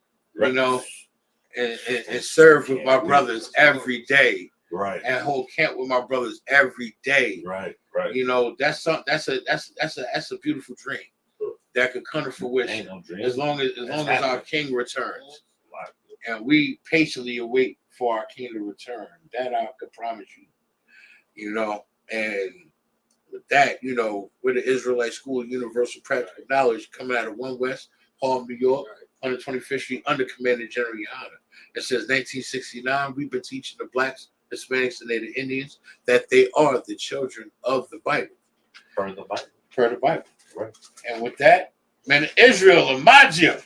And serve with my brothers every day. Right. And hold camp with my brothers every day. Right. That's a beautiful dream that could come to fruition as long as our King returns. And we patiently await for our King to return. That I could promise you. And with that, we're the Israelite School of Universal Practical Knowledge coming out of 1 West, Harlem, New York, 125th Street, under Commander General YAHANNA. It says 1969, we've been teaching the Blacks, Hispanics, and Native Indians that they are the children of the Bible. Per the Bible. Per the Bible. Right. And with that, man, Israel, Imagine.